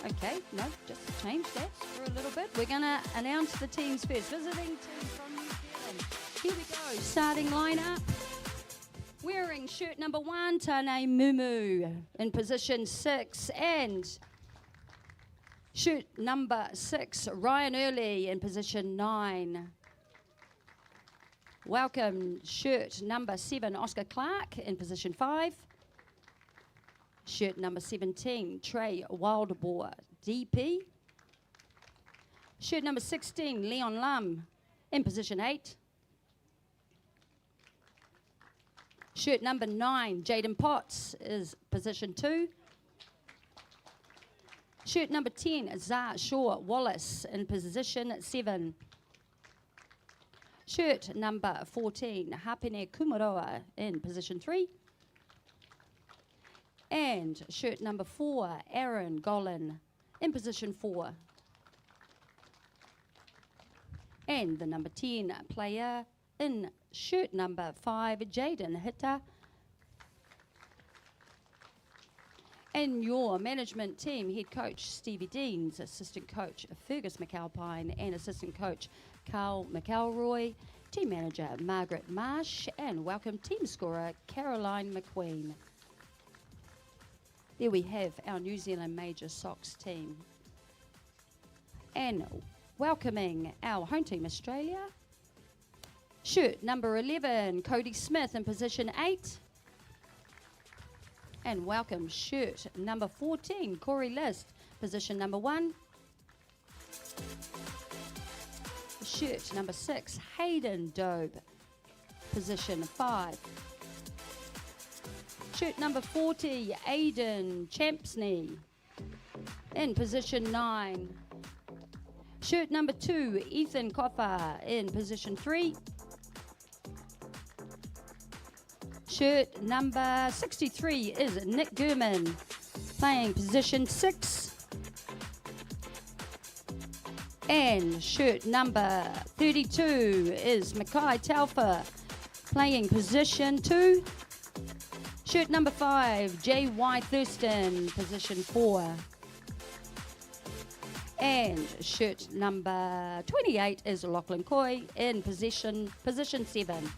Okay, no, just change that for a little bit. We're going to announce the teams first. Visiting team from New Zealand. Here we go. Starting lineup. Wearing shirt number 1, Tane Mumu in position 6. And shirt number 6, Ryan Early in position 9. Welcome shirt number 7, Oscar Clark in position 5. Shirt number 17, Trey Wildboar, DP. Shirt number 16, Leon Lum in position 8. Shirt number 9, Jaden Potts is position 2. Shirt number 10, Zah Shaw Wallace in position 7. Shirt number 14, Hapene Kumaroa in position 3. And shirt number 4, Aaron Golan in position 4. And the number 10 player in shirt number 5, Jaden Hitta. And your management team, head coach Stevie Deans, assistant coach Fergus McAlpine, and assistant coach Carl McElroy, team manager Margaret Marsh, and welcome team scorer Caroline McQueen. There we have our New Zealand Major Sox team. And welcoming our home team Australia, shirt number 11, Cody Smith in position 8. And welcome shirt number 14, Corey List, position number 1. Shirt number 6, Hayden Dobe, position 5. Shirt number 40, Aidan Champsney in position 9. Shirt number 2, Ethan Coffer in position 3. Shirt number 63 is Nick Gurman, playing position 6. And shirt number 32 is Mackay Taufa, playing position 2. Shirt number 5, J.Y. Thurston, position 4. And shirt number 28 is Lachlan Coy in position 7.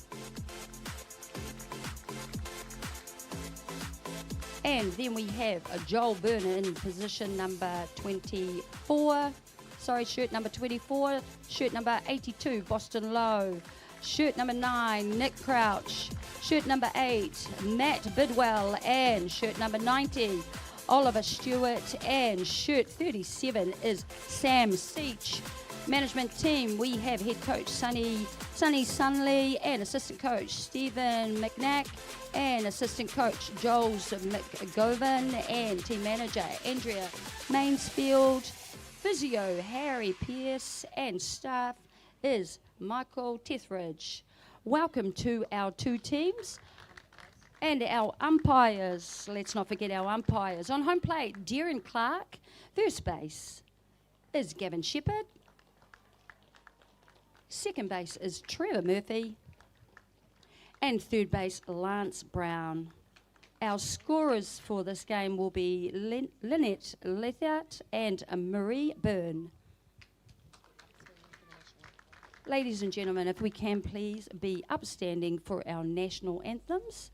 And then we have Joel Burner in position number 24. Sorry, shirt number 24. Shirt number 82, Boston Lowe. Shirt number 9, Nick Crouch. Shirt number 8, Matt Bidwell. And shirt number 90, Oliver Stewart. And shirt 37 is Sam Seach. Management team, we have head coach Sunny Sunley and assistant coach Stephen McNack and assistant coach Joels McGovern and team manager Andrea Mainsfield. Physio Harry Pierce and staff is Michael Tethridge. Welcome to our 2 teams and our umpires. Let's not forget our umpires. On home plate, Darren Clark. First base is Gavin Shepherd. Second base is Trevor Murphy. And third base, Lance Brown. Our scorers for this game will be Lynette Lethart and Marie Byrne. Ladies and gentlemen, if we can please be upstanding for our national anthems.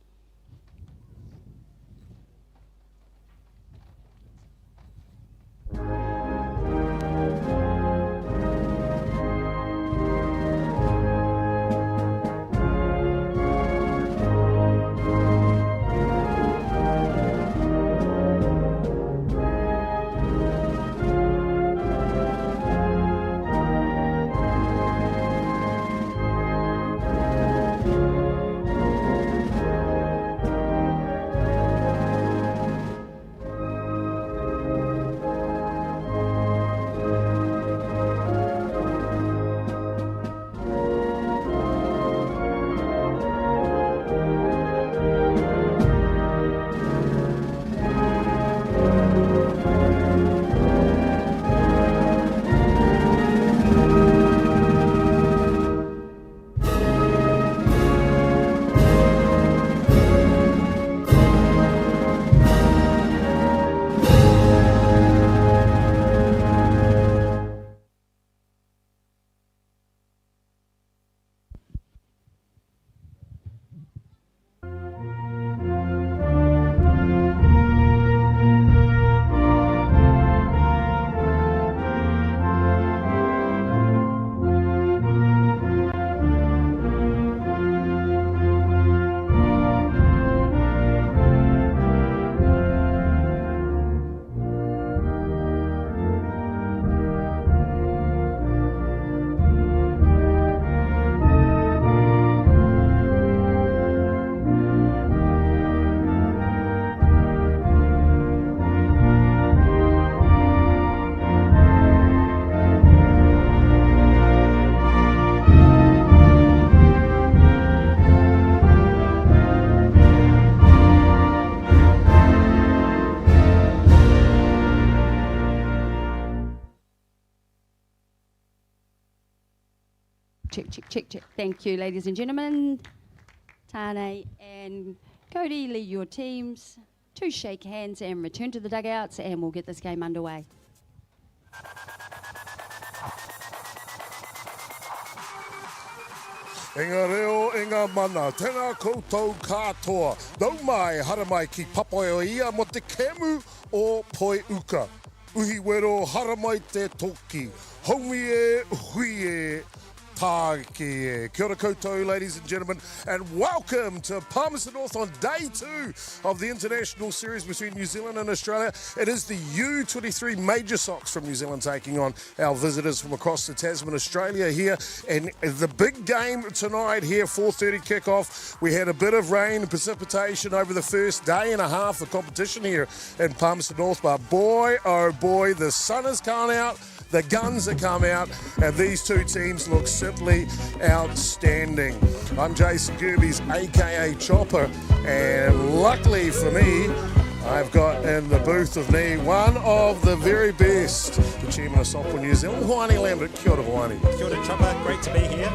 check. Thank you, ladies and gentlemen. Tane and Cody, lead your teams to shake hands and return to the dugouts, and we'll get this game underway. Inga reo, inga mana, tēnā koutou katoa. Nau mai, hara mai ki papai o ia mo te kemu o poi uka. Uhi wero, hara mai te toki. Hongi e, hui e, tāke e. Kia ora koutou, ladies and gentlemen, and welcome to Palmerston North on day 2 of the international series between New Zealand and Australia. It is the U23 Major Sox from New Zealand taking on our visitors from across the Tasman, Australia here. And the big game tonight here, 4:30 kickoff. We had a bit of rain and precipitation over the first day and a half of competition here in Palmerston North, but boy, oh boy, the sun has come out. The guns have come out, and these two teams look simply outstanding. I'm Jason Gerbes, aka Chopper, and luckily for me, I've got in the booth with me one of the very best, the chairman of Softball New Zealand, Hawani Lambert. Kia ora, Hawani. Kia ora, Chopper. Great to be here.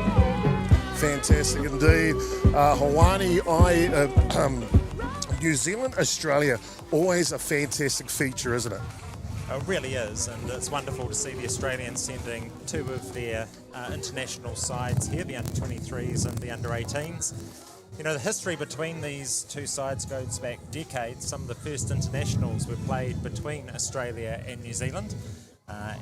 Fantastic indeed. Hawani, New Zealand, Australia, always a fantastic feature, isn't it? It really is, and it's wonderful to see the Australians sending two of their international sides here, the under-23s and the under-18s. You know, the history between these two sides goes back decades. Some of the first internationals were played between Australia and New Zealand.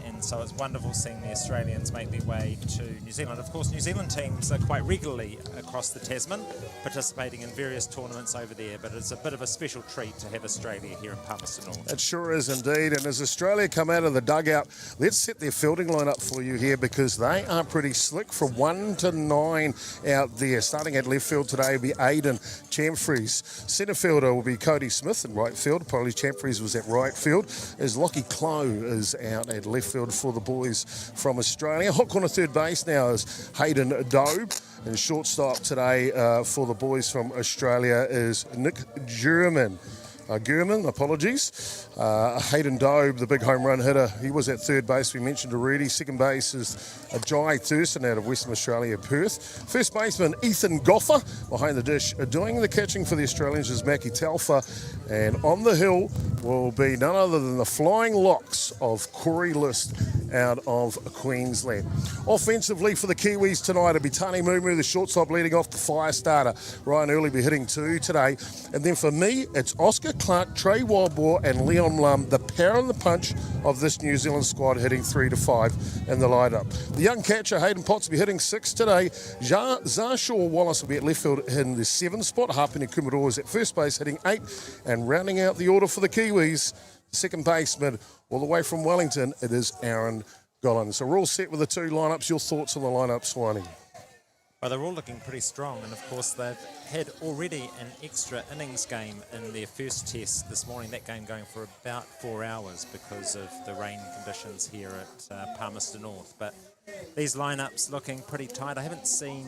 And so it's wonderful seeing the Australians make their way to New Zealand. Of course, New Zealand teams are quite regularly across the Tasman, participating in various tournaments over there, but it's a bit of a special treat to have Australia here in Palmerston North. It sure is indeed, and as Australia come out of the dugout, let's set their fielding line up for you here because they are pretty slick from 1 to 9 out there. Starting at left field today will be Aidan Chamfries. Centre fielder will be Cody Smith in right field. Probably Chamfries was at right field, as Lockie Clough is out at left field for the boys from Australia. Hot corner third base now is Hayden Dobe, and shortstop today for the boys from Australia is Nick German. Apologies. Hayden Dobe, the big home run hitter, he was at third base. We mentioned already. Second base is Jai Thurston out of Western Australia, Perth. First baseman Ethan Goffer behind the dish. Doing the catching for the Australians is Mackie Telfer. And on the hill will be none other than the flying locks of Corey List out of Queensland. Offensively for the Kiwis tonight, it'll be Tani Mumu, the shortstop, leading off the fire starter. Ryan Early will be hitting 2 today. And then for me, it's Oscar Clark, Trey Wildbohr and Leon Lum, the power and the punch of this New Zealand squad, hitting 3 to 5 in the lineup. The young catcher, Hayden Potts, will be hitting 6 today. Zarshaw Wallace will be at left field in the 7 spot. Hapini Kumaroa is at first base, hitting 8. And rounding out the order for the Kiwis, second baseman, all the way from Wellington, it is Aaron Gollan. So we're all set with the two lineups. Your thoughts on the lineup, Swanee? Well, they're all looking pretty strong, and of course they've had already an extra innings game in their first test this morning. That game going for about 4 hours because of the rain conditions here at Palmerston North. But these lineups looking pretty tight. I haven't seen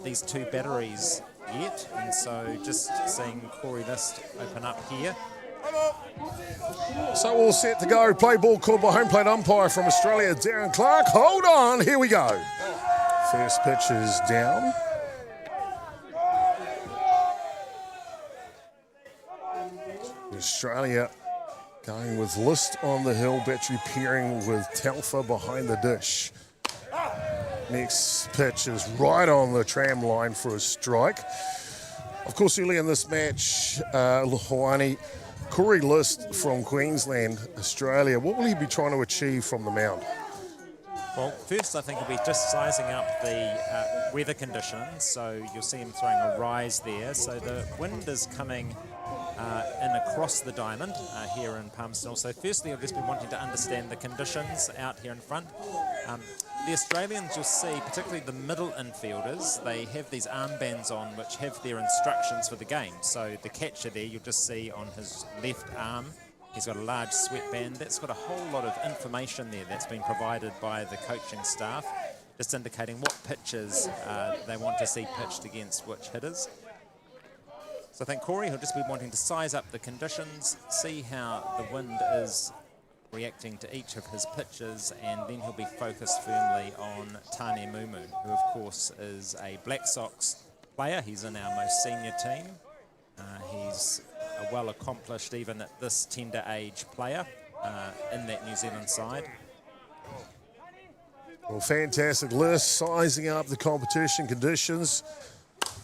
these two batteries yet, and so just seeing Corey List open up here. So all set to go. Play ball called by home plate umpire from Australia, Darren Clark. Hold on, here we go. First pitch is down. Australia going with List on the hill, battery pairing with Telfer behind the dish. Next pitch is right on the tram line for a strike. Of course, early in this match, Hawani, Corey List from Queensland, Australia, what will he be trying to achieve from the mound? Well, first I think he'll be just sizing up the weather conditions, so you'll see him throwing a rise there. So the wind is coming in across the diamond here in Palmerston. So firstly, I've just been wanting to understand the conditions out here in front. The Australians, you'll see, particularly the middle infielders, they have these armbands on which have their instructions for the game. So the catcher there, you'll just see on his left arm, he's got a large sweatband. That's got a whole lot of information there that's been provided by the coaching staff, just indicating what pitches they want to see pitched against which hitters. So I think Corey, he'll just be wanting to size up the conditions, see how the wind is reacting to each of his pitches, and then he'll be focused firmly on Tāne Mumu, who of course is a Black Sox player. He's in our most senior team. He's a well-accomplished, even at this tender age, player in that New Zealand side. Well, fantastic list, sizing up the competition conditions.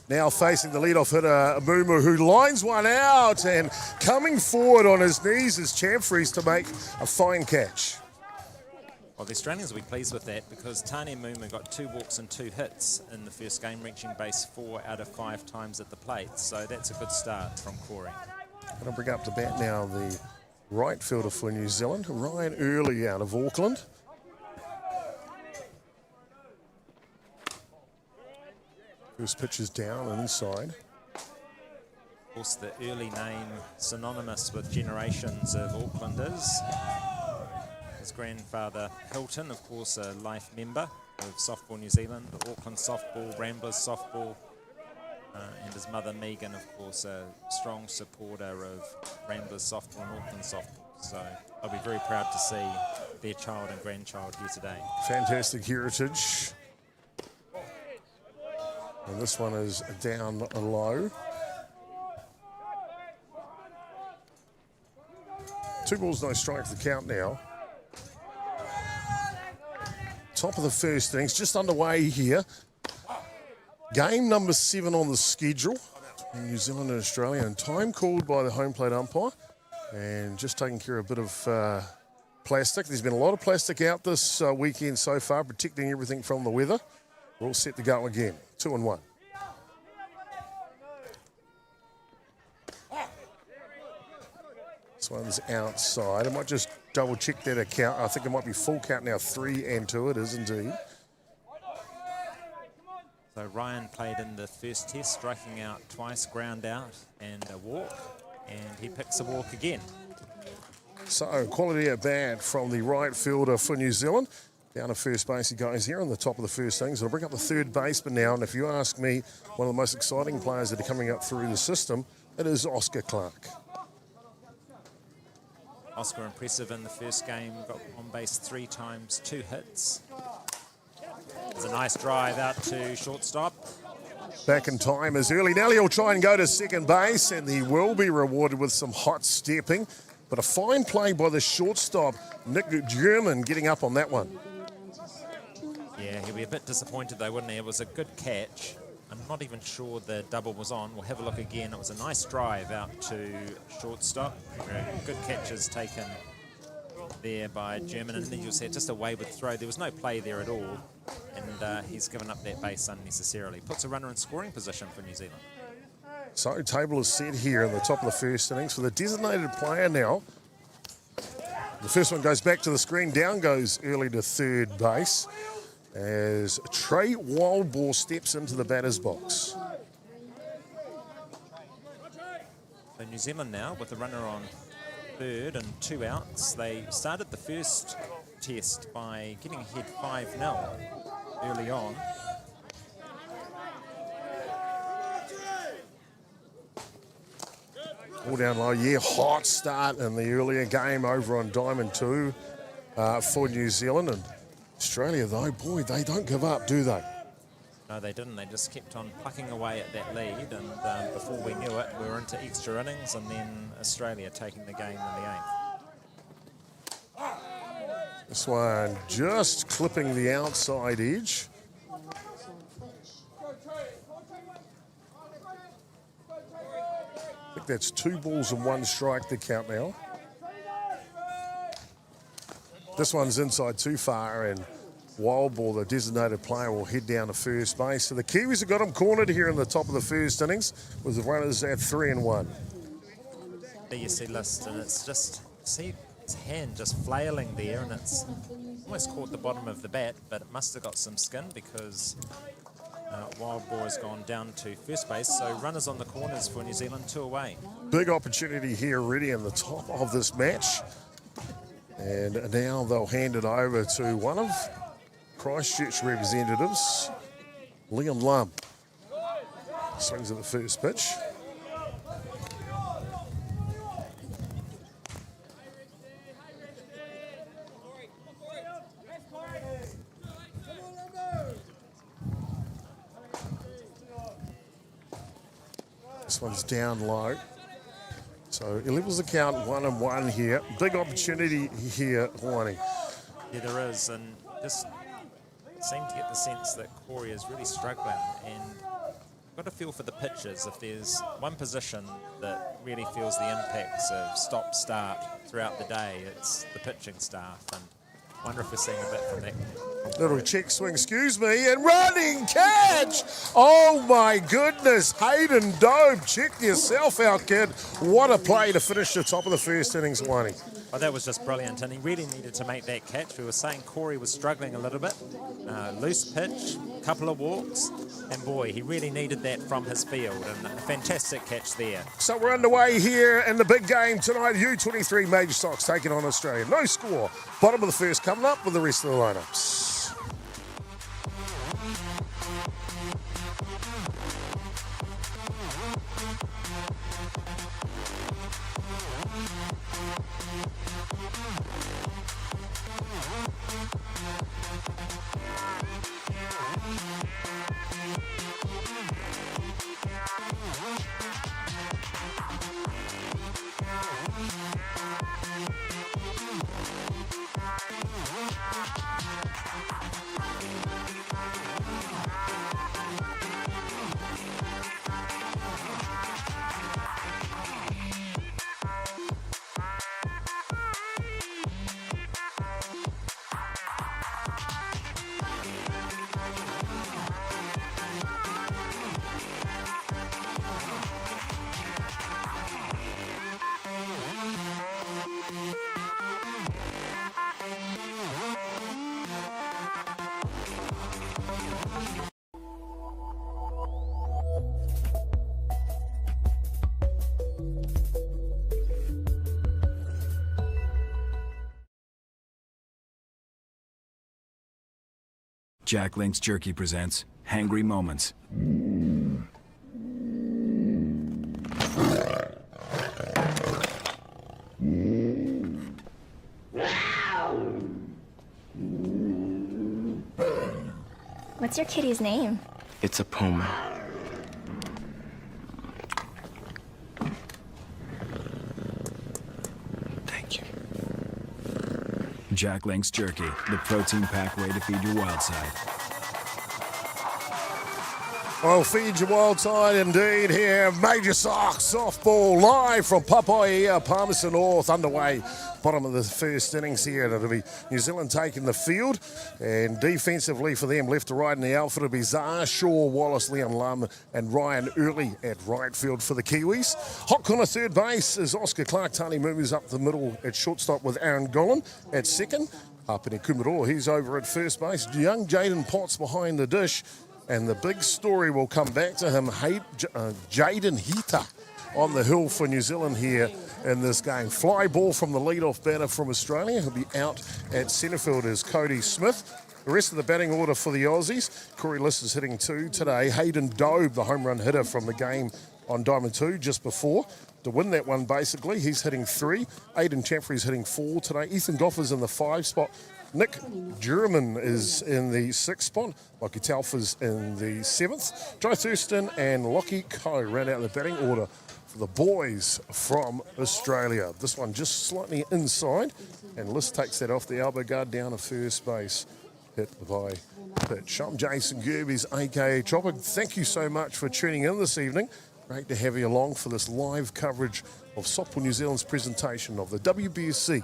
Now facing the leadoff hitter, Mumu, who lines one out, and coming forward on his knees is Chamfries to make a fine catch. Well, the Australians will be pleased with that because Tāne Mumu got 2 walks and 2 hits in the first game, reaching base 4 out of 5 times at the plate. So that's a good start from Corey. Going to bring up to bat now the right fielder for New Zealand, Ryan Early out of Auckland. First pitch is down and inside. Of course, the early name synonymous with generations of Aucklanders. His grandfather Hilton, of course, a life member of Softball New Zealand, Auckland Softball, Ramblers Softball, and his mother Megan, of course, a strong supporter of Ramblers Softball and Auckland Softball. So I'll be very proud to see their child and grandchild here today. Fantastic heritage. And this one is down low. 2 balls, no strikes, the count now. Top of the first innings, just underway here. Game number 7 on the schedule in New Zealand and Australia, and time called by the home plate umpire. And just taking care of a bit of plastic. There's been a lot of plastic out this weekend so far, protecting everything from the weather. We're all set to go again. 2-1. This one's outside. I might just double check that account. I think it might be full count now, 3-2. It is indeed. So Ryan played in the first test, striking out twice, ground out and a walk, and he picks a walk again. So quality at bat from the right fielder for New Zealand. Down to first base he goes here on the top of the first innings. I'll bring up the third baseman now, and if you ask me, one of the most exciting players that are coming up through the system, it is Oscar Clark. Oscar impressive in the first game, got on base 3 times, 2 hits. It's a nice drive out to shortstop. Back in time is early. Now he'll try and go to second base, and he will be rewarded with some hot stepping. But a fine play by the shortstop, Nick German, getting up on that one. Yeah, he'll be a bit disappointed though, wouldn't he? It was a good catch. I'm not even sure the double was on. We'll have a look again. It was a nice drive out to shortstop. Good catches taken there by German, and then you'll see just a wayward throw. There was no play there at all, and he's given up that base unnecessarily. Puts a runner in scoring position for New Zealand. So table is set here in the top of the first innings for the designated player now. The first one goes back to the screen. Down goes early to third base as Trey Wildball steps into the batter's box. So New Zealand now with a runner on third and 2 outs. They started the first test by getting ahead 5-0 early on. All down low, yeah, hot start in the earlier game over on Diamond 2 for New Zealand. And Australia, though, boy, they don't give up, do they? No, they didn't. They just kept on plucking away at that lead, and before we knew it, we were into extra innings, and then Australia taking the game in the 8th. This one just clipping the outside edge. I think that's 2 balls and 1 strike to count now. This one's inside too far, and Wildball, the designated player, will head down to first base. So the Kiwis have got him cornered here in the top of the first innings with the runners at 3-1. There you see list, and it's just, see his hand just flailing there, and it's almost caught the bottom of the bat, but it must have got some skin because Wildball has gone down to first base. So runners on the corners for New Zealand, 2 away. Big opportunity here already in the top of this match. And now they'll hand it over to one of Christchurch representatives, Liam Lum. Swings at the first pitch. This one's down low. So he levels the count 1-1 here. Big opportunity here, Wani. Yeah, there is, and just seem to get the sense that Corey is really struggling, and got a feel for the pitches. If there's one position that really feels the impacts of stop-start throughout the day, it's the pitching staff, and I wonder if we're seeing a bit from that. Little check swing, excuse me, and running catch. Oh my goodness, Hayden Dobe, check yourself out, kid. What a play to finish the top of the first innings, Wani. Oh, that was just brilliant, and he really needed to make that catch. We were saying Corey was struggling a little bit. Loose pitch, couple of walks, and boy, he really needed that from his field, and a fantastic catch there. So we're underway here in the big game tonight. U23 Major Sox taking on Australia. No score. Bottom of the first coming up with the rest of the lineups. Jack Link's Jerky presents Hangry Moments. What's your kitty's name? It's a puma. Thank you. Jack Link's Jerky, the protein-packed way to feed your wild side. Well, feed your wild side indeed here. Major Sox softball live from Papaia, Palmerston North, underway. Bottom of the first innings here. It'll be New Zealand taking the field. And defensively for them, left to right in the outfield, it'll be Zah, Shaw, Wallace, Leon Lum, and Ryan Early at right field for the Kiwis. Hot corner third base is Oscar Clark. Tani moves up the middle at shortstop with Aaron Gollan at second. Hapene Kumaroa, he's over at first base. Young Jaden Potts behind the dish. And the big story will come back to him, Jaden Hita on the hill for New Zealand here in this game. Fly ball from the leadoff batter from Australia. He'll be out at centre field is Cody Smith. The rest of the batting order for the Aussies, Corey Liss is hitting 2 today. Hayden Dobe, the home run hitter from the game on Diamond 2 just before. To win that one, basically, he's hitting 3. Aidan Chaffrey's hitting 4 today. Ethan Goffer's in the 5 spot. Nick German is in the 6th spot. Lockie Talfa's in the 7th. Joe Thurston and Lockie Coe round out the batting order for the boys from Australia. This one just slightly inside, and Liss takes that off the elbow guard down to first base. Hit by pitch. I'm Jason Gerbes, aka Chopper. Thank you so much for tuning in this evening. Great to have you along for this live coverage of Softball New Zealand's presentation of the WBSC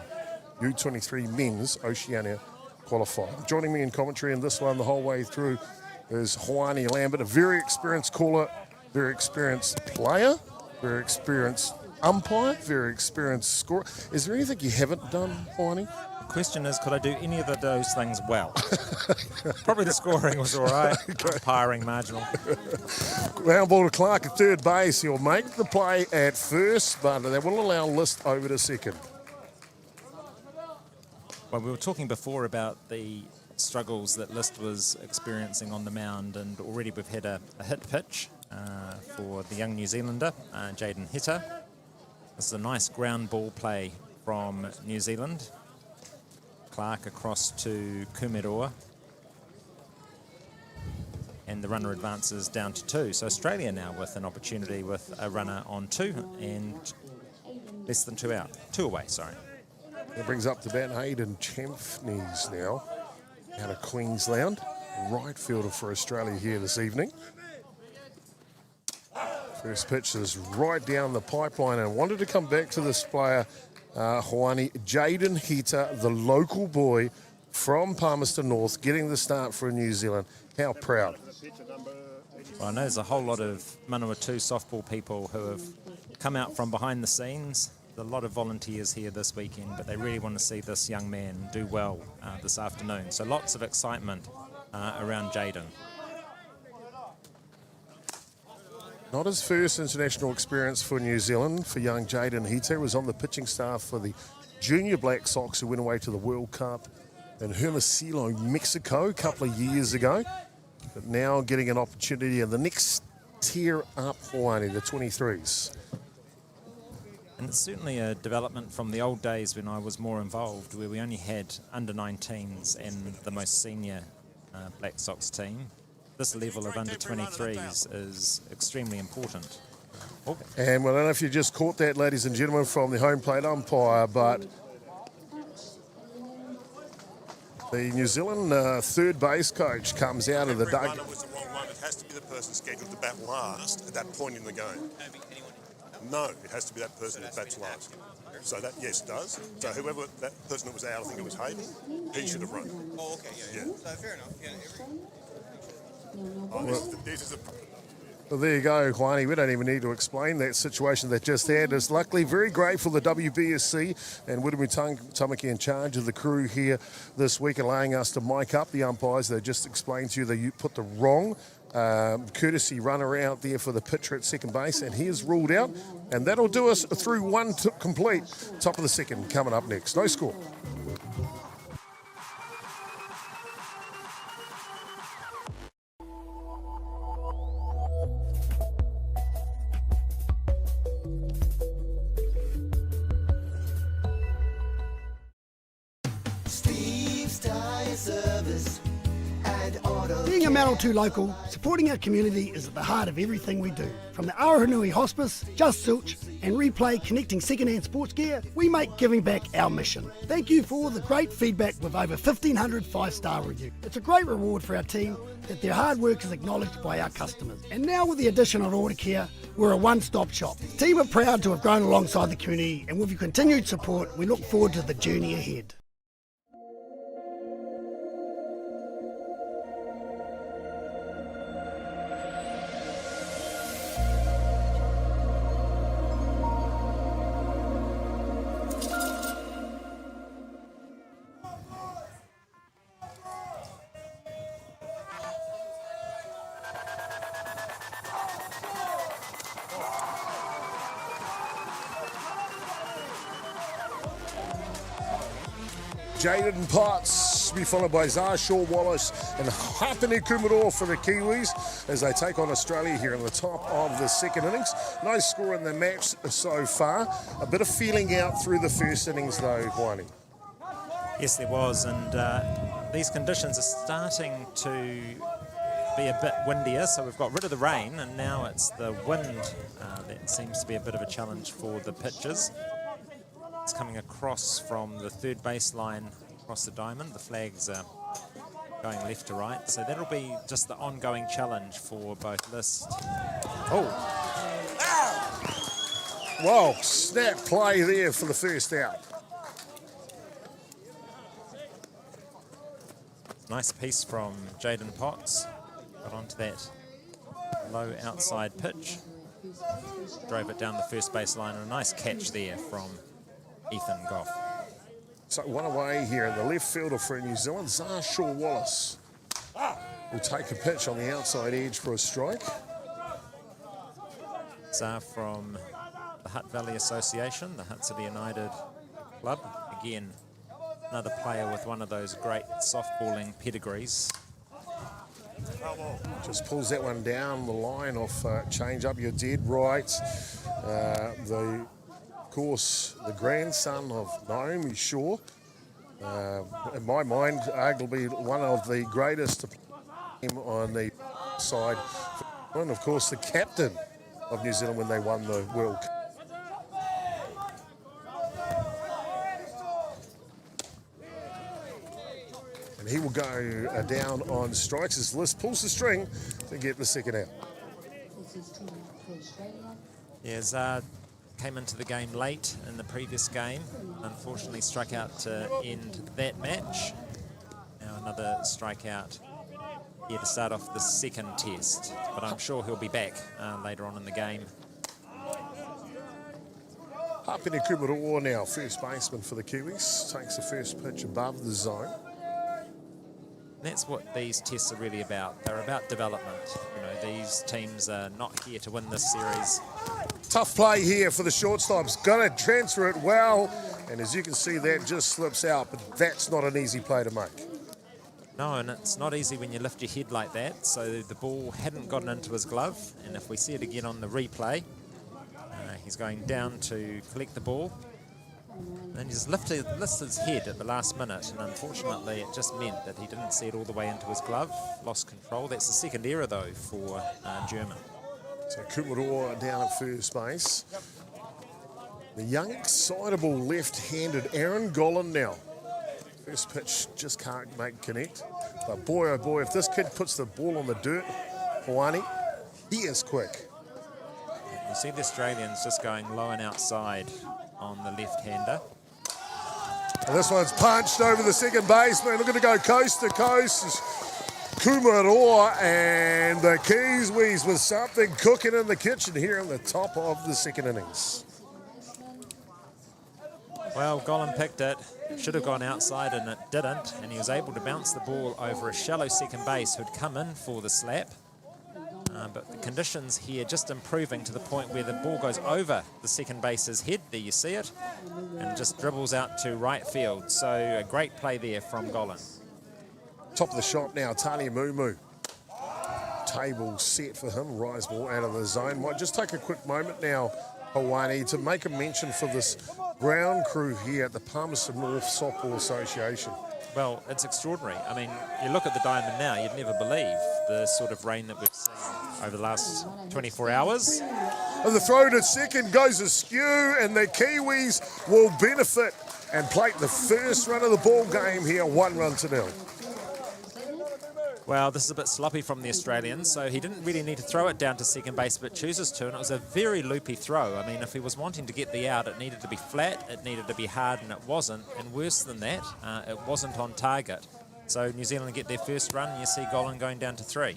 U23 Men's Oceania Qualifier. Joining me in commentary in this one the whole way through is Hawani Lambert, a very experienced caller, very experienced player, very experienced umpire, very experienced scorer. Is there anything you haven't done, Hawani? The question is, could I do any of those things well? Probably the scoring was all right. Umpiring marginal. Round ball to Clark at third base. He'll make the play at first, but that will allow List over to second. Well, we were talking before about the struggles that List was experiencing on the mound, and already we've had a hit pitch for the young New Zealander, Jaden Hitter. This is a nice ground ball play from New Zealand. Clark across to Kumaroa. and the runner advances down to 2. So Australia now with an opportunity with a runner on 2 and less than 2 out. 2 away, sorry. That brings up to bat Hayden Champneys now, out of Queensland. Right fielder for Australia here this evening. First pitch is right down the pipeline, and wanted to come back to this player, Hawani, Jaden Hita, the local boy from Palmerston North, getting the start for New Zealand. How proud. Well, I know there's a whole lot of Manawatū softball people who have come out from behind the scenes. There's a lot of volunteers here this weekend, but they really want to see this young man do well this afternoon. So lots of excitement around Jaden. Not his first international experience for New Zealand for young Jaden Hita. He was on the pitching staff for the Junior Black Sox who went away to the World Cup in Hermosillo, Mexico a couple of years ago. But now getting an opportunity in the next tier up, Hawaii, the 23s. And it's certainly a development from the old days when I was more involved, where we only had under-19s and the most senior Black Sox team. This level of under-23s is extremely important. Oh. And well, I don't know if you just caught that, ladies and gentlemen, from the home plate umpire, but the New Zealand third base coach comes out of the dugout. Was the wrong one. It has to be the person scheduled to bat last at that point in the game. No, it has to be that person that bats last. So that, yes, it does. So whoever that person that was out, I think it was Hayden, he should have run. Oh, okay, yeah. So fair enough. Yeah, This is a... Well, there you go, Juani. We don't even need to explain that situation that just had. It's luckily very grateful the WBSC and Wiremu Tamaki in charge of the crew here this week, allowing us to mic up the umpires. They just explained to you that you put the wrong courtesy runner out there for the pitcher at second base, and he is ruled out. And that'll do us through one complete. Top of the second coming up next. No score. Being a Manawatū local, supporting our community is at the heart of everything we do. From the Aoranui Hospice, Just Silch and Replay connecting second-hand sports gear, we make giving back our mission. Thank you for all the great feedback with over 1,500 5-star reviews. It's a great reward for our team that their hard work is acknowledged by our customers. And now with the addition of Order Care, we're a one-stop shop. The team are proud to have grown alongside the community, and with your continued support, we look forward to the journey ahead. Jaden Potts be followed by Zarshaw Wallace and Hapini Kumaro for the Kiwis as they take on Australia here in the top of the second innings. No score in the match so far. A bit of feeling out through the first innings though, Wani. Yes, there was, and these conditions are starting to be a bit windier, so we've got rid of the rain and now it's the wind that seems to be a bit of a challenge for the pitchers. It's coming across from the third baseline across the diamond. The flags are going left to right, so that'll be just the ongoing challenge for both lists. Oh! Wow, snap play there for the first out. Nice piece from Jaden Potts. Got onto that low outside pitch. Drove it down the first baseline, and a nice catch there from Ethan Goff. So one away here in the left fielder for New Zealand, Zarshaw Wallace will take a pitch on the outside edge for a strike. Zar from the Hutt Valley Association, the Hutt City United club. Again, another player with one of those great softballing pedigrees. Just pulls that one down the line off change up. You're dead right. Of course, the grandson of Naomi Shaw. In my mind, arguably one of the greatest on the side. And, of course, the captain of New Zealand when they won the World Cup. And he will go down on strikes as List pulls the string to get the second out. Yeah, Zard came into the game late in the previous game. Unfortunately struck out to end that match. Now another strikeout here to start off the second test. But I'm sure he'll be back later on in the game. Hapene Kumaroa now, first baseman for the Kiwis, takes the first pitch above the zone. That's what these tests are really about. They're about development. You know, these teams are not here to win this series. Tough play here for the shortstops. Going to transfer it well. And as you can see, that just slips out. But that's not an easy play to make. No, and it's not easy when you lift your head like that. So the ball hadn't gotten into his glove. And if we see it again on the replay, he's going down to collect the ball. And he just lifted his head at the last minute, and unfortunately it just meant that he didn't see it all the way into his glove, lost control. That's the second error, though, for German. So Kumaroa down at first base. The young, excitable left-handed Aaron Gollan now. First pitch just can't connect. But boy, oh boy, if this kid puts the ball on the dirt, Hawani, he is quick. You see the Australians just going low and outside on the left-hander. And this one's punched over the second baseman. Looking to go coast to coast. Kumaroa and the Kiwis with something cooking in the kitchen here in the top of the second innings. Well, Gollan picked it. Should have gone outside and it didn't. And he was able to bounce the ball over a shallow second base who'd come in for the slap. But the conditions here just improving to the point where the ball goes over the second base's head. There you see it. And just dribbles out to right field. So a great play there from Gollan. Top of the shop now, Tani Mumu. Table set for him. Rise ball out of the zone. Might just take a quick moment now, Hawani, to make a mention for this ground crew here at the Palmerston North Softball Association. Well, it's extraordinary. I mean, you look at the diamond now, you'd never believe the sort of rain that we've seen over the last 24 hours. And the throw to second goes askew, and the Kiwis will benefit and plate the first run of the ball game here, 1-0. Well, this is a bit sloppy from the Australians, so he didn't really need to throw it down to second base, but chooses to, and it was a very loopy throw. I mean, if he was wanting to get the out, it needed to be flat, it needed to be hard, and it wasn't. And worse than that, it wasn't on target. So New Zealand get their first run, and you see Gollan going down to 3.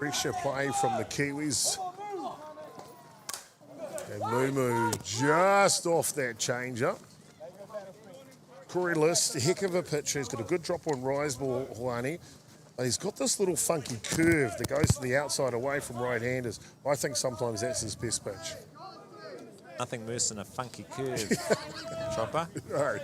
Pressure play from the Kiwis. And Mumu just off that change-up. Corey List, a heck of a pitcher. He's got a good drop on rise ball, Hawani. But he's got this little funky curve that goes to the outside away from right-handers. I think sometimes that's his best pitch. Nothing worse than a funky curve, Chopper. No.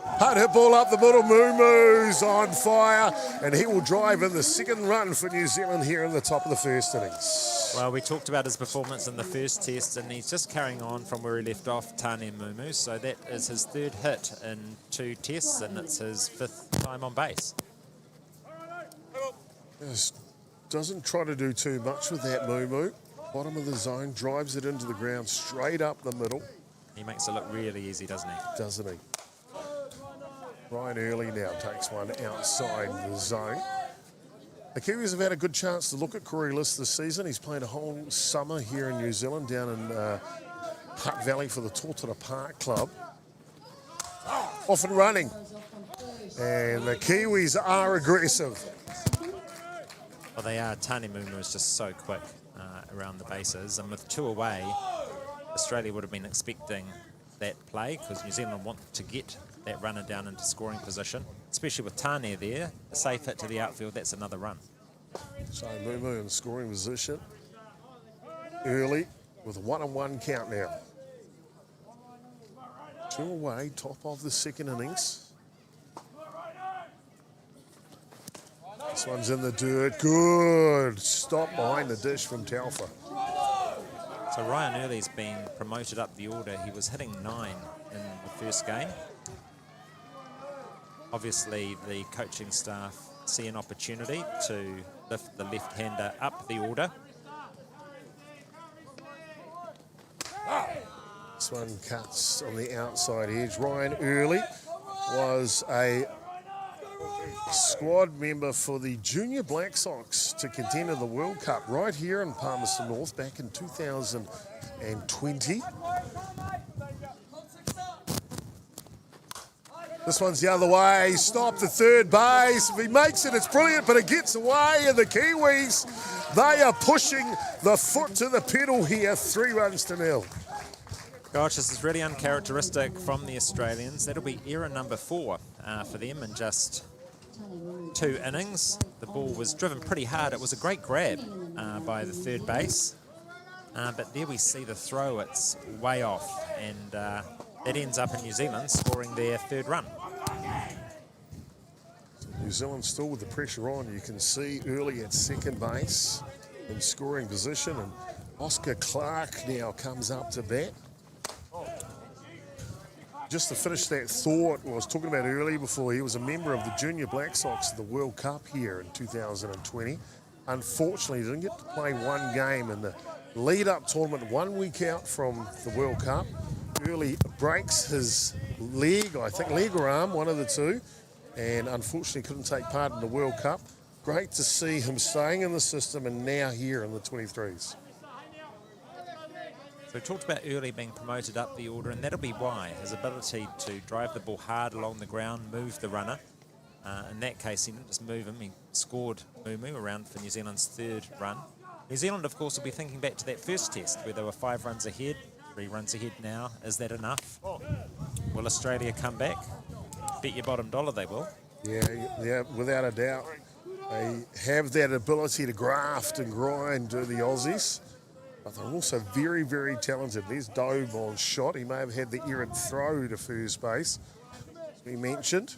Hard hit ball up the middle. Mumu's on fire, and he will drive in the second run for New Zealand here in the top of the first innings. Well, we talked about his performance in the first test, and he's just carrying on from where he left off, Tane Mumu. So that is his third hit in 2 tests, and it's his 5th time on base. Just doesn't try to do too much with that Mumu. Bottom of the zone, drives it into the ground, straight up the middle. He makes it look really easy, doesn't he? Doesn't he? Ryan Early now takes one outside the zone. The Kiwis have had a good chance to look at Corey List this season. He's played a whole summer here in New Zealand, down in Hutt Valley for the Totara Park Club. Off and running. And the Kiwis are aggressive. Well, they are. Tane Mumu is just so quick around the bases. And with 2 away, Australia would have been expecting that play because New Zealand want to get that runner down into scoring position, especially with Tane there. A safe hit to the outfield, that's another run. So Mumu in scoring position. Early with a 1-1 count now. 2 away, top of the second innings. This one's in the dirt. Good stop behind the dish from Taufa. So Ryan Early's been promoted up the order. He was hitting 9 in the first game. obviously the coaching staff see an opportunity to lift the left-hander up the order. This one cuts on the outside edge. Ryan Early was a squad member for the Junior Black Sox to contend in the World Cup right here in Palmerston North back in 2020. This one's the other way. Stopped at third base. If he makes it, it's brilliant, but it gets away, and the Kiwis, they are pushing the foot to the pedal here. 3 runs to 0. Gosh, this is really uncharacteristic from the Australians. That'll be error number 4 for them in just 2 innings. The ball was driven pretty hard. It was a great grab by the third base. But there we see the throw. It's way off. And that ends up in New Zealand scoring their 3rd run. New Zealand still with the pressure on. You can see Early at second base in scoring position. And Oscar Clark now comes up to bat. Just to finish that thought, I was talking about earlier before, he was a member of the Junior Black Sox at the World Cup here in 2020. Unfortunately, he didn't get to play one game in the lead-up tournament 1 week out from the World Cup. Early breaks his leg, I think leg or arm, one of the two, and unfortunately couldn't take part in the World Cup. Great to see him staying in the system and now here in the 23s. So we talked about Early being promoted up the order, and that'll be why. His ability to drive the ball hard along the ground, move the runner. In that case, he didn't just move him, he scored Mumu around for New Zealand's 3rd run. New Zealand, of course, will be thinking back to that first test where they were 5 runs ahead, 3 runs ahead now. Is that enough? Will Australia come back? Bet your bottom dollar they will. Yeah, without a doubt. They have that ability to graft and grind, do the Aussies. But they're also very, very talented. There's Dobon's shot. He may have had the errant throw to first base, as we mentioned.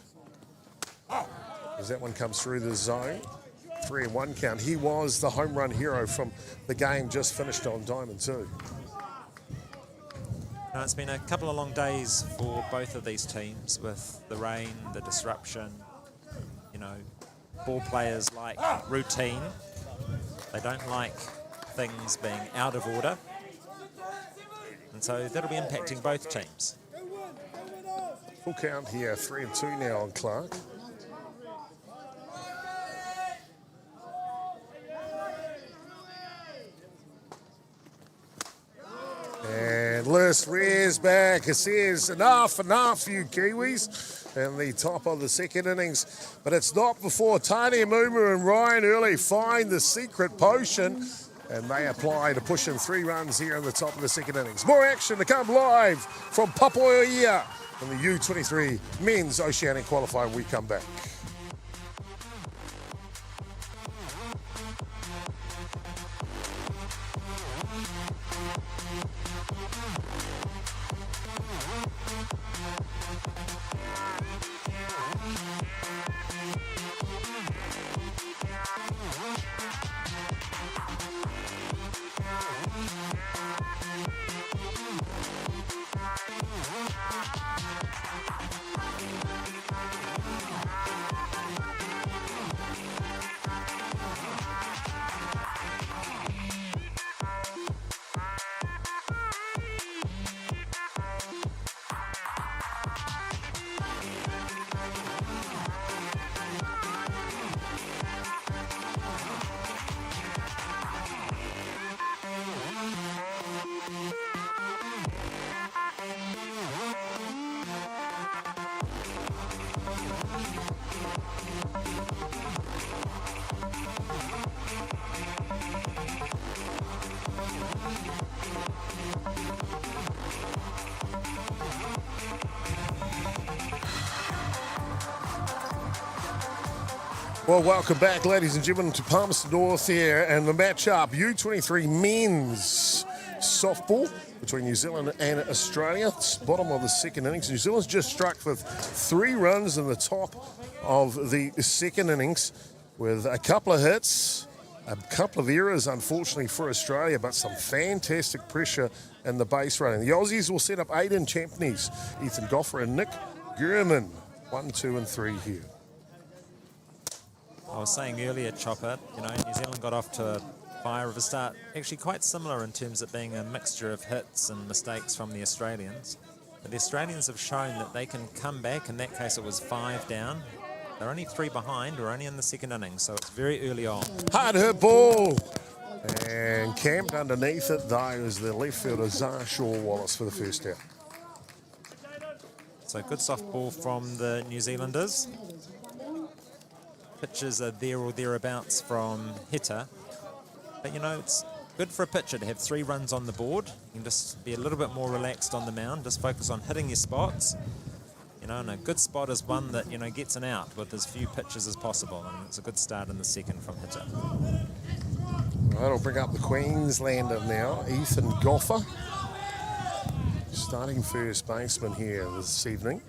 As that one comes through the zone. 3-1 count. He was the home run hero from the game just finished on Diamond 2. Now, it's been a couple of long days for both of these teams with the rain, the disruption. You know, ball players like routine. They don't like things being out of order, and so that'll be impacting both teams. Full count here, 3-2 now on Clark. And Liz rears back. It says enough, you Kiwis, in the top of the 2nd innings. But it's not before Tani Mumu and Ryan Early find the secret potion. And they apply to push in 3 runs here in the top of the 2nd innings. More action to come live from Papoia in the U23 Men's Oceania Qualifier when we come back. Well, welcome back, ladies and gentlemen, to Palmerston North here, and the match-up, U23 men's softball between New Zealand and Australia. It's bottom of the 2nd innings. New Zealand's just struck with 3 runs in the top of the 2nd innings with a couple of hits, a couple of errors, unfortunately, for Australia, but some fantastic pressure in the base running. The Aussies will set up Aidan Champneys, Ethan Goffer and Nick Gurman 1, 2, and 3 here. I was saying earlier, Chopper, you know, New Zealand got off to a fire of a start. Actually quite similar in terms of being a mixture of hits and mistakes from the Australians. But the Australians have shown that they can come back. In that case, it was 5 down. They're only 3 behind. We're only in the second inning, so it's very early on. Hard hit ball. And camped underneath it, though, is the left fielder, Zarshaw Wallace, for the first out. So good soft ball from the New Zealanders. Pitches are there or thereabouts from hitter. But, you know, it's good for a pitcher to have 3 runs on the board. You can just be a little bit more relaxed on the mound. Just focus on hitting your spots. You know, and a good spot is one that, you know, gets an out with as few pitches as possible. And it's a good start in the second from hitter. Right, I'll bring up the Queenslander now, Ethan Goffer. Starting first baseman here this evening.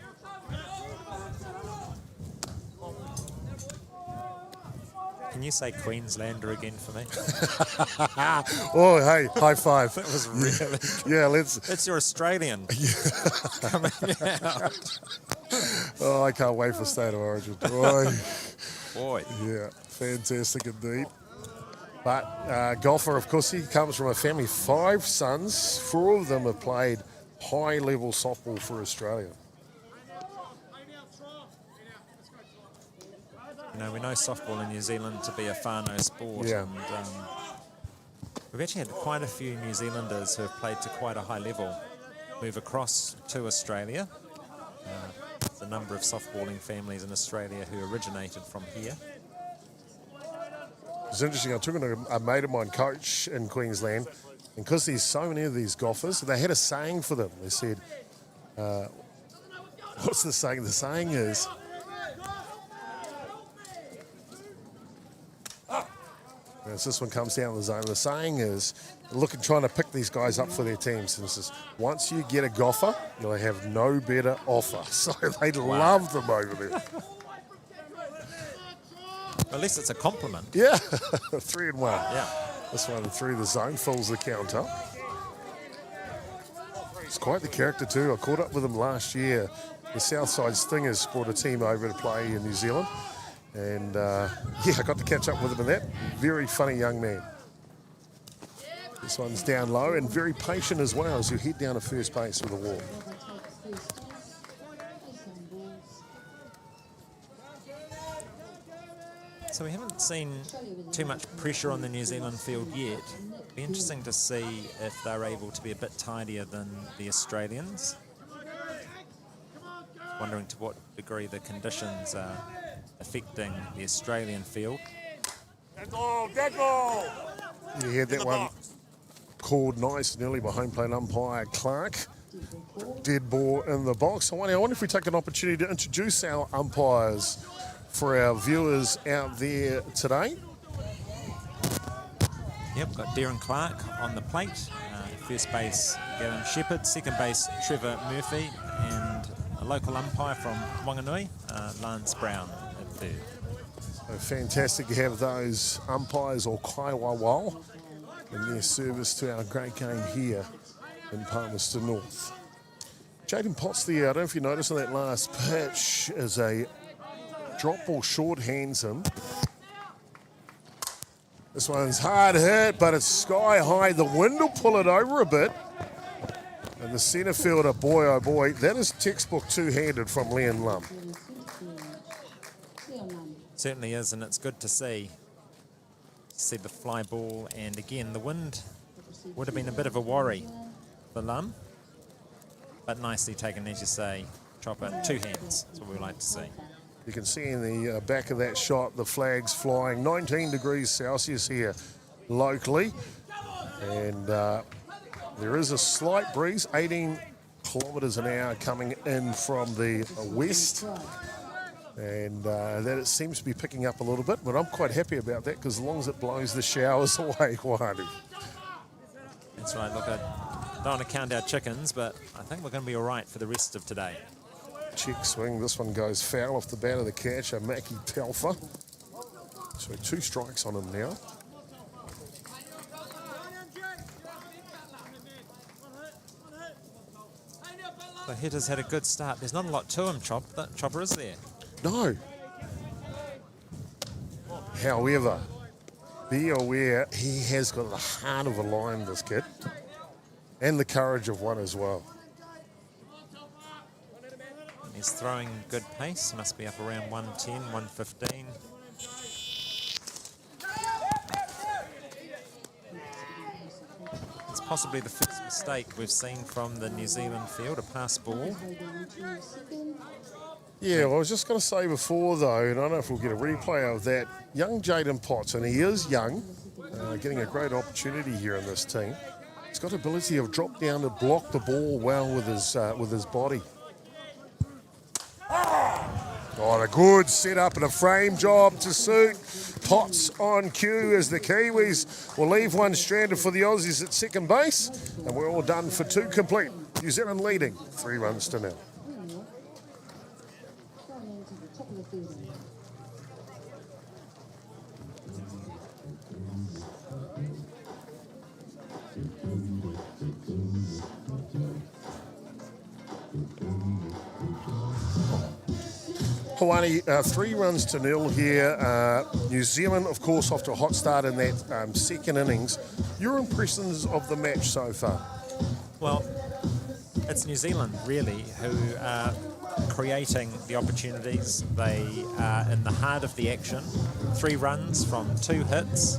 Can you say Queenslander again for me? Oh, hey, high five. That was really... Yeah, let's... It's your Australian coming out. Oh, I can't wait for State of Origin. Boy. Boy. Yeah, fantastic indeed. But Golfer, of course, he comes from a family, 5 sons. 4 of them have played high-level softball for Australia. You know, we know softball in New Zealand to be a whānau sport. Yeah. And we've actually had quite a few New Zealanders who have played to quite a high level move across to Australia. There's a number of softballing families in Australia who originated from here. It's interesting, I took a mate of mine, coach in Queensland, and because there's so many of these golfers, they had a saying for them. They said, what's the saying? The saying is, as this one comes down the zone, the saying is, trying to pick these guys up for their teams. And it says, once you get a golfer, you'll have no better offer. So they love them over there. At least it's a compliment. Yeah, 3 and 1. Yeah. This one through the zone, fills the count up. He's quite the character too. I caught up with him last year. The Southside Stingers brought a team over to play in New Zealand. And yeah, I got to catch up with him in that. Very funny young man. This one's down low and very patient as well as you head down to first base with a walk. So we haven't seen too much pressure on the New Zealand field yet. It'll be interesting to see if they're able to be a bit tidier than the Australians. Wondering to what degree the conditions are affecting the Australian field. You had that one called nice and early by home plate umpire Clark. Dead ball in the box. I wonder if we take an opportunity to introduce our umpires for our viewers out there today. Yep, got Darren Clark on the plate. First base, Gavin Shepherd. Second base, Trevor Murphy. And a local umpire from Wanganui, Lance Brown at third. So fantastic to have those umpires or kaiwawal in their service to our great game here in Palmerston North. Jaden Potts there, I don't know if you noticed on that last pitch, is a drop ball short hands him. This one's hard hit, but it's sky high. The wind will pull it over a bit. And the centre fielder, boy oh boy, that is textbook two-handed from Leon Lum. Certainly is, and it's good to see the fly ball. And again, the wind would have been a bit of a worry for Lum, but nicely taken, as you say, Chopper, 2 hands. That's what we like to see. You can see in the back of that shot, the flags flying, 19 degrees Celsius here locally. And there is a slight breeze, 18 kilometres an hour coming in from the west. And that it seems to be picking up a little bit, but I'm quite happy about that because as long as it blows the showers away, Wahanu. That's right. Look, I don't want to count our chickens, but I think we're going to be all right for the rest of today. Check swing. This one goes foul off the bat of the catcher, Mackie Telfer. So 2 strikes on him now. The hitter's had a good start. There's not a lot to him, Chopper, is there? No. However, be aware he has got the heart of a lion, this kid, and the courage of one as well. He's throwing good pace. Must be up around 110, 115. It's possibly the first mistake we've seen from the New Zealand field, a pass ball. Yeah, well, I was just going to say before, though, and I don't know if we'll get a replay of that, young Jaden Potts, and he is young, getting a great opportunity here in this team. He's got the ability of drop down to block the ball well with his body. Oh, a good setup and a frame job to suit. Potts on cue as the Kiwis will leave one stranded for the Aussies at second base. And we're all done for 2 complete. New Zealand leading 3 runs to 0. Hawani, 3 runs to 0 here. New Zealand, of course, off to a hot start in that second innings. Your impressions of the match so far? Well, it's New Zealand, really, who are creating the opportunities. They are in the heart of the action. 3 runs from 2 hits,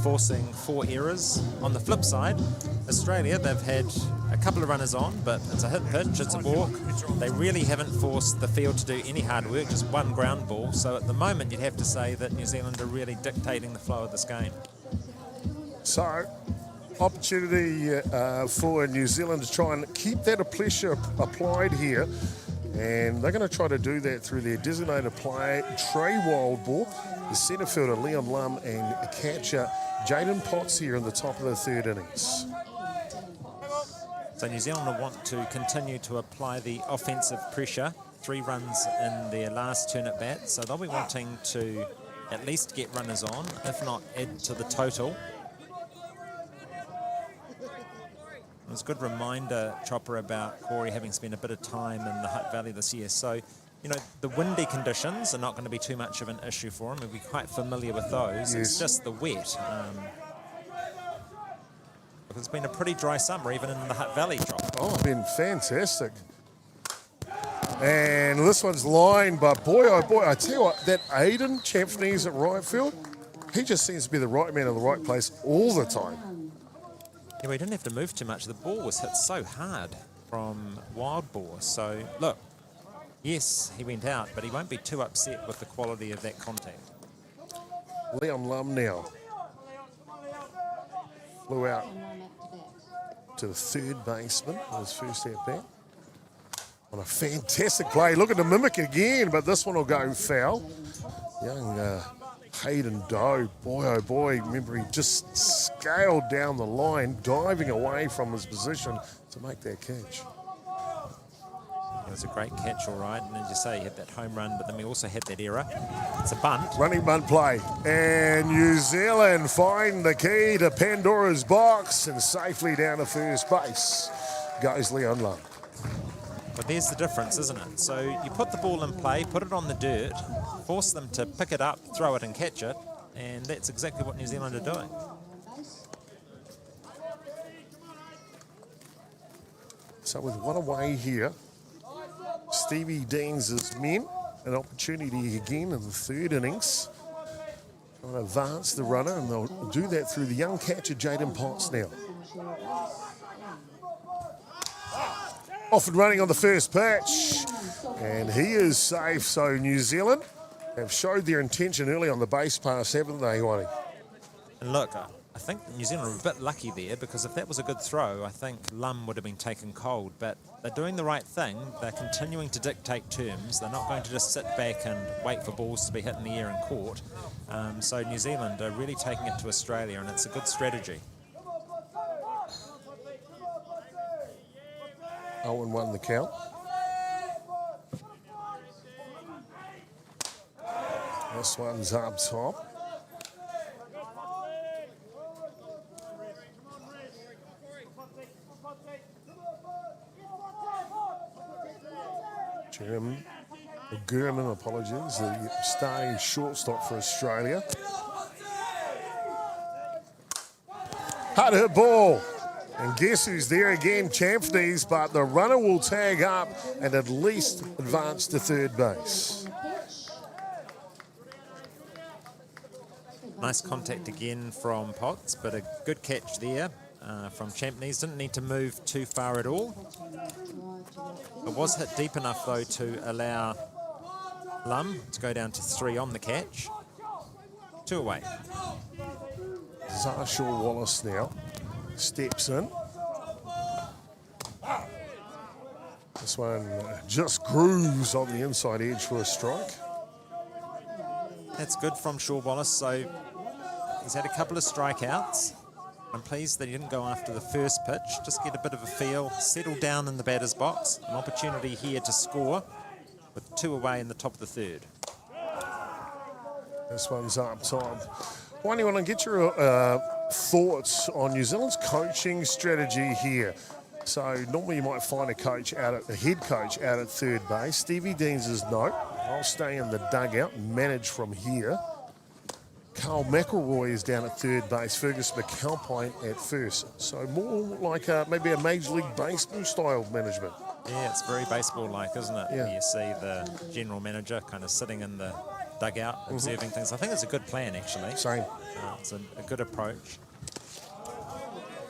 forcing 4 errors. On the flip side, Australia, they've had a couple of runners on, but it's a hit pitch, it's a walk. They really haven't forced the field to do any hard work, just 1 ground ball. So at the moment, you'd have to say that New Zealand are really dictating the flow of this game. So, opportunity for New Zealand to try and keep that pressure applied here. And they're going to try to do that through their designated player, Trey Wildball, the centre fielder, Liam Lum, and catcher, Jaden Potts here in the top of the 3rd innings. So New Zealand will want to continue to apply the offensive pressure. 3 runs in their last turn at bat, so they'll be wanting to at least get runners on, if not add to the total. It was a good reminder, Chopper, about Corey having spent a bit of time in the Hutt Valley this year. So, you know, the windy conditions are not going to be too much of an issue for him. He'll be quite familiar with those. Yes. It's just the wet. It's been a pretty dry summer, even in the Hutt Valley, Chopper. Oh, it's been fantastic. And this one's lined, but boy, oh boy, I tell you what, that Aiden Champneys at right field, he just seems to be the right man in the right place all the time. Yeah, we didn't have to move too much. The ball was hit so hard from Wild Boar. So, look, yes, he went out, but he won't be too upset with the quality of that contact. Liam Lum now flew out to the 3rd baseman on his first at bat. On a fantastic play. Look at the mimic again, but this one will go foul. Young Hayden Doe, boy oh boy, remember he just scaled down the line, diving away from his position to make that catch. It was a great catch, all right, and as you say, he had that home run, but then we also had that error. It's a bunt. Running bunt play, and New Zealand find the key to Pandora's box, and safely down to first base goes Leon Lum. But there's the difference, isn't it? So you put the ball in play, put it on the dirt, force them to pick it up, throw it and catch it, and that's exactly what New Zealand are doing. So with one away here, Stevie Deans' men, an opportunity again in the 3rd innings. Trying to advance the runner, and they'll do that through the young catcher, Jaden Potts now. Off and running on the first pitch, and he is safe. So New Zealand have showed their intention early on the base pass, haven't they, Wani? And look, I think New Zealand are a bit lucky there, because if that was a good throw, I think Lum would have been taken cold. But they're doing the right thing. They're continuing to dictate terms. They're not going to just sit back and wait for balls to be hit in the air and caught. So New Zealand are really taking it to Australia, and it's a good strategy. 0-1 the count. This one's up top. German, apologies, the starting shortstop for Australia. Hard hit ball. And guess who's there again? Champneys, but the runner will tag up and at least advance to third base. Nice contact again from Potts, but a good catch there from Champneys. Didn't need to move too far at all. It was hit deep enough, though, to allow Lum to go down to 3 on the catch. 2 away. Zarshaw Wallace now steps in. This one just grooves on the inside edge for a strike. That's good from Shaw Wallace. So he's had a couple of strikeouts. I'm pleased that he didn't go after the first pitch. Just get a bit of a feel, settle down in the batter's box. An opportunity here to score with 2 away in the top of the third. This one's up top. Why do you want to get your thoughts on New Zealand's coaching strategy here? So normally you might find a head coach out at third base. Stevie Deans is no. I'll stay in the dugout and manage from here. Carl McElroy is down at third base. Fergus McAlpine at first. So more like maybe a Major League Baseball style management. Yeah, it's very baseball-like, isn't it? Yeah. You see the general manager kind of sitting in the dugout, observing things. I think it's a good plan, actually. Same. It's a good approach.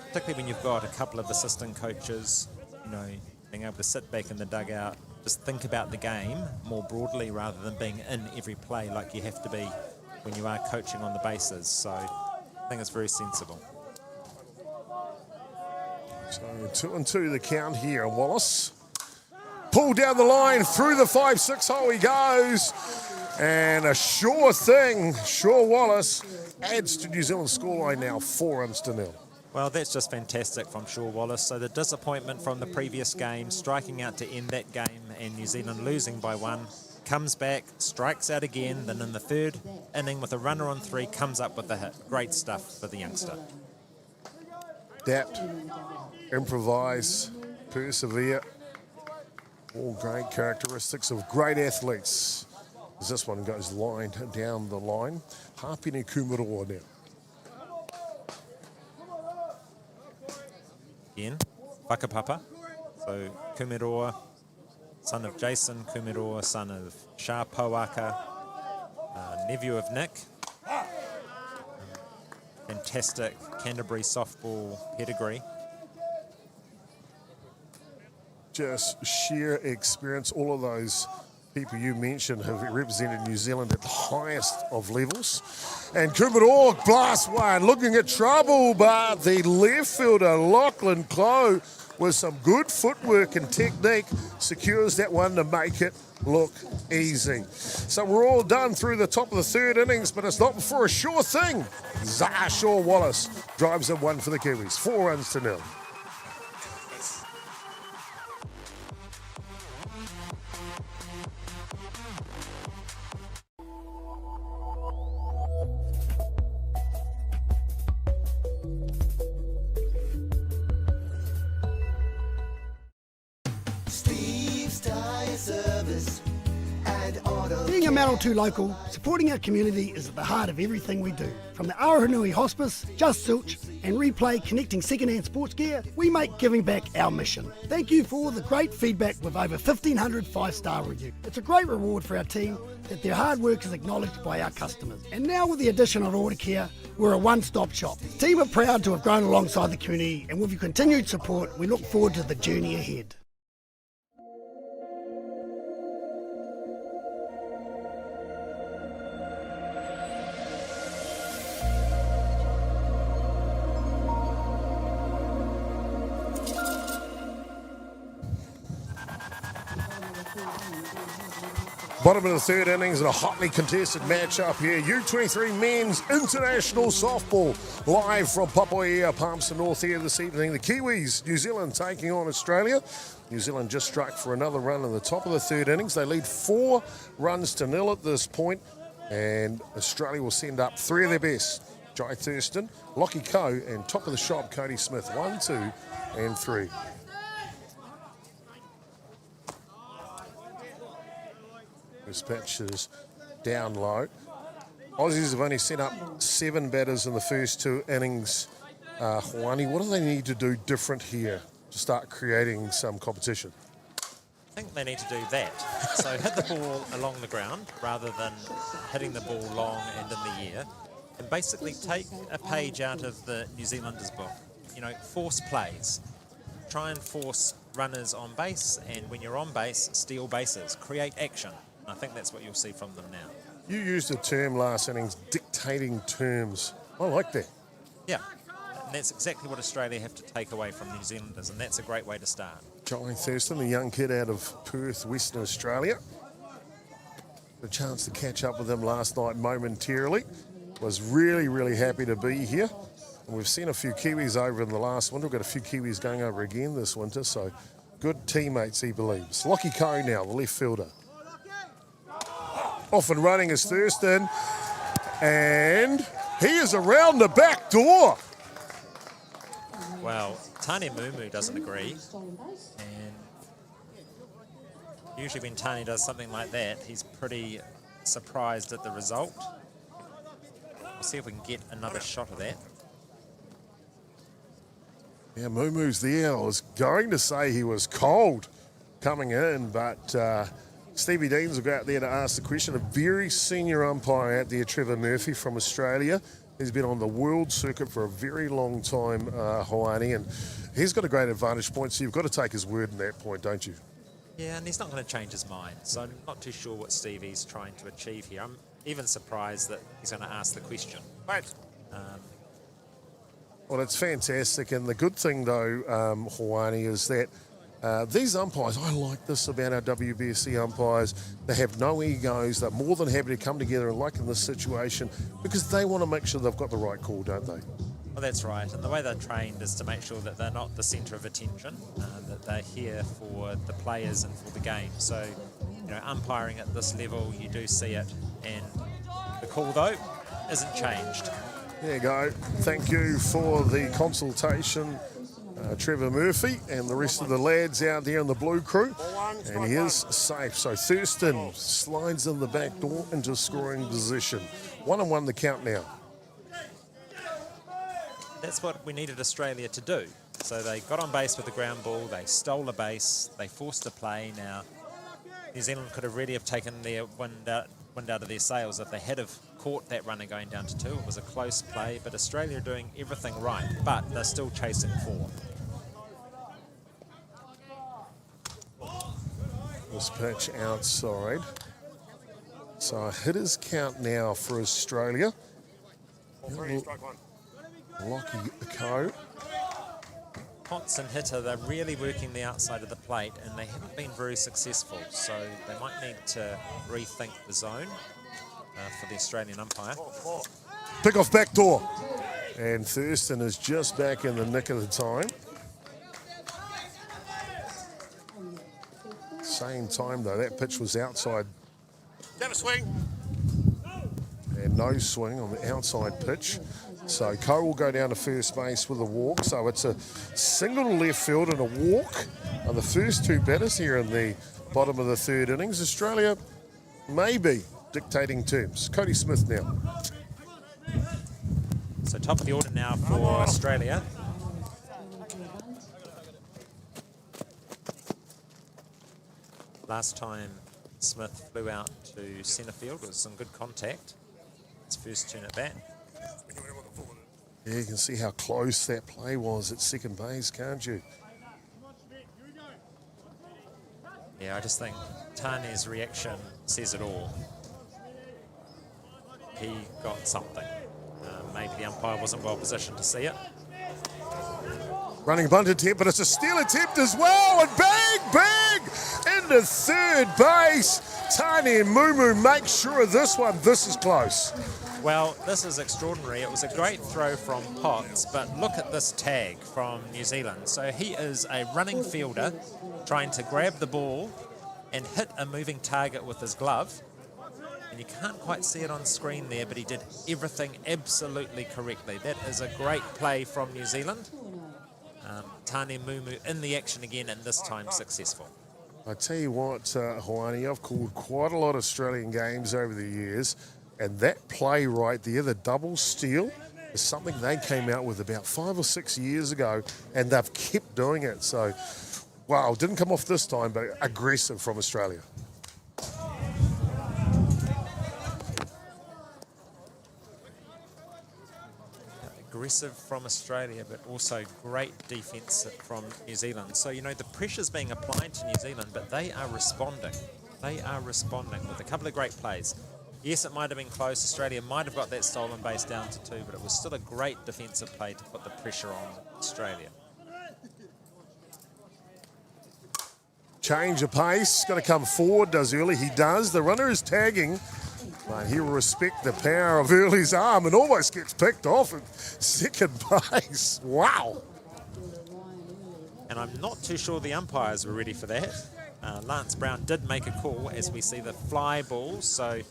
Particularly when you've got a couple of assistant coaches, you know, being able to sit back in the dugout, just think about the game more broadly rather than being in every play like you have to be when you are coaching on the bases. So I think it's very sensible. So 2-2 the count here. Wallace pulled down the line through the 5-6 hole he goes. And a sure thing, Shaw Wallace adds to New Zealand's scoreline now 4-0. Well, that's just fantastic from Shaw Wallace. So the disappointment from the previous game, striking out to end that game and New Zealand losing by 1, comes back, strikes out again, then in the third inning with a runner on 3, comes up with the hit. Great stuff for the youngster. Adapt, improvise, persevere. All great characteristics of great athletes. As this one goes line down the line. Hapine Kumaroa now. Again, whakapapa. So Kumaroa, son of Jason Kumaroa, son of Shah Powaka, nephew of Nick. Fantastic Canterbury softball pedigree. Just sheer experience. All of those people you mentioned have represented New Zealand at the highest of levels. And Kumaroa blasts one, looking at trouble, but the left fielder, Lachlan Clough, with some good footwork and technique, secures that one to make it look easy. So we're all done through the top of the third innings, but it's not before a sure thing. Zarshaw Wallace drives in 1 for the Kiwis, 4-0. Being a Manawatū local, supporting our community is at the heart of everything we do. From the Aotearoa Hospice, Just Zilch, and Replay connecting second-hand sports gear, we make giving back our mission. Thank you for all the great feedback with over 1,500 5-star reviews. It's a great reward for our team that their hard work is acknowledged by our customers. And now with the addition of Order Care, we're a one-stop shop. The team are proud to have grown alongside the community, and with your continued support, we look forward to the journey ahead. Bottom of the third innings and a hotly contested matchup here. U23 men's international softball live from Papaia, Palmerston North here this evening. The Kiwis, New Zealand taking on Australia. New Zealand just struck for another run in the top of the third innings. They lead 4-0 at this point, and Australia will send up 3 of their best. Jai Thurston, Lockie Coe, and top of the shop, Cody Smith, 1, 2, and 3. This pitch is down low. Aussies have only sent up 7 batters in the first 2 innings. Hoani, what do they need to do different here to start creating some competition? I think they need to do that. So hit the ball along the ground rather than hitting the ball long and in the air. And basically take a page out of the New Zealanders' book. You know, force plays. Try and force runners on base, and when you're on base, steal bases. Create action. And I think that's what you'll see from them now. You used the term last innings, dictating terms. I like that. Yeah, and that's exactly what Australia have to take away from New Zealanders, and that's a great way to start. Johnny Thurston, the young kid out of Perth, Western Australia. A chance to catch up with him last night momentarily. Was really, really happy to be here. And we've seen a few Kiwis over in the last winter. We've got a few Kiwis going over again this winter, so good teammates, he believes. Lockie Colquhoun now, the left fielder. Off and running is Thurston, and he is around the back door. Well, Tane Mumu doesn't agree, and usually when Tane does something like that, he's pretty surprised at the result. We'll see if we can get another shot of that. Yeah, Mumu's there. I was going to say he was cold coming in, but Stevie Deans will go out there to ask the question. A very senior umpire out there, Trevor Murphy from Australia. He's been on the world circuit for a very long time, Hoani, and he's got a great advantage point, so you've got to take his word in that point, don't you? Yeah, and he's not going to change his mind, so I'm not too sure what Stevie's trying to achieve here. I'm even surprised that he's going to ask the question. Well, it's fantastic, and the good thing, though, Hoani, is that these umpires, I like this about our WBSC umpires, they have no egos, they're more than happy to come together, and like in this situation, because they want to make sure they've got the right call, don't they? Well, that's right, and the way they're trained is to make sure that they're not the centre of attention, that they're here for the players and for the game. So, you know, umpiring at this level, you do see it, and the call, though, isn't changed. There you go. Thank you for the consultation, Trevor Murphy and the rest of the lads out there in the blue crew. And he is safe. So Thurston slides in the back door into scoring position. 1-1 the count now. That's what we needed Australia to do. So they got on base with the ground ball, they stole a base, they forced a play. Now, New Zealand could have really have taken their wind out of their sails if they had have caught that runner going down to 2. It was a close play, but Australia are doing everything right, but they're still chasing 4. This pitch outside. So a hitter's count now for Australia. Lockie Colquhoun. Potts and hitter, they're really working the outside of the plate, and they haven't been very successful, so they might need to rethink the zone for the Australian umpire. Pick off back door. And Thurston is just back in the nick of the time. Same time, though, that pitch was outside. Have a swing. And no swing on the outside pitch. So Ko will go down to first base with a walk. So it's a single to left field and a walk on the first 2 batters here in the bottom of the 3rd innings. Australia maybe dictating terms. Cody Smith now. So top of the order now for Australia. Last time Smith flew out to centre field with some good contact. His first turn at bat. Yeah, you can see how close that play was at second base, can't you? Yeah, I just think Tane's reaction says it all. He got something. Maybe the umpire wasn't well positioned to see it. Running bunt attempt, but it's a steal attempt as well, and bang, into third base. Tane Mumu makes sure of this one. This is close. Well, this is extraordinary. It was a great throw from Potts, but look at this tag from New Zealand. So he is a running fielder trying to grab the ball and hit a moving target with his glove. And you can't quite see it on screen there, but he did everything absolutely correctly. That is a great play from New Zealand. Tane Mumu in the action again, and this time successful. I tell you what, Hawani, I've called quite a lot of Australian games over the years, and that play right there, the double steal, is something they came out with about 5 or 6 years ago, and they've kept doing it. So, wow, didn't come off this time, but aggressive from Australia. Aggressive from Australia, but also great defence from New Zealand. So, you know, the pressure's being applied to New Zealand, but they are responding. They are responding with a couple of great plays. Yes, it might have been close. Australia might have got that stolen base down to 2, but it was still a great defensive play to put the pressure on Australia. Change of pace, got to come forward, does Early. He does. The runner is tagging, but he will respect the power of Early's arm and almost gets picked off at second base. Wow. And I'm not too sure the umpires were ready for that. Lance Brown did make a call as we see the fly ball. So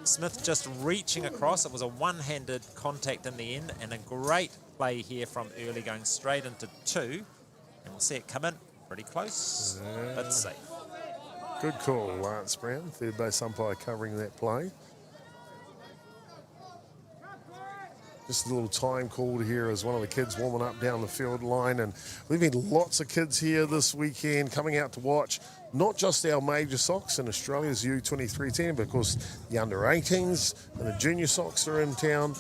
Smith just reaching across. It was a one-handed contact in the end, and a great play here from Early going straight into 2. And we'll see it come in pretty close, but safe. Good call, Lance Brown, third base umpire covering that play. Just a little time called here as one of the kids warming up down the field line, and we've had lots of kids here this weekend coming out to watch not just our major socks in Australia's U23 team, but of course the under-18s and the junior socks are in town,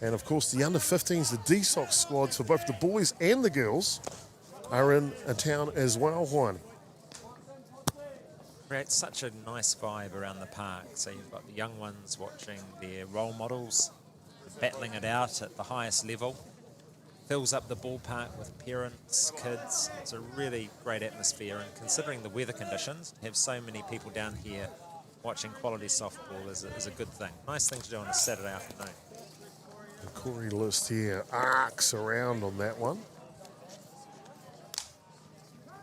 and of course the under-15s, the D-Sox squads for both the boys and the girls are in a town as well, Juan. Creates such a nice vibe around the park. So you've got the young ones watching their role models, battling it out at the highest level. Fills up the ballpark with parents, kids. It's a really great atmosphere, and considering the weather conditions, to have so many people down here watching quality softball is a good thing. Nice thing to do on a Saturday afternoon. The Corey list here arcs around on that one.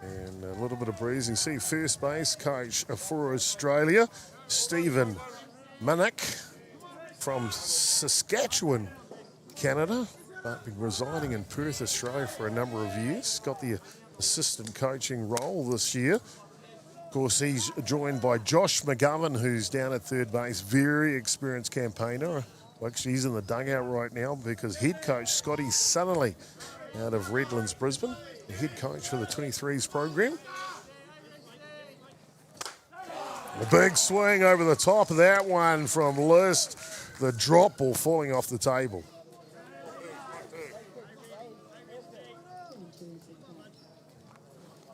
And a little bit of breeze. You see first base coach for Australia, Stephen Minnick from Saskatchewan, Canada, but been residing in Perth, Australia for a number of years. Got the assistant coaching role this year. Of course, he's joined by Josh McGovern, who's down at third base, very experienced campaigner. Well, actually, he's in the dugout right now because head coach Scotty Sunnelly out of Redlands, Brisbane, the head coach for the 23s program. A big swing over the top of that one from List. The drop ball falling off the table.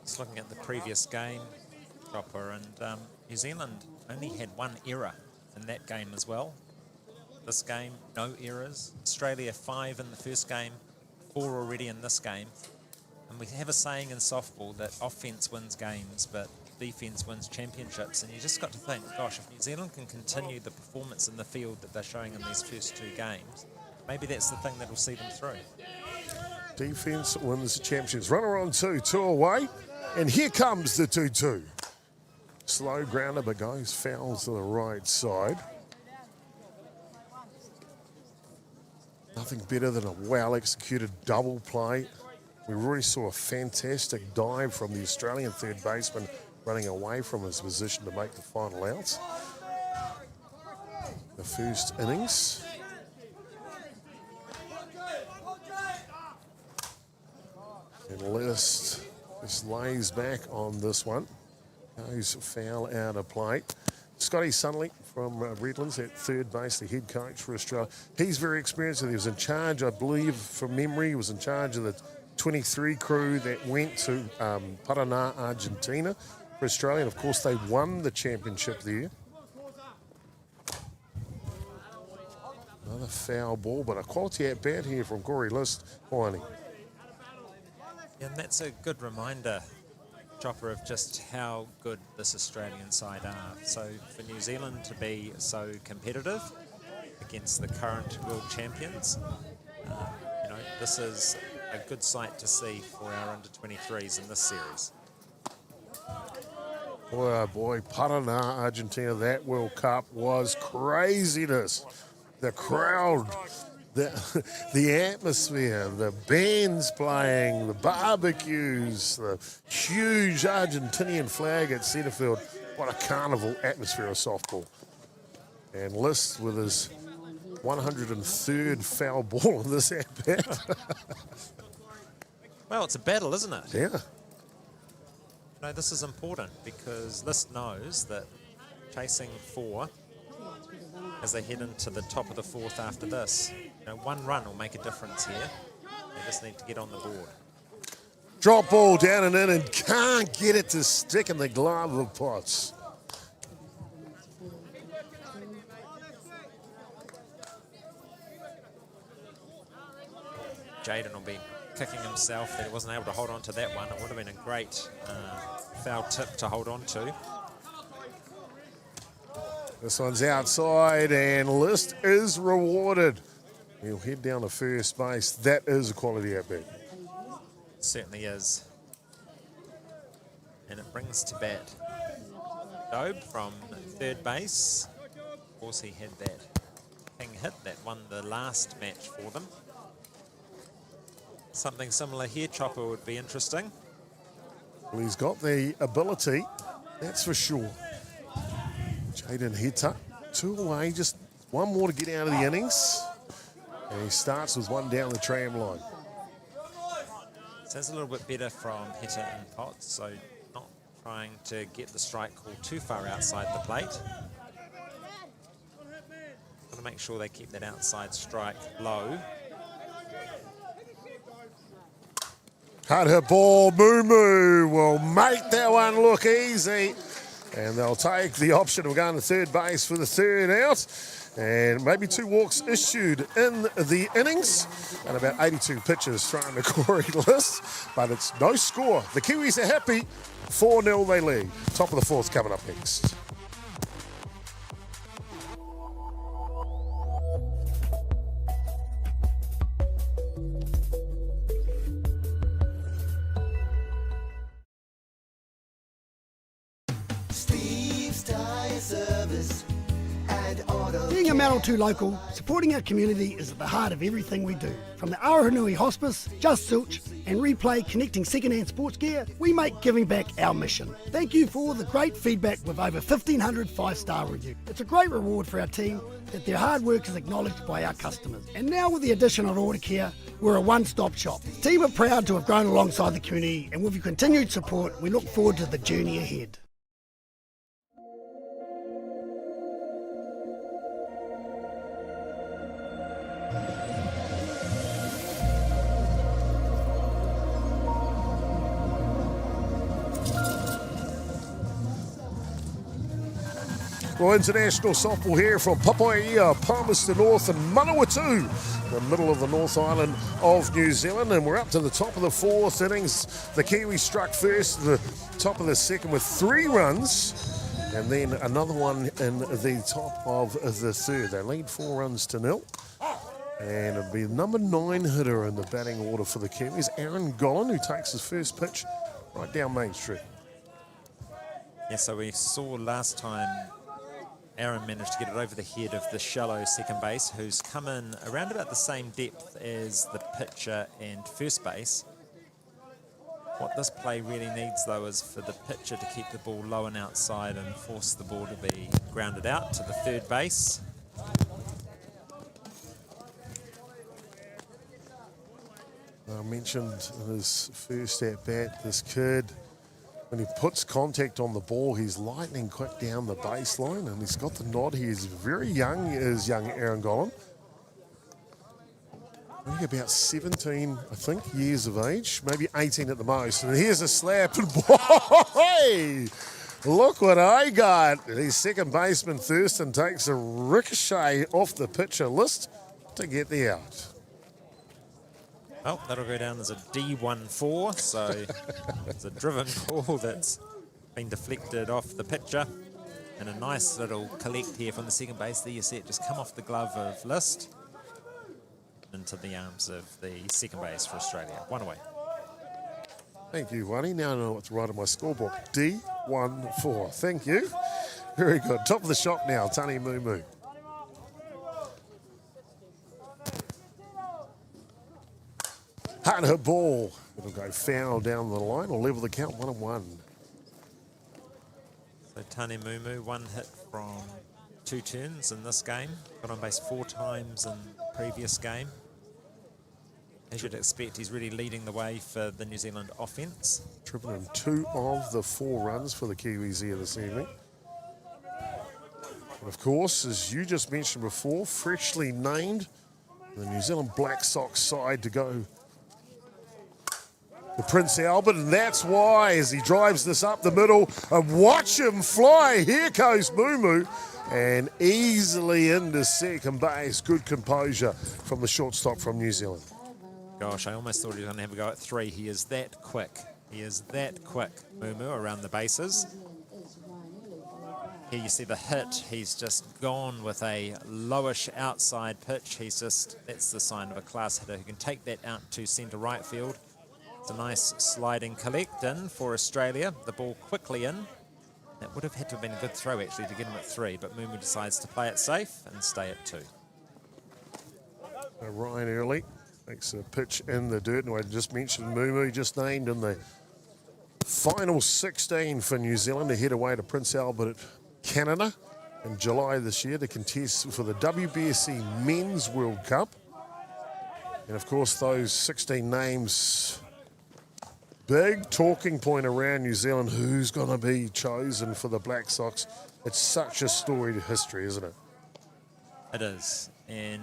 Just looking at the previous game, Chopper, and New Zealand only had 1 error in that game as well. This game, no errors. Australia 5 in the first game, 4 already in this game. And we have a saying in softball that offense wins games, but defense wins championships. And you just got to think, gosh, if New Zealand can continue the performance in the field that they're showing in these first 2 games, maybe that's the thing that will see them through. Defense wins the championships. Runner on 2 away. And here comes the 2-2. Slow grounder, but goes foul to the right side. Nothing better than a well-executed double play. We already saw a fantastic dive from the Australian third baseman running away from his position to make the final outs. The first innings. And List just lays back on this one. Goes foul out of play. Scotty Sunnelly from Redlands at third base, the head coach for Australia. He's very experienced. He was in charge, I believe, from memory, he was in charge of the 23 crew that went to Paraná, Argentina for Australia. And of course, they won the championship there. Another foul ball, but a quality at bat here from Corey List, finally. And that's a good reminder, Chopper, of just how good this Australian side are. So for New Zealand to be so competitive against the current world champions, you know, this is a good sight to see for our under-23s in this series. Boy, oh boy, Paraná, Argentina, that World Cup was craziness. The crowd the atmosphere, the bands playing, the barbecues, the huge Argentinian flag at Centrefield. What a carnival atmosphere of softball. And List with his 103rd foul ball in this at-bat. Well, it's a battle, isn't it? Yeah. No, this is important because List knows that chasing 4 as they head into the top of the 4th after this. You know, 1 run will make a difference here. They just need to get on the board. Drop ball down and in and can't get it to stick in the glove of Potts. Jaden will be kicking himself that he wasn't able to hold on to that one. It would have been a great foul tip to hold on to. This one's outside and List is rewarded. He'll head down to first base. That is a quality at-bat. Certainly is. And it brings to bat Gerbes from third base. Of course, he had that king hit that won the last match for them. Something similar here, Chopper, would be interesting. Well, he's got the ability, that's for sure. Jaden Heta, 2 away, just 1 more to get out of the innings. And he starts with 1 down the tram line. Sounds a little bit better from Heta and Potts, so not trying to get the strike call too far outside the plate. Got to make sure they keep that outside strike low. Hard hit ball, Moo will make that one look easy. And they'll take the option of going to third base for the 3rd out. And maybe 2 walks issued in the innings. And about 82 pitches thrown to Corey List. But it's no score. The Kiwis are happy. 4-0 they lead. Top of the 4th coming up next. Being a Manawatū local, supporting our community is at the heart of everything we do. From the Aotearoa Hospice, Just Silch and Replay connecting second-hand sports gear, we make giving back our mission. Thank you for all the great feedback with over 1,500 5-star reviews. It's a great reward for our team that their hard work is acknowledged by our customers. And now with the addition of Order Care, we're a one-stop shop. The team are proud to have grown alongside the community, and with your continued support, we look forward to the journey ahead. Well, international softball here from Papaia, Palmerston North and Manawatū, the middle of the North Island of New Zealand. And we're up to the top of the 4th innings. The Kiwis struck first, the top of the 2nd with 3 runs. And then another one in the top of the 3rd. They lead 4 runs to 0. And it'll be the number 9 hitter in the batting order for the Kiwis, Aaron Gollan, who takes his first pitch right down Main Street. Yeah, so we saw last time Aaron managed to get it over the head of the shallow second base, who's come in around about the same depth as the pitcher and first base. What this play really needs, though, is for the pitcher to keep the ball low and outside and force the ball to be grounded out to the third base. I mentioned in his first at-bat, this kid, when he puts contact on the ball, he's lightning quick down the baseline, and he's got the nod. He is very young, is young Aaron Gollan. Only about 17, I think, years of age, maybe 18 at the most. And here's a slap, and boy, look what I got. The second baseman, Thurston, takes a ricochet off the pitcher List to get the out. Oh, that'll go down as a D14, so it's a driven ball that's been deflected off the pitcher. And a nice little collect here from the second base. There you see it just come off the glove of List into the arms of the second base for Australia. 1 away. Thank you, Wani. Now I know what to write on my scorebook. D14. Thank you. Very good. Top of the shop now, Tani Moo. Hard hit ball. It'll go foul down the line or level the count 1-1. So Tane Mumu, one hit from 2 turns in this game. Got on base 4 times in the previous game. As you'd expect, he's really leading the way for the New Zealand offence. Driven in 2 of the 4 runs for the Kiwis here this evening. And of course, as you just mentioned before, freshly named the New Zealand Black Sox side to go to Prince Albert, and that's why as he drives this up the middle, and watch him fly, here goes Mumu, and easily into second base. Good composure from the shortstop from New Zealand. Gosh, I almost thought he was going to have a go at 3. He is that quick. He is that quick, Mumu, around the bases. Here you see the hit. He's just gone with a lowish outside pitch. That's the sign of a class hitter who can take that out to centre right field. It's a nice sliding collect in for Australia. The ball quickly in. That would have had to have been a good throw actually to get him at 3, but Mumu decides to play it safe and stay at 2. Ryan Early makes a pitch in the dirt, and I just mentioned Mumu just named in the final 16 for New Zealand to head away to Prince Albert, Canada in July this year to contest for the WBSC Men's World Cup. And of course those 16 names, big talking point around New Zealand, who's going to be chosen for the Black Sox. It's such a storied history, isn't it? It is, and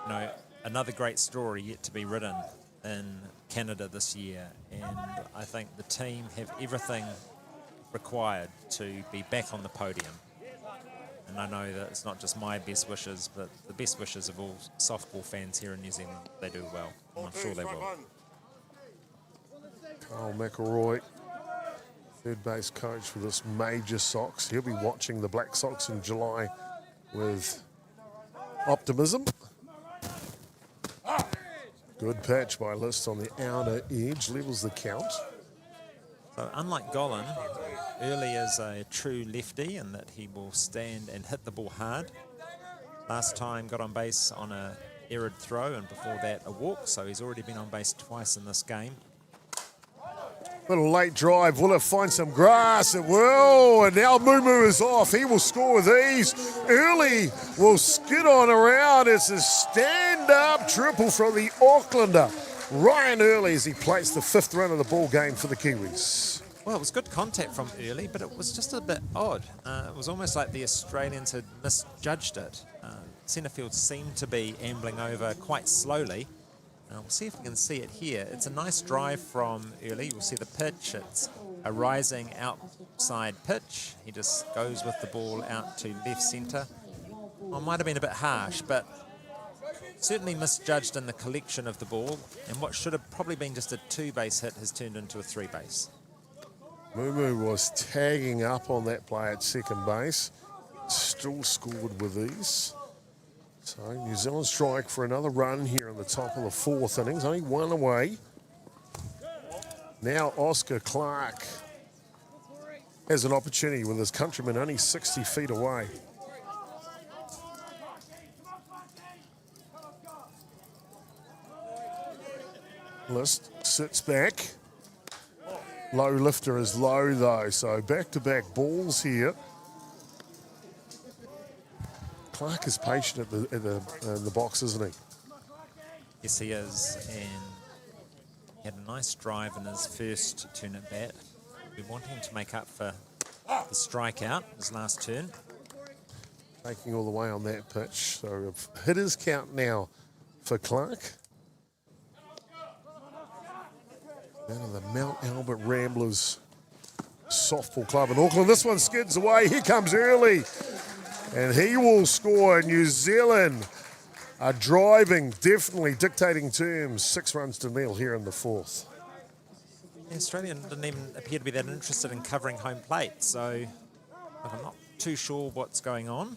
you know, another great story yet to be written in Canada this year, and I think the team have everything required to be back on the podium. And I know that it's not just my best wishes, but the best wishes of all softball fans here in New Zealand. They do well, and I'm sure they will. Carl McElroy, third base coach for this major Sox. He'll be watching the Black Sox in July with optimism. Good pitch by List on the outer edge, levels the count. So unlike Golan, Early is a true lefty in that he will stand and hit the ball hard. Last time got on base on a erred throw, and before that a walk, so he's already been on base twice in this game. Little late drive, will it find some grass? It will, and now Mumu is off. He will score with ease. Early will skid on around. It's a stand-up triple from the Aucklander. Ryan Early as he plates the 5th run of the ball game for the Kiwis. Well, it was good contact from Early, but it was just a bit odd. It was almost like the Australians had misjudged it. Centre field seemed to be ambling over quite slowly. We'll see if we can see it here. It's a nice drive from Early. You'll see the pitch. It's a rising outside pitch. He just goes with the ball out to left centre. Well, it might have been a bit harsh, but certainly misjudged in the collection of the ball. And what should have probably been just a 2-base hit has turned into a 3-base. Mumu was tagging up on that play at second base. Still scored with ease. So New Zealand strike for another run here in the top of the 4th innings. Only 1 away. Now Oscar Clark has an opportunity with his countryman only 60 feet away. List sits back. Low lifter is low though, so back-to-back balls here. Clark is patient in the box, isn't he? Yes, he is, and he had a nice drive in his first turn at bat. We're wanting to make up for the strikeout, his last turn. Taking all the way on that pitch, so hitters count now for Clark. Down in the Mount Albert Ramblers softball club in Auckland. This one skids away. Here comes Early. And he will score. New Zealand are driving, definitely dictating terms. 6 runs to nil here in the 4th. The Australian didn't even appear to be that interested in covering home plate, so I'm not too sure what's going on.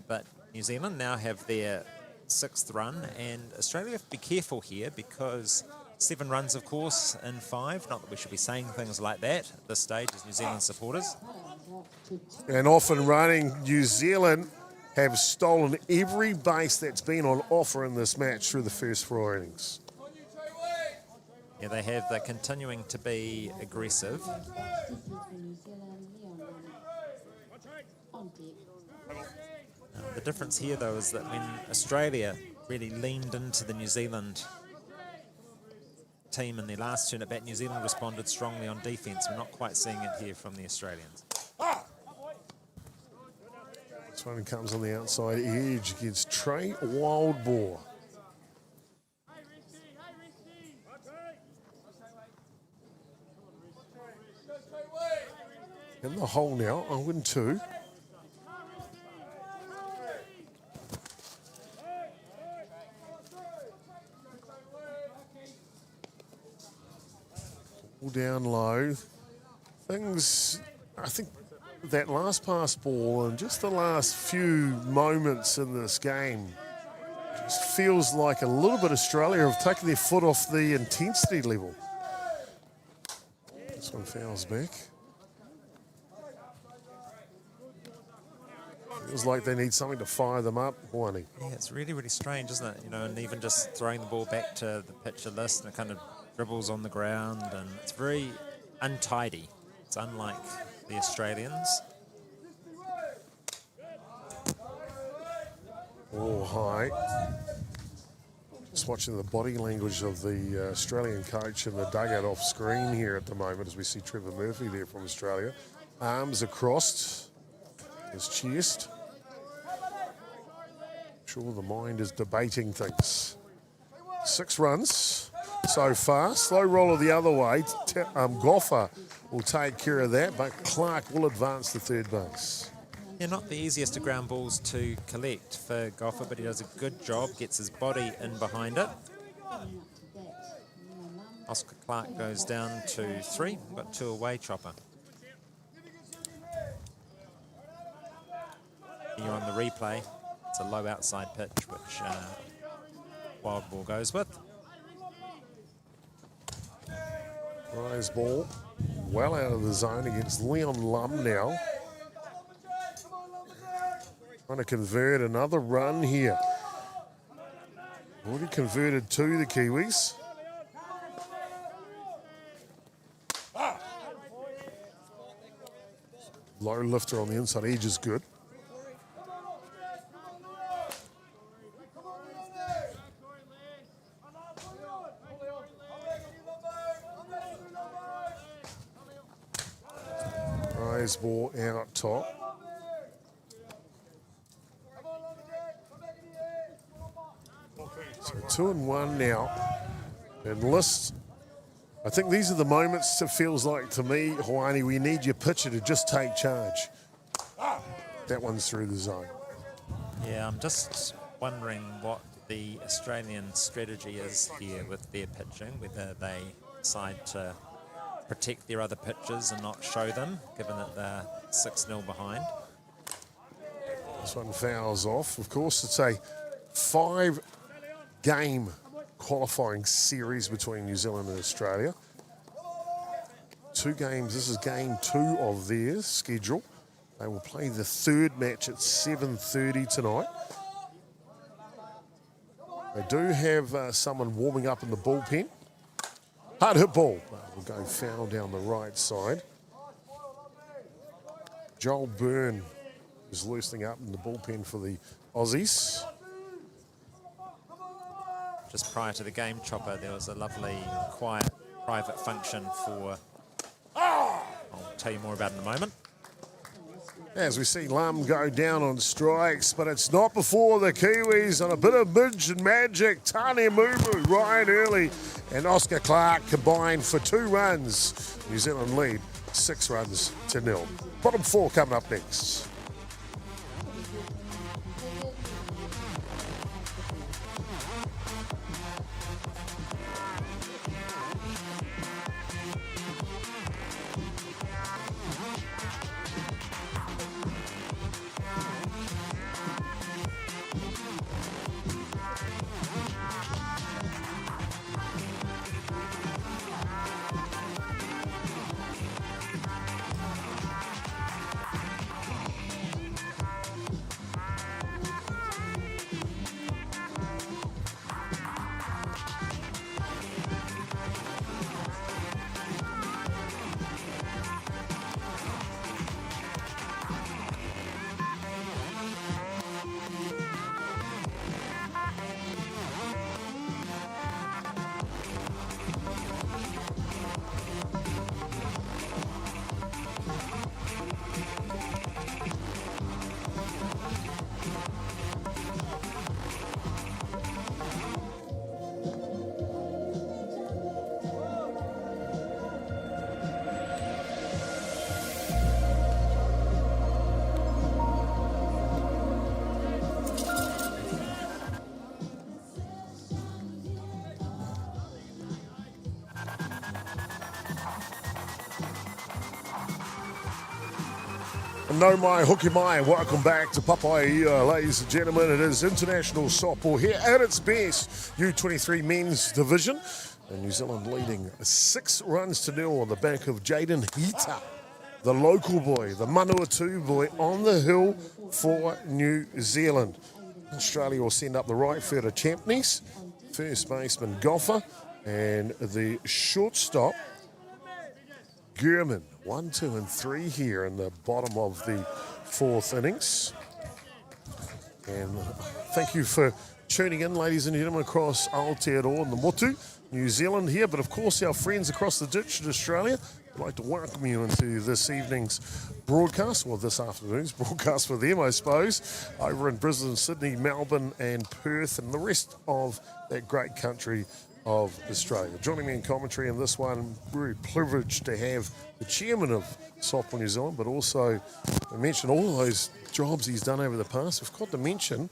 But New Zealand now have their 6th run, and Australia have to be careful here because 7 runs, of course, in 5. Not that we should be saying things like that at this stage as New Zealand supporters. And off and running, New Zealand have stolen every base that's been on offer in this match through the first 4 innings. Yeah, they're continuing to be aggressive. The difference here, though, is that when Australia really leaned into the New Zealand team in their last turn at bat, New Zealand responded strongly on defence. We're not quite seeing it here from the Australians. This one comes on the outside edge against Trey Wildboar. In the hole now, 0-2. All down low. Things, I think that last pass ball and just the last few moments in this game just feels like a little bit Australia have taken their foot off the intensity level. This one fouls back. Feels like they need something to fire them up, Wani. Yeah, it's really, really strange, isn't it? You know, and even just throwing the ball back to the pitcher list and it kind of dribbles on the ground, and it's very untidy. It's unlike the Australians. All high. Just watching the body language of the Australian coach in the dugout off screen here at the moment as we see Trevor Murphy there from Australia. Arms across his chest. I'm sure the mind is debating things. 6 runs so far. Slow roller the other way. Goffer will take care of that, but Clark will advance to third base. Yeah, not the easiest of ground balls to collect for Goffer, but he does a good job, gets his body in behind it. Oscar Clark goes down to 3, got 2 away, Chopper. Here on the replay, it's a low outside pitch, which Wild Ball goes with. Rise ball well out of the zone against Leon Lum now. Trying to convert another run here. Already converted 2, the Kiwis. Low lifter on the inside edge is good. Rise ball out top. So 2-1 now. And list, I think these are the moments it feels like to me, Hawani, we need your pitcher to just take charge. That one's through the zone. Yeah, I'm just wondering what the Australian strategy is here with their pitching, whether they decide to protect their other pitchers and not show them, given that they're 6-0 behind. This one fouls off. Of course, it's a 5-game qualifying series between New Zealand and Australia. 2 games. This is game 2 of their schedule. They will play the 3rd match at 7:30 tonight. They do have someone warming up in the bullpen. Hard hit ball. Will go foul down the right side. Joel Byrne is loosening up in the bullpen for the Aussies. Just prior to the game, Chopper, there was a lovely, quiet, private function for... I'll tell you more about in a moment. As we see Lum go down on strikes, but it's not before the Kiwis on a bit of midge and magic. Tane Mumu right early, and Oscar Clark combined for 2 runs. New Zealand lead 6 runs to 0. Bottom 4 coming up next. No mai, hoki mai, welcome back to Papaia, ladies and gentlemen. It is international softball here at its best. U23 men's division. And New Zealand leading 6-0 on the back of Jaden Hita, the local boy, the Manawatū boy on the hill for New Zealand. Australia will send up the right fielder Champneys, first baseman Goffer, and the shortstop Gerbes. 1, 2, and 3 here in the bottom of the 4th innings. And thank you for tuning in, ladies and gentlemen, across Aotearoa and the Motu, New Zealand here, but of course our friends across the ditch in Australia. I'd like to welcome you into this evening's broadcast, well, this afternoon's broadcast for them, I suppose, over in Brisbane, Sydney, Melbourne, and Perth, and the rest of that great country of Australia. Joining me in commentary in this one, very privileged to have the chairman of Softball New Zealand, but also I mentioned all of those jobs he's done over the past. We've got to mention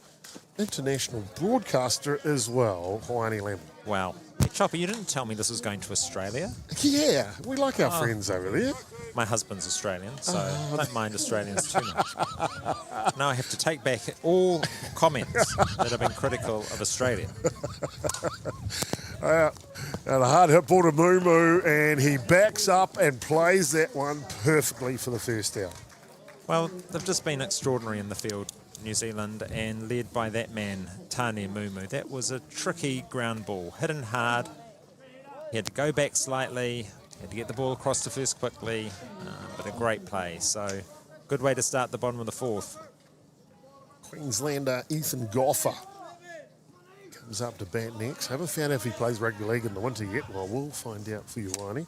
international broadcaster as well, Hawani Lamb. Wow. Hey, Chopper, you didn't tell me this was going to Australia. Yeah, we like our friends over there. My husband's Australian, so I don't mind Australians too much. Now I have to take back all comments that have been critical of Australia. And a hard hit ball to Mumu, and he backs up and plays that one perfectly for the first out. Well, they've just been extraordinary in the field, New Zealand, and led by that man, Tane Mumu. That was a tricky ground ball, hidden hard. He had to go back slightly, had to get the ball across to first quickly, but a great play. So, good way to start the bottom of the 4th. Queenslander Ethan Goffer comes up to bat next. Haven't found out if he plays rugby league in the winter yet. Well, we'll find out for you, Arnie.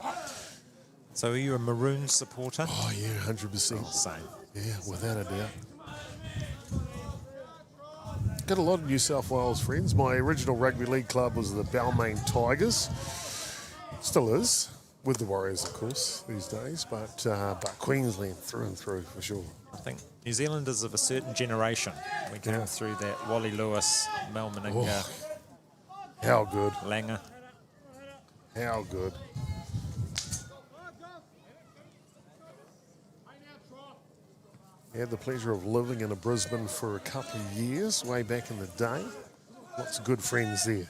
So, are you a Maroon supporter? Oh, yeah, 100%. Oh, same. Yeah, without a doubt. Got a lot of New South Wales friends. My original rugby league club was the Balmain Tigers. Still is, with the Warriors, of course, these days. But Queensland through and through, for sure. I think New Zealanders of a certain generation. We came through that Wally Lewis, Mel Meninga. Oh, how good. Langer. How good. I had the pleasure of living in Brisbane for a couple of years, way back in the day. Lots of good friends there.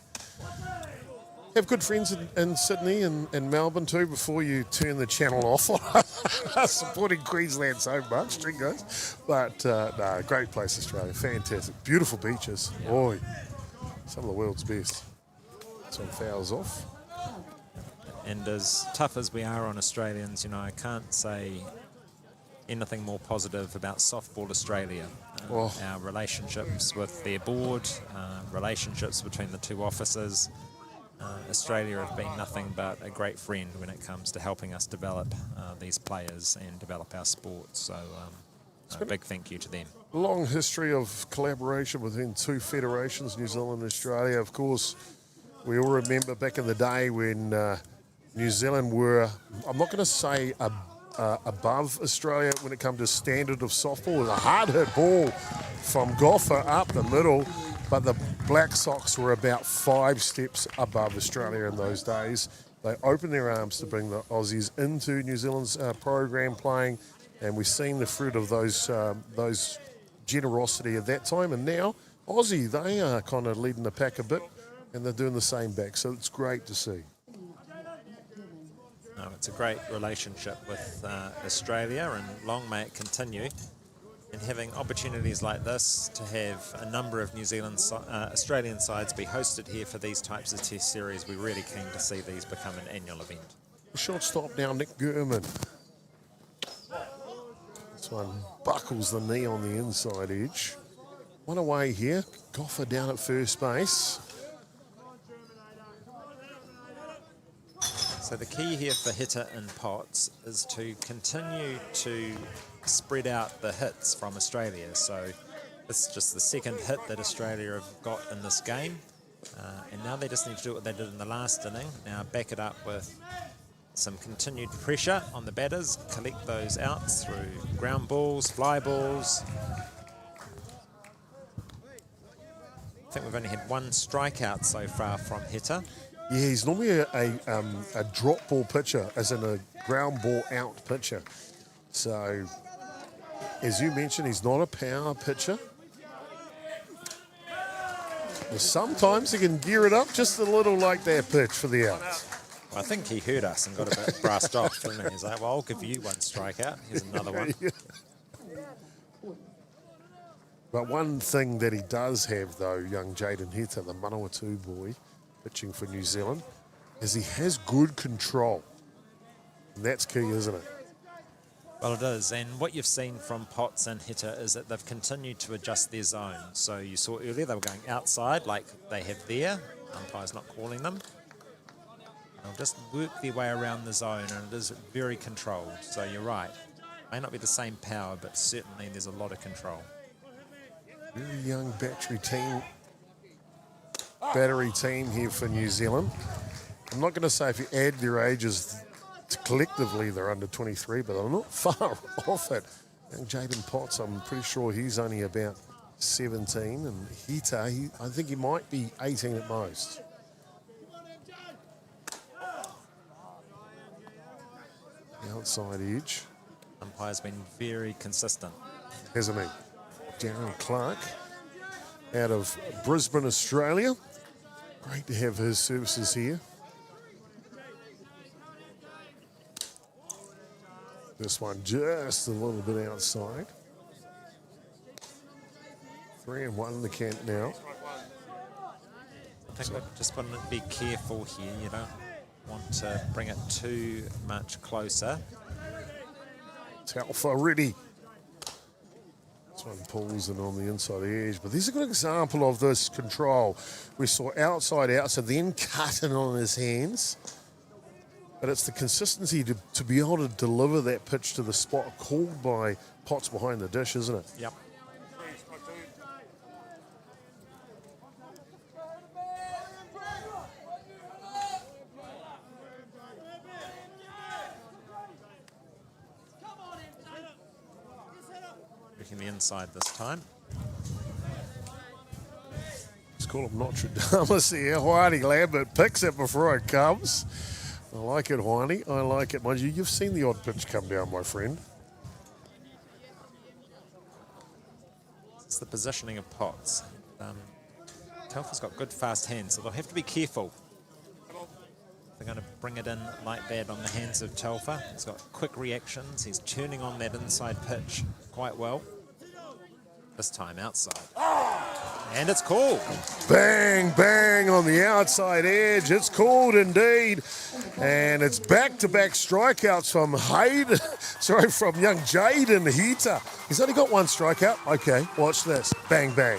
Have good friends in Sydney and Melbourne too before you turn the channel off on supporting Queensland so much, Dringos. But no, great place, Australia. Fantastic. Beautiful beaches. Yeah. Oi. Some of the world's best. Some fouls off. And as tough as we are on Australians, you know, I can't say anything more positive about Softball Australia. Our relationships with their board, relationships between the two officers. Australia have been nothing but a great friend when it comes to helping us develop these players and develop our sport. So a big thank you to them. Long history of collaboration between two federations, New Zealand and Australia. Of course, we all remember back in the day when New Zealand were, I'm not going to say above Australia when it comes to standard of softball. It was a hard hit ball from Goffer up the middle, but the Black Sox were about 5 steps above Australia in those days. They opened their arms to bring the Aussies into New Zealand's program playing, and we've seen the fruit of those generosity at that time. And now Aussie, they are kind of leading the pack a bit, and they're doing the same back. So it's great to see. It's a great relationship with Australia, and long may it continue. And having opportunities like this to have a number of New Zealand, Australian sides be hosted here for these types of test series, we're really keen to see these become an annual event. Shortstop now, Nick Gerbes. This one buckles the knee on the inside edge. One away here, Goffer down at first base. So the key here for hitter and Potts is to continue to spread out the hits from Australia. So this is just the second hit that Australia have got in this game. And now they just need to do what they did in the last inning. Now back it up with some continued pressure on the batters, collect those outs through ground balls, fly balls. I think we've only had 1 strikeout so far from hitter. Yeah, he's normally a drop ball pitcher, as in a ground ball out pitcher. So as you mentioned, he's not a power pitcher. But sometimes he can gear it up just a little like that pitch for the outs. Well, I think he heard us and got a bit brassed off, didn't he? He's like, well, I'll give you one strikeout. Here's another one. Yeah. But one thing that he does have, though, young Jaden Heta, the Manawatū boy, pitching for New Zealand, is he has good control. And that's key, isn't it? Well, it is, and what you've seen from Potts and Hitter is that they've continued to adjust their zone. So you saw earlier they were going outside like they have there, umpire's not calling them. They'll just work their way around the zone, and it is very controlled. So you're right, may not be the same power, but certainly there's a lot of control. Very young battery team here for New Zealand. I'm not going to say if you add their ages, collectively they're under 23, but they're not far off it. And Jaden Potts, I'm pretty sure he's only about 17, and Hita, I think he might be 18 at most. The outside edge. Umpire's been very consistent. Hasn't he? Darren Clark out of Brisbane, Australia. Great to have his services here. This one just a little bit outside. 3-1 in the camp now. I think we've just got to be careful here. You don't want to bring it too much closer. Telfer ready. This one pulls in on the inside edge, but this is a good example of this control. We saw outside out, so then cutting on his hands. But it's the consistency to be able to deliver that pitch to the spot called by Potts behind the dish, isn't it? Yep. Working the inside this time. Let's call him Nostradamus here. Whitey Lambert picks it before it comes. I like it, Whitey. I like it. Mind you, you've seen the odd pitch come down, my friend. It's the positioning of Potts. Telfer's got good fast hands, so they'll have to be careful. They're going to bring it in like that on the hands of Telfer. He's got quick reactions. He's turning on that inside pitch quite well. This time outside. And it's called. Bang, bang on the outside edge. It's called indeed. And it's back-to-back strikeouts from from young Jaden Heta. He's only got one strikeout. Okay, watch this. Bang, bang.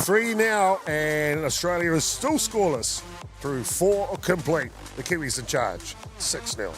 3 now, and Australia is still scoreless through 4 complete. The Kiwis in charge, 6-0.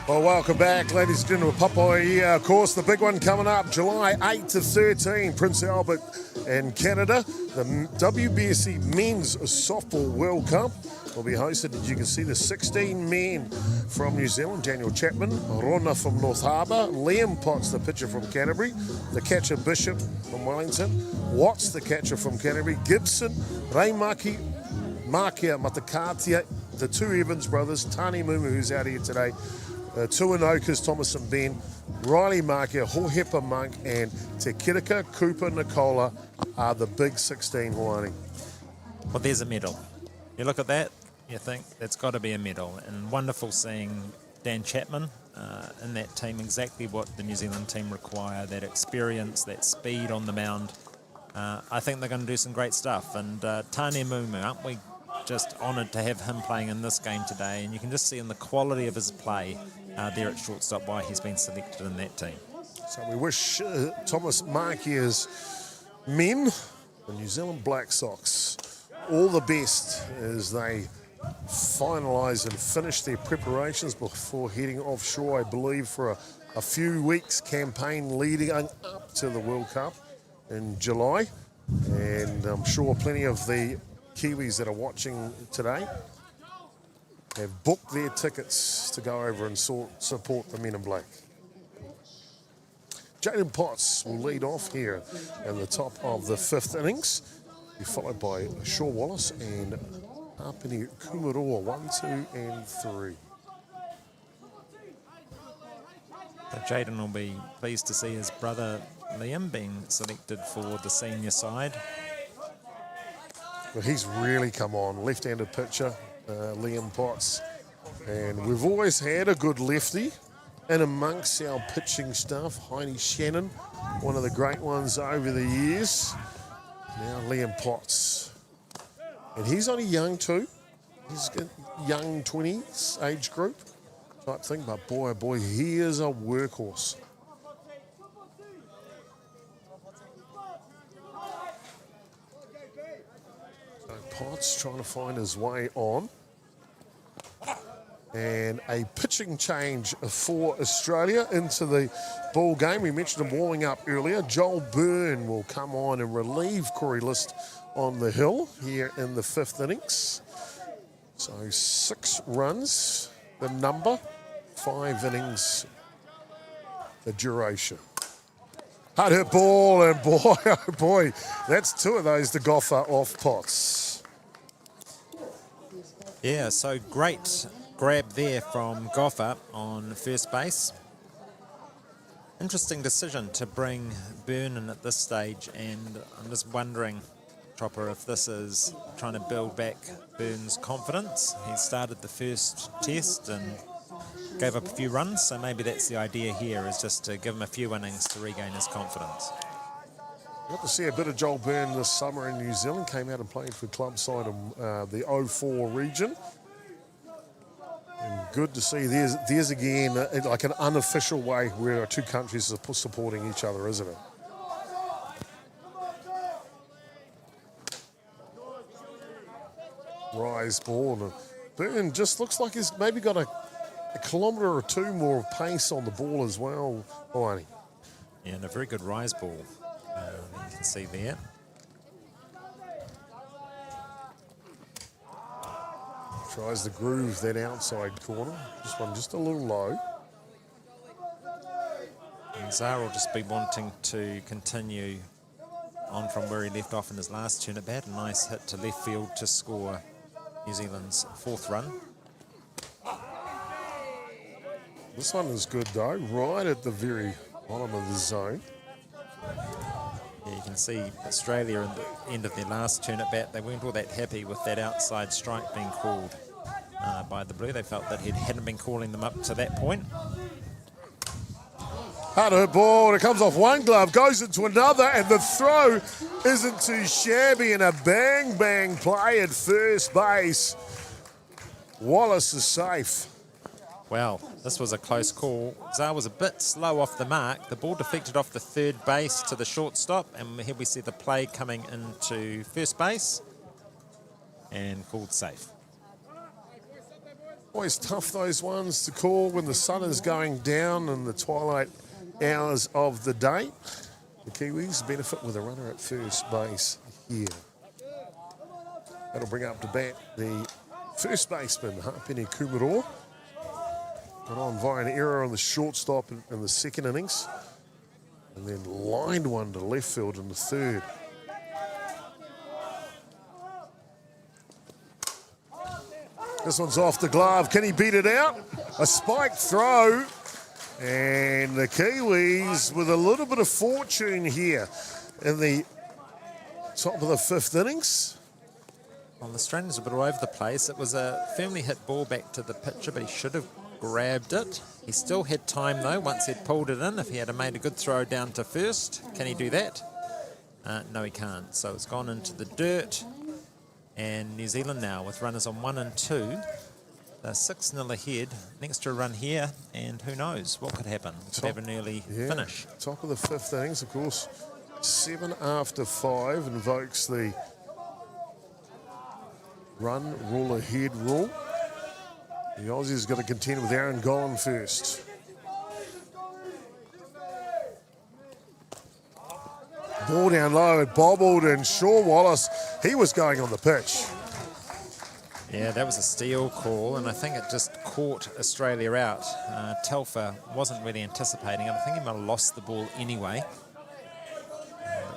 Well, welcome back, ladies and gentlemen. Papua here, of course, the big one coming up, July 8 to 13, Prince Albert in Canada. The WBSC Men's Softball World Cup will be hosted, as you can see, the 16 men from New Zealand, Daniel Chapman, Rona from North Harbour, Liam Potts, the pitcher from Canterbury, the catcher Bishop from Wellington, Watts, the catcher from Canterbury, Gibson, Reimaki, Makia Matakatia, the 2 Evans brothers, Tani Mumu, who's out here today, 2 Anokas, Thomas and Ben, Riley Markia, Hohepa Monk, and Te Kirika, Cooper, Nicola are the big 16, Hawani. Well, there's a medal. You look at that, you think that's got to be a medal. And wonderful seeing Dan Chapman in that team, exactly what the New Zealand team require, that experience, that speed on the mound. I think they're going to do some great stuff. And Tane Mumu, aren't we just honoured to have him playing in this game today? And you can just see in the quality of his play there at shortstop why he's been selected in that team. So we wish Thomas Markier's men, the New Zealand Black Sox, all the best as they finalise and finish their preparations before heading offshore, I believe, for a few weeks campaign leading up to the World Cup in July. And I'm sure plenty of the Kiwis that are watching today have booked their tickets to go over and support the men in black. Jaden Potts will lead off here in the top of the 5th innings, be followed by Shaw Wallace and Hapini Kumaroa, 1, 2, and 3. Jaden will be pleased to see his brother Liam being selected for the senior side. Well, he's really come on, left-handed pitcher, Liam Potts. And we've always had a good lefty in amongst our pitching staff. Heine Shannon, one of the great ones over the years. Now Liam Potts. And he's only young too. He's a young 20s age group type thing. But boy, oh boy, he is a workhorse. So Potts trying to find his way on. And a pitching change for Australia into the ball game. We mentioned him warming up earlier. Joel Byrne will come on and relieve Corey List on the hill here in the 5th innings. So 6 runs, the number, 5 innings, the duration. Hard hit ball, and boy, oh boy, that's 2 of those to Goffer off Potts. Yeah, so great grab there from Goffer on first base. Interesting decision to bring Byrne in at this stage, and I'm just wondering, Chopper, if this is trying to build back Byrne's confidence. He started the first test and gave up a few runs, so maybe that's the idea here, is just to give him a few innings to regain his confidence. Got to see a bit of Joel Byrne this summer in New Zealand. Came out and played for club side in the 04 region. And good to see there's again like an unofficial way where our 2 countries are supporting each other, isn't it? Rise ball, and Byrne just looks like he's maybe got a kilometre or 2 more of pace on the ball as well, Barney. Yeah, and a very good rise ball, you can see there. Tries to groove that outside corner. This one just a little low. And Zara will just be wanting to continue on from where he left off in his last turn at bat. A nice hit to left field to score New Zealand's 4th run. This one is good though, right at the very bottom of the zone. Yeah, you can see Australia at the end of their last turn at bat, they weren't all that happy with that outside strike being called by the Blue. They felt that he hadn't been calling them up to that point. Hard hit ball, it comes off one glove, goes into another, and the throw isn't too shabby, and a bang play at first base. Wallace is safe. Well, this was a close call. Zar was a bit slow off the mark. The ball deflected off the third base to the shortstop, and here we see the play coming into first base and called safe. Always tough, those ones to call when the sun is going down in the twilight hours of the day. The Kiwis benefit with a runner at first base here. That'll bring up to bat the first baseman, Hapini Kumaroa. Got on via an error on the shortstop in the 2nd innings, and then lined one to left field in the 3rd. This one's off the glove. Can he beat it out? A spike throw, and the Kiwis with a little bit of fortune here in the top of the 5th innings. Well, the Australians are a bit all over the place. It was a firmly hit ball back to the pitcher, but he should have grabbed it. He still had time though once he'd pulled it in. If he had made a good throw down to first, can he do that? No, he can't. So it's gone into the dirt, and New Zealand now with runners on 1 and 2 They're 6-0 ahead. An extra run here, and who knows what could happen. Could have an early finish. Top of the 5th innings, of course. 7 after 5 invokes the run rule ahead rule. The Aussies got to contend with Aaron Gollan first. Ball down low, it bobbled, and Shaw Wallace, he was going on the pitch. Yeah, that was a steal call, and I think it just caught Australia out. Telfer wasn't really anticipating it. I think he might have lost the ball anyway.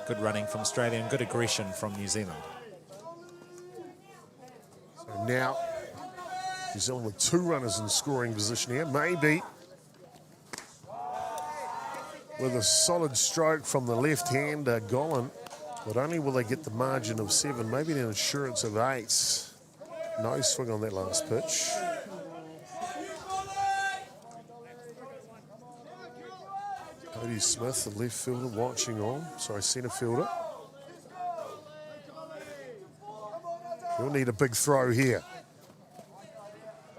Good running from Australia and good aggression from New Zealand. So now, New Zealand with 2 runners in scoring position here. Maybe with a solid stroke from the left-hander, Gollan, but only will they get the margin of 7, maybe an assurance of 8. No swing on that last pitch. Cody Smith, the left fielder, watching on. Sorry, centre fielder. He'll need a big throw here.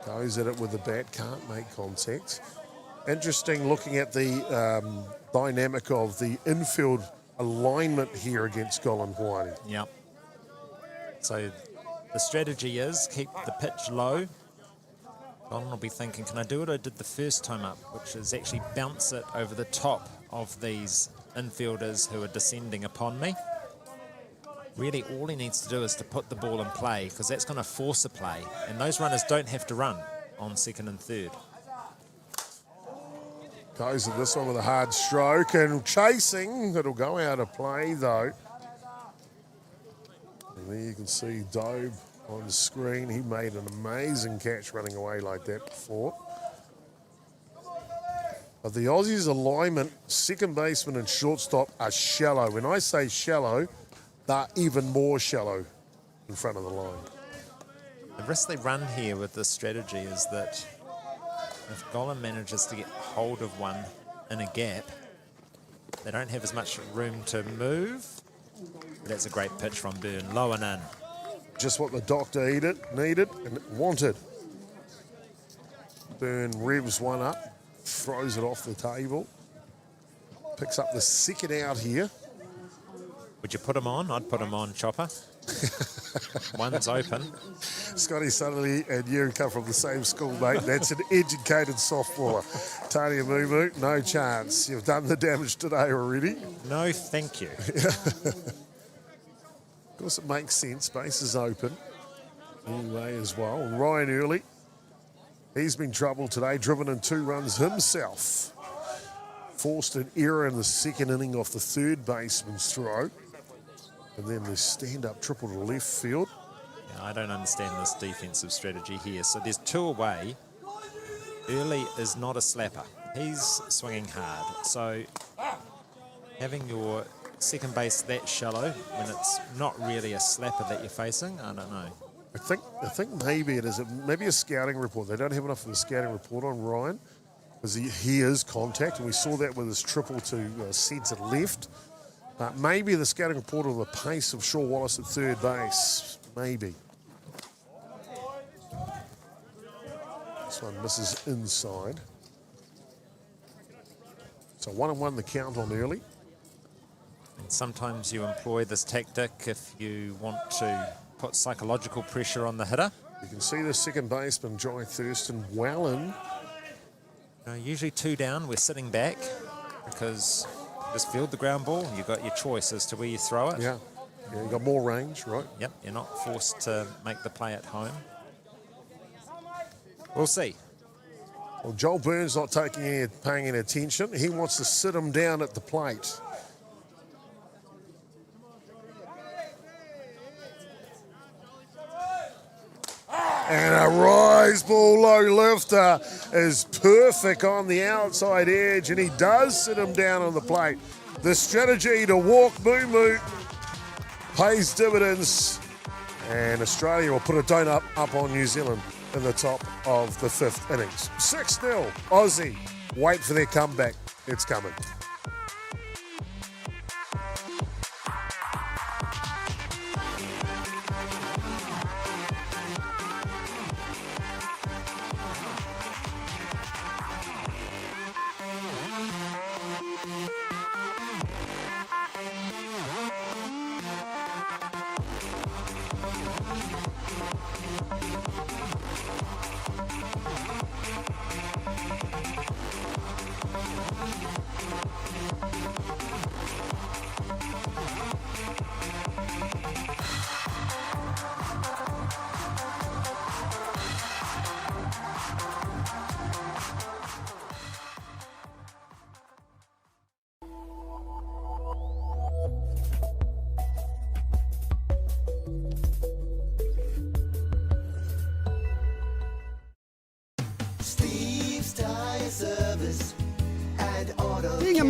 Goes at it with the bat, can't make contact. Interesting looking at the dynamic of the infield alignment here against Colin Hawaii. Yep. So the strategy is keep the pitch low. Colin will be thinking, can I do what I did the first time up, which is actually bounce it over the top of these infielders who are descending upon me. Really, all he needs to do is to put the ball in play, because that's going to force a play, and those runners don't have to run on second and third. Goes at this one with a hard stroke and chasing. It'll go out of play though. And there you can see Dobe on the screen. He made an amazing catch running away like that before. But the Aussies' alignment, second baseman and shortstop are shallow. When I say shallow, they're even more shallow in front of the line. The risk they run here with this strategy is that if Gollan manages to get hold of one in a gap, they don't have as much room to move. That's a great pitch from Byrne, low and in. Just what the doctor needed and wanted. Byrne revs one up, throws it off the table. Picks up the second out here. Would you put him on? I'd put him on, Chopper. One's open. Scotty Sutherly and you come from the same school, mate. That's an educated softballer. Tony Mumu, no chance. You've done the damage today already. No, thank you. Of course, it makes sense. Base is open anyway as well. And Ryan Early, he's been troubled today, driven in 2 runs himself. Forced an error in the second inning off the third baseman's throw. And then the stand-up triple to left field. Yeah, I don't understand this defensive strategy here. So there's 2 away. Early is not a slapper. He's swinging hard. So having your second base that shallow when it's not really a slapper that you're facing, I don't know. I think maybe it is maybe a scouting report. They don't have enough of a scouting report on Ryan because he is contact, and we saw that with his triple to centre left. Maybe the scouting report on the pace of Shaw Wallace at third base. Maybe. This one misses inside. So 1-1 the count on Early. And sometimes you employ this tactic if you want to put psychological pressure on the hitter. You can see the second baseman, Jai Thurston, well in. Usually 2 down, we're sitting back because just field the ground ball. You've got your choice as to where you throw it. Yeah, you've got more range, right? Yep, you're not forced to make the play at home. We'll see. Well, Joel Burns not paying any attention. He wants to sit him down at the plate. And a rise ball low lifter is perfect on the outside edge, and he does sit him down on the plate. The strategy to walk Mumu pays dividends, and Australia will put a donut up on New Zealand in the top of the 5th innings. 6-0 Aussie. Wait for their comeback. It's coming.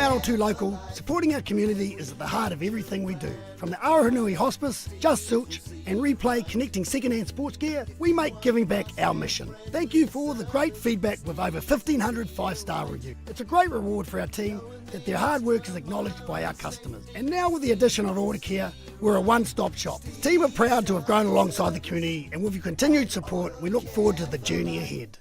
Manawatū local, supporting our community is at the heart of everything we do. From the Aotearoa Hospice, Just Silch and Replay connecting second-hand sports gear, we make giving back our mission. Thank you for all the great feedback with over 1,500 5-star reviews. It's a great reward for our team that their hard work is acknowledged by our customers. And now with the addition of Order Care, we're a one-stop shop. The team are proud to have grown alongside the community, and with your continued support, we look forward to the journey ahead.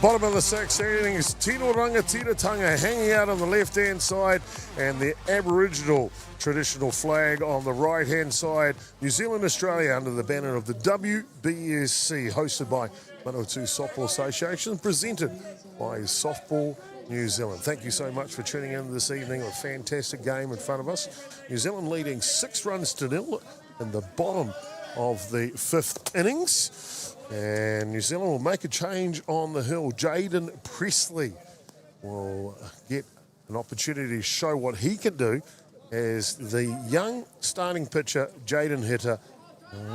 Bottom of the sixth innings, Tino Rangatiratanga hanging out on the left-hand side and the Aboriginal traditional flag on the right-hand side. New Zealand, Australia under the banner of the WBSC, hosted by Manawatū Softball Association, presented by Softball New Zealand. Thank you so much for tuning in this evening. A fantastic game in front of us. New Zealand leading 6-0 in the bottom of the fifth innings. And New Zealand will make a change on the hill. Jaden Presley will get an opportunity to show what he can do as the young starting pitcher, Jaden Hitter.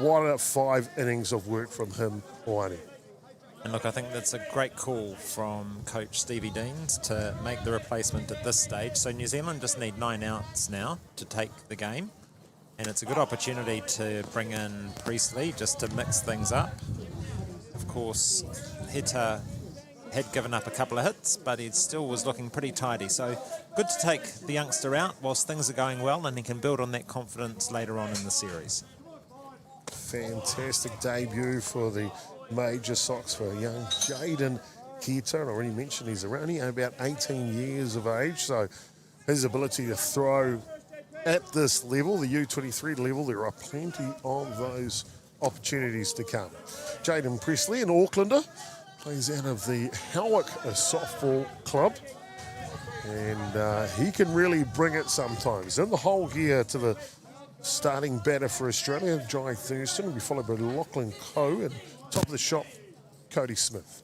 What a 5 innings of work from him, Oani. And look, I think that's a great call from Coach Stevie Deans to make the replacement at this stage. So New Zealand just need 9 outs now to take the game. And it's a good opportunity to bring in Presley just to mix things up. Of course, Hitter had given up a couple of hits, but he still was looking pretty tidy. So good to take the youngster out whilst things are going well, and he can build on that confidence later on in the series. Fantastic debut for the Major Sox for young Jaden Hitter. I already mentioned he's only about 18 years of age, so his ability to throw at this level, the U23 level, there are plenty of those opportunities to come. Jaden Presley, an Aucklander, plays out of the Howick Softball Club, and he can really bring it sometimes. In the hole here to the starting batter for Australia, Jai Thurston, will be followed by Lachlan Coe, and top of the shop, Cody Smith.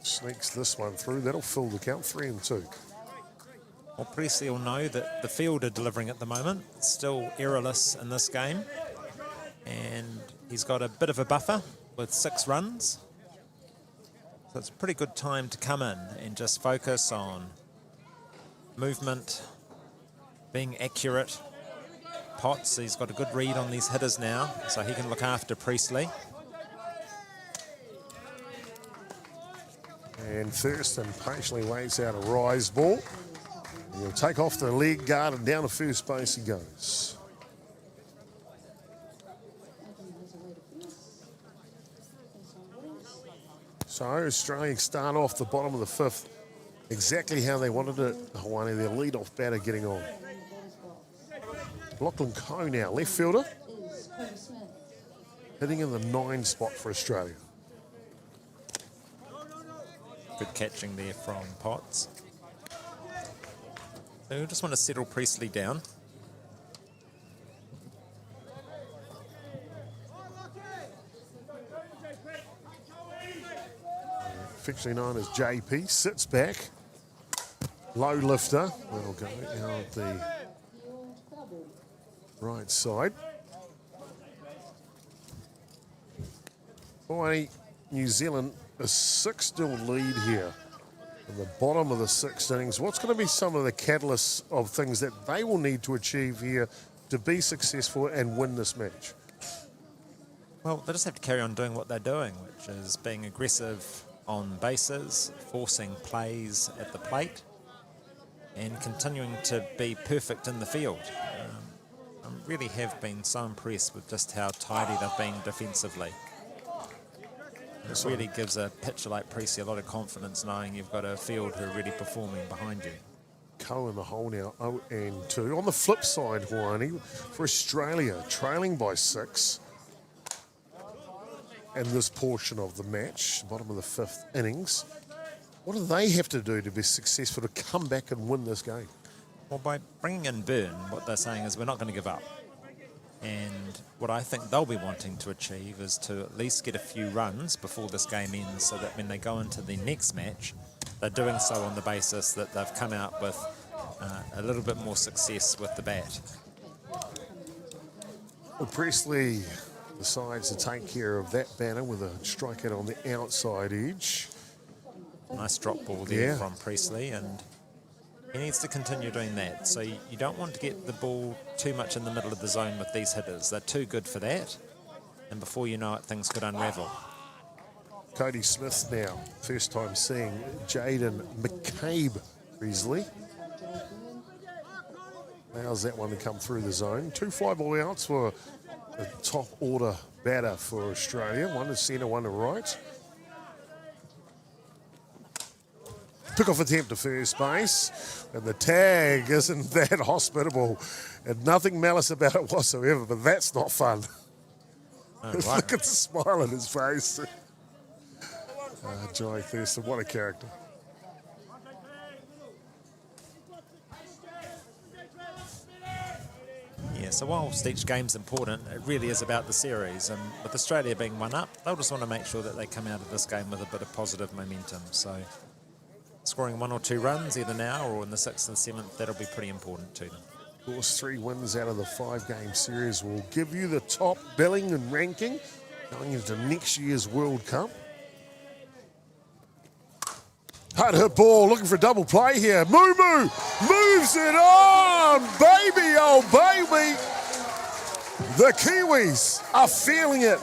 Sneaks this one through, that'll fill the count, 3-2. Well, Presley will know that the field are delivering at the moment. Still errorless in this game. And he's got a bit of a buffer with 6 runs. So it's a pretty good time to come in and just focus on movement, being accurate. Potts, he's got a good read on these hitters now, so he can look after Presley. And Thurston patiently waits out a rise ball. He'll take off the leg guard and down to first base he goes. So Australia start off the bottom of the fifth exactly how they wanted it. Hawaii, their lead-off batter getting on. Lachlan Coe now, left fielder. Hitting in the 9 spot for Australia. Good catching there from Potts. So we just want to settle Presley down. Affectionately known as JP, sits back. Low lifter. That'll go out the right side. Boy, New Zealand, a 6-0 lead here. In the bottom of the 6th innings, what's going to be some of the catalysts of things that they will need to achieve here to be successful and win this match? Well, they just have to carry on doing what they're doing, which is being aggressive on bases, forcing plays at the plate, and continuing to be perfect in the field. I really have been so impressed with just how tidy they've been defensively. It really gives a pitcher like Presley a lot of confidence knowing you've got a field who are really performing behind you. Coe in the hole now, 0-2. On the flip side, Hawani, for Australia, trailing by 6. And this portion of the match, bottom of the 5th innings, what do they have to do to be successful to come back and win this game? Well, by bringing in Byrne, what they're saying is we're not going to give up. And what I think they'll be wanting to achieve is to at least get a few runs before this game ends, so that when they go into the next match, they're doing so on the basis that they've come out with a little bit more success with the bat. Well, Presley decides to take care of that banner with a strikeout on the outside edge. Nice drop ball there from Presley, and he needs to continue doing that. So you don't want to get the ball too much in the middle of the zone with these hitters. They're too good for that, and before you know it, things could unravel. Cody Smith now, first time seeing Jaden McCabe Presley. Allows that one to come through the zone. 2 fly ball outs for the top order batter for Australia. One to centre, one to right. Pick-off attempt to first base, and the tag isn't that hospitable, and nothing malice about it whatsoever, but that's not fun. Oh, Look right. at the smile on his face. Johnny Thurston, what a character. Yeah, so whilst each game's important, it really is about the series. And with Australia being 1 up, they'll just want to make sure that they come out of this game with a bit of positive momentum. So scoring 1 or 2 runs either now or in the 6th and 7th, that'll be pretty important to them. Of course, 3 wins out of the 5-game series will give you the top billing and ranking going into next year's World Cup. Hard hit ball, looking for a double play here. Mumu moves it on, baby, oh baby. The Kiwis are feeling it.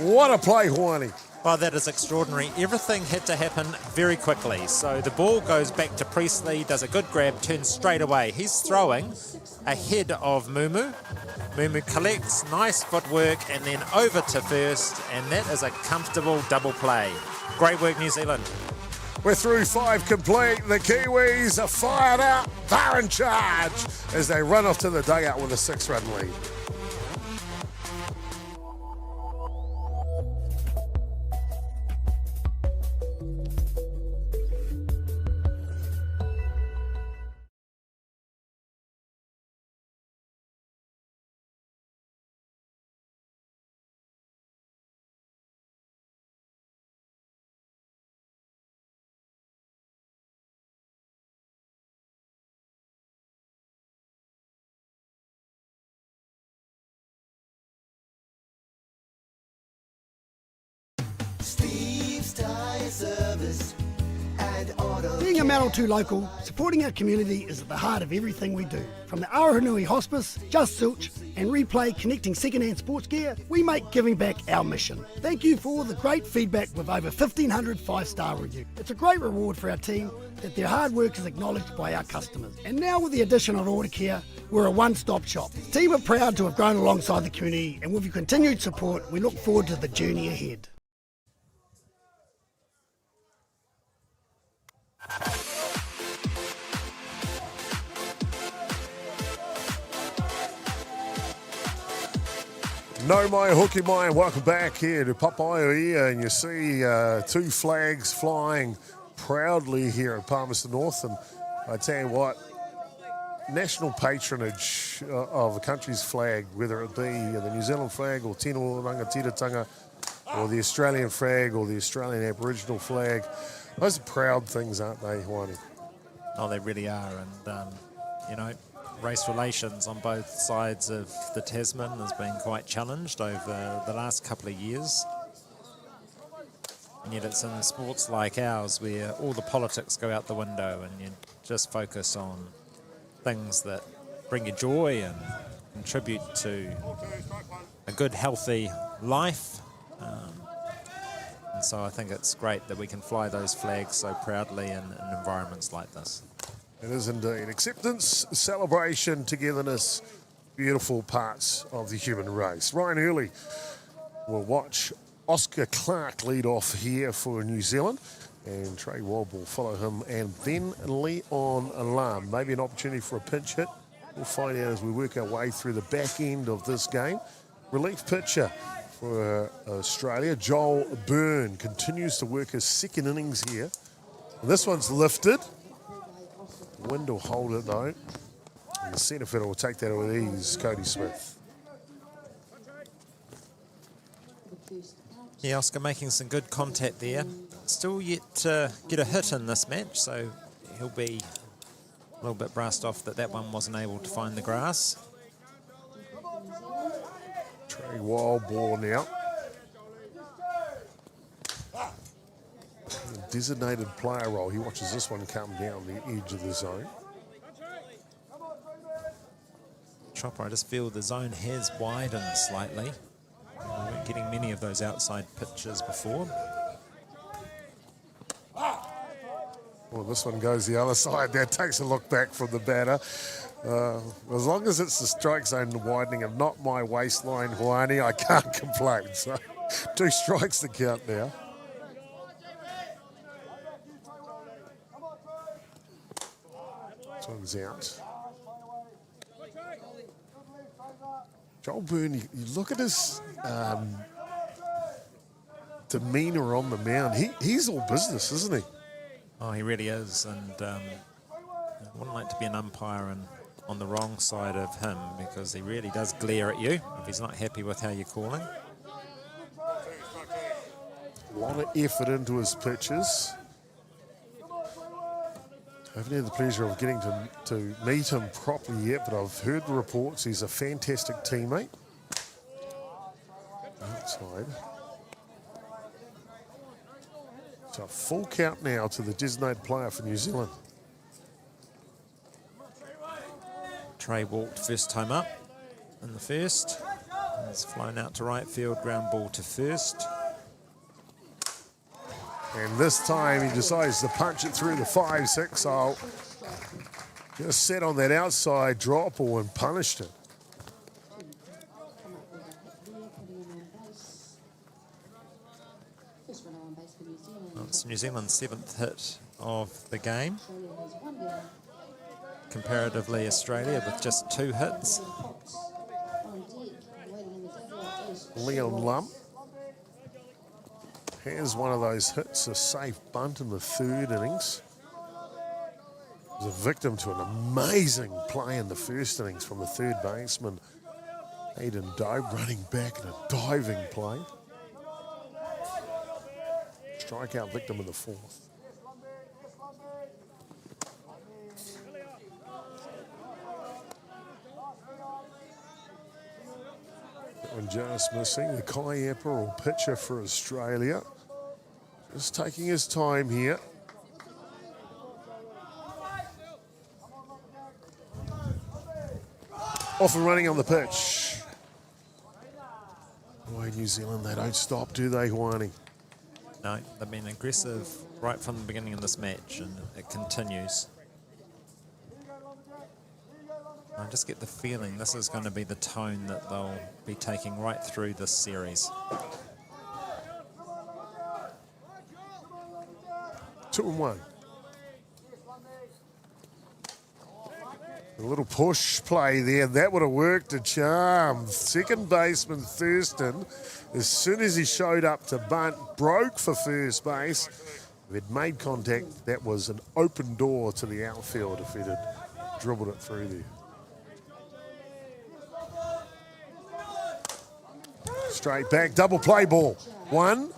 What a play, Hawani. Well, that is extraordinary. Everything had to happen very quickly. So the ball goes back to Presley, does a good grab, turns straight away. He's throwing ahead of Mumu. Mumu collects, nice footwork, and then over to first, and that is a comfortable double play. Great work, New Zealand. We're through 5 complete. The Kiwis are fired up. They're in charge as they run off to the dugout with a 6-run lead. Being a Manawatū local, supporting our community is at the heart of everything we do. From the Aotearoa Hospice, Just Zilch, and Replay connecting second-hand sports gear, we make giving back our mission. Thank you for all the great feedback with over 1,500 5-star reviews. It's a great reward for our team that their hard work is acknowledged by our customers. And now with the addition of Order Care, we're a one-stop shop. The team are proud to have grown alongside the community, and with your continued support, we look forward to the journey ahead. No mai hoki mai, and welcome back here to Papaioia, and you see 2 flags flying proudly here at Palmerston North, and I tell you what, national patronage of a country's flag, whether it be the New Zealand flag or Tino Rangatiratanga or the Australian flag or the Australian Aboriginal flag, those are proud things, aren't they, Hawani? Oh, they really are. And, you know, race relations on both sides of the Tasman has been quite challenged over the last couple of years. And yet it's in sports like ours where all the politics go out the window and you just focus on things that bring you joy and contribute to a good, healthy life. And so I think it's great that we can fly those flags so proudly in environments like this. It is indeed. Acceptance, celebration, togetherness, beautiful parts of the human race. Ryan Early will watch Oscar Clark lead off here for New Zealand, and Trey Wobb will follow him, and then Leon Alam. Maybe an opportunity for a pinch hit. We'll find out as we work our way through the back end of this game. Relief pitcher for Australia, Joel Byrne, continues to work his second innings here. And this one's lifted. The wind will hold it though. And the centre fielder will take that with ease, Cody Smith. Yeah, Oscar making some good contact there. Still yet to get a hit in this match, so he'll be a little bit brassed off that one wasn't able to find the grass. Trey wild ball now. Designated player role. He watches this one come down the edge of the zone. Chopper, I just feel the zone has widened slightly. We weren't getting many of those outside pitches before. Well, this one goes the other side. There takes a look back from the batter. As long as it's the strike zone widening and not my waistline, Huani, I can't complain. So 2 strikes to count now. This one's out. Joel Byrne, you look at his demeanour on the mound. He's all business, isn't he? Oh, he really is, and I wouldn't like to be an umpire on the wrong side of him, because he really does glare at you if he's not happy with how you're calling. A lot of effort into his pitches. I haven't had the pleasure of getting to meet him properly yet, but I've heard the reports. He's a fantastic teammate. Outside. So full count now to the designated player for New Zealand. Trey walked first time up in the first. It's flown out to right field, ground ball to first. And this time he decides to punch it through the 5-6. I'll just set on that outside drop ball and punished it. Well, it's New Zealand's 7th hit of the game. Comparatively, Australia with just 2 hits. Leon Lump has one of those hits, a safe bunt in the 3rd innings. Was a victim to an amazing play in the 1st innings from the 3rd baseman, Aidan Dobe, running back in a diving play. Strikeout victim in the 4th. That one just missing. The Kai Apparel pitcher for Australia. Just taking his time here. Off and running on the pitch. Boy, New Zealand, they don't stop, do they, Huani? No, they've been aggressive right from the beginning of this match, and it continues. I just get the feeling this is going to be the tone that they'll be taking right through this series. 2-1. A little push play there. That would have worked a charm. Second baseman Thurston, as soon as he showed up to bunt, broke for first base. If he'd made contact, that was an open door to the outfield if he'd had dribbled it through there. Straight back, double play ball. 1.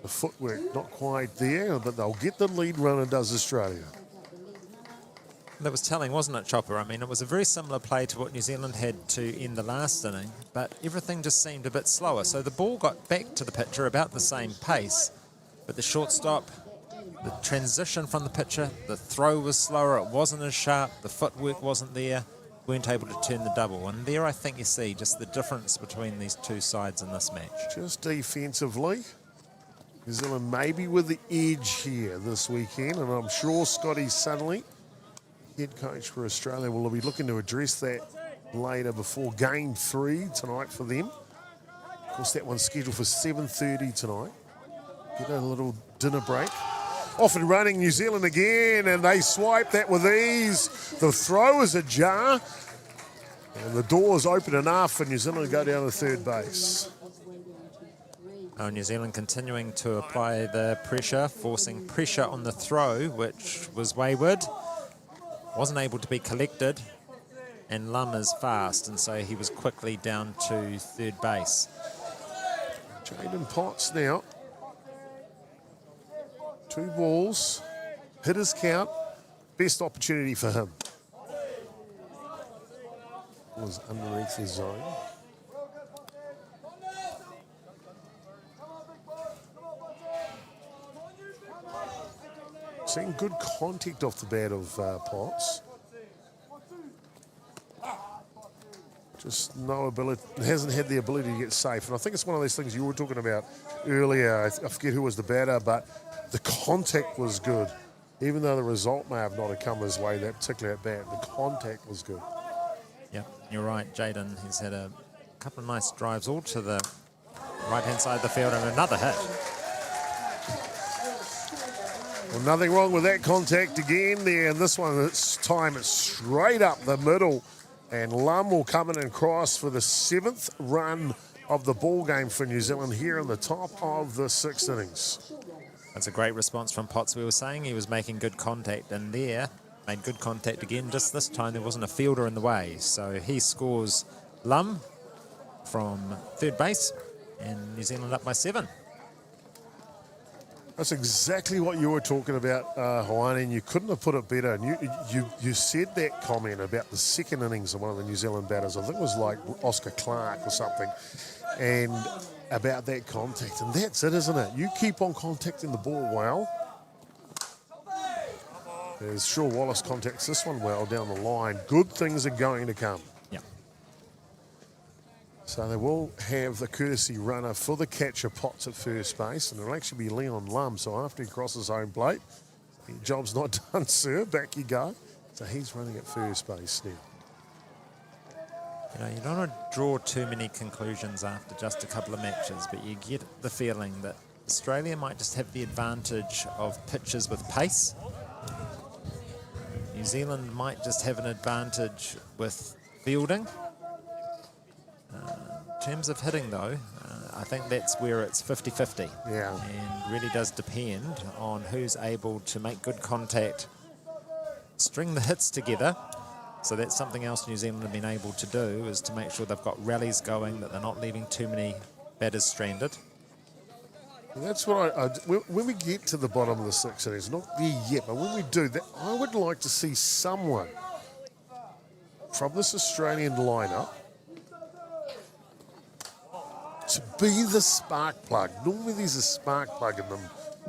The footwork not quite there, but they'll get the lead runner, does Australia. That was telling, wasn't it, Chopper? I mean, it was a very similar play to what New Zealand had to end the last inning, but everything just seemed a bit slower. So the ball got back to the pitcher about the same pace, but the shortstop, the transition from the pitcher, the throw was slower, it wasn't as sharp, the footwork wasn't there, weren't able to turn the double. And there I think you see just the difference between these two sides in this match. Just defensively, New Zealand maybe with the edge here this weekend, and I'm sure Scotty Sunnelly, head coach for Australia, will be looking to address that later before Game 3 tonight for them. Of course, that one's scheduled for 7:30 tonight. Get a little dinner break. Off and running New Zealand again, and they swipe that with ease. The throw is ajar, and the door's open enough for New Zealand to go down to third base. Oh, New Zealand continuing to apply the pressure, forcing pressure on the throw, which was wayward. Wasn't able to be collected, and Lum is fast, and so he was quickly down to third base. Jaden Potts now. 2 balls, hit his count, best opportunity for him. Was underneath the zone. Seeing good contact off the bat of Potts. Just no ability, hasn't had the ability to get safe. And I think it's one of those things you were talking about earlier. I forget who was the batter, but the contact was good. Even though the result may have not have come his way, that particular at bat, the contact was good. Yeah, you're right, Jaden. He's had a couple of nice drives all to the right-hand side of the field and another hit. Well, nothing wrong with that contact again there. And this one, this time it's straight up the middle. And Lum will come in and cross for the 7th run of the ball game for New Zealand here in the top of the 6th innings. That's a great response from Potts. We were saying he was making good contact, and there made good contact again. Just this time there wasn't a fielder in the way. So he scores Lum from third base, and New Zealand up by 7. That's exactly what you were talking about, Hawani, and you couldn't have put it better. And you said that comment about the second innings of one of the New Zealand batters. I think it was like Oscar Clark or something, and about that contact. And that's it, isn't it? You keep on contacting the ball well. As Shaw Wallace contacts this one well down the line, good things are going to come. Yeah. So they will have the courtesy runner for the catcher, Potts at first base, and it'll actually be Leon Lum. So after he crosses home plate, your job's not done, sir. Back you go. So he's running at first base now. You know, you don't want to draw too many conclusions after just a couple of matches, but you get the feeling that Australia might just have the advantage of pitches with pace. New Zealand might just have an advantage with fielding. In terms of hitting, though, I think that's where it's 50-50. Yeah. And really does depend on who's able to make good contact, string the hits together. So that's something else New Zealand have been able to do, is to make sure they've got rallies going, that they're not leaving too many batters stranded. And that's what when we get to the bottom of the 6th innings, not there yet, but when we do that, I would like to see someone from this Australian lineup to be the spark plug. Normally there's a spark plug in them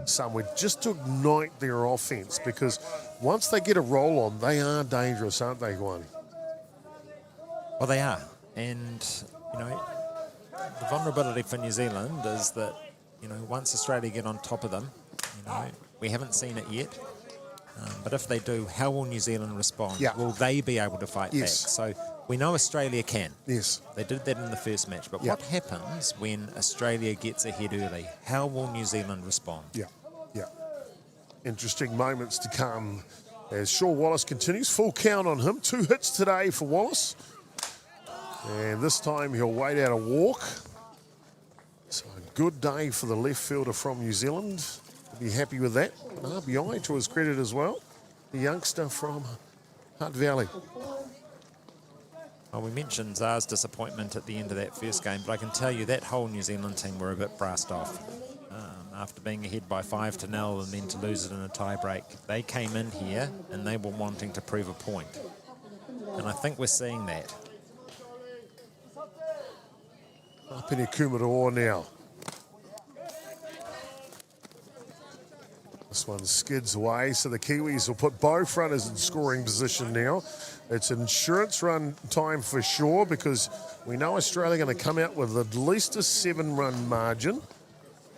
somewhere just to ignite their offence, because once they get a roll on, they are dangerous, aren't they, Guani? Well, they are. And, you know, the vulnerability for New Zealand is that, you know, once Australia get on top of them, you know, we haven't seen it yet. But if they do, how will New Zealand respond? Yeah. Will they be able to fight back? So we know Australia can. Yes. They did that in the first match. But what happens when Australia gets ahead early? How will New Zealand respond? Yeah. Interesting moments to come as Shaw Wallace continues. Full count on him. 2 hits today for Wallace. And this time he'll wait out a walk. So a good day for the left fielder from New Zealand. Be happy with that. An RBI to his credit as well. The youngster from Hutt Valley. Well, we mentioned Czar's disappointment at the end of that first game, but I can tell you that whole New Zealand team were a bit brassed off. After being ahead by 5-0 and then to lose it in a tie break, they came in here and they were wanting to prove a point. And I think we're seeing that. Up in Kumaroa now. This one skids away, so the Kiwis will put both runners in scoring position now. It's insurance run time for sure, because we know Australia are going to come out with at least a 7-run margin.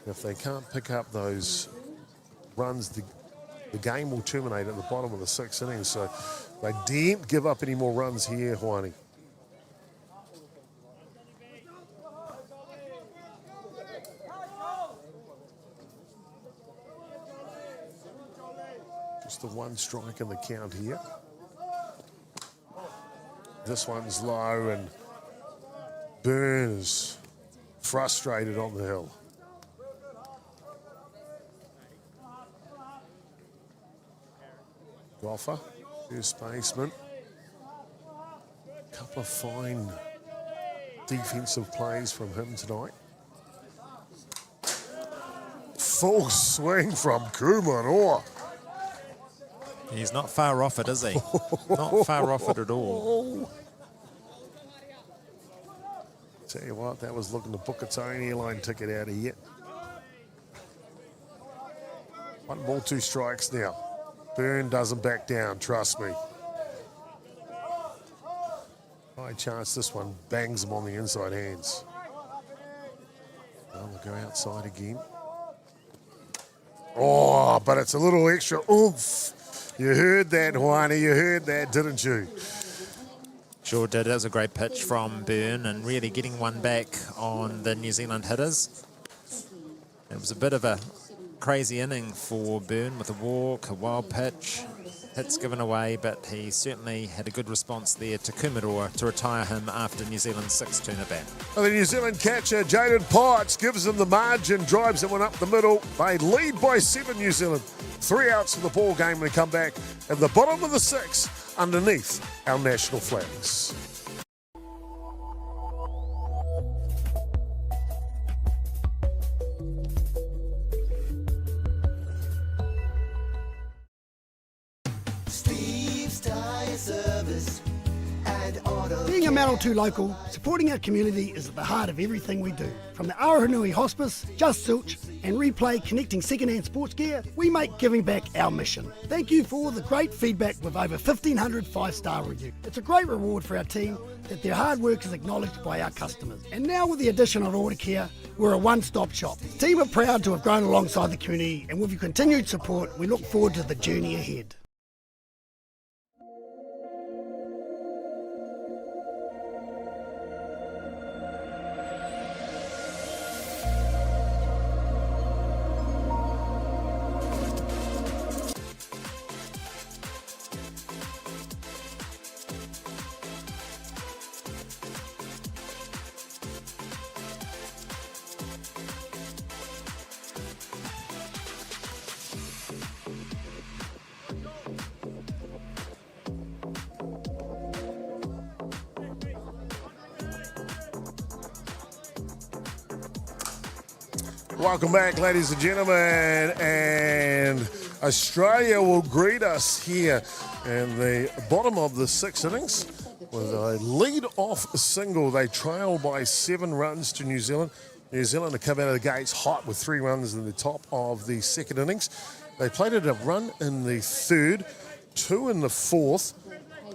If they can't pick up those runs, the game will terminate at the bottom of the 6th innings. So they daren't give up any more runs here, Hawani. Just the 1 strike in the count here. This one's low, and Byrne is frustrated on the hill. Goffer, first baseman. Couple of fine defensive plays from him tonight. full swing from Kumanoa. He's not far off it, is he? Not far off it at all. Tell you what, that was looking to book its own airline ticket out of here. 1 ball, 2 strikes now. Byrne doesn't back down, trust me. High chance this one bangs him on the inside hands. Well, we'll go outside again. Oh, but it's a little extra oomph. You heard that, Juani, you heard that, didn't you? Sure did. It was a great pitch from Byrne and really getting one back on the New Zealand hitters. It was a bit of a crazy inning for Byrne with a walk, a wild pitch, hits given away, but he certainly had a good response there to Kumanoa to retire him after New Zealand's 6th turn at bat. Well, the New Zealand catcher, Jaden Potts, gives them the margin, drives that one up the middle. They lead by 7, New Zealand. 3 outs for the ball game when they come back at the bottom of the 6th underneath our national flags. Being a Manawatū local, supporting our community is at the heart of everything we do. From the Aotearoa Hospice, Just Zilch, and Replay connecting second-hand sports gear, we make giving back our mission. Thank you for all the great feedback with over 1,500 5-star reviews. It's a great reward for our team that their hard work is acknowledged by our customers. And now with the addition of Order Care, we're a one-stop shop. The team are proud to have grown alongside the community, and with your continued support, we look forward to the journey ahead. Welcome back, ladies and gentlemen, and Australia will greet us here in the bottom of the 6th innings with a lead-off single. They trail by 7 runs to New Zealand. New Zealand have come out of the gates hot with 3 runs in the top of the 2nd innings. They played it a run in the 3rd, 2 in the 4th,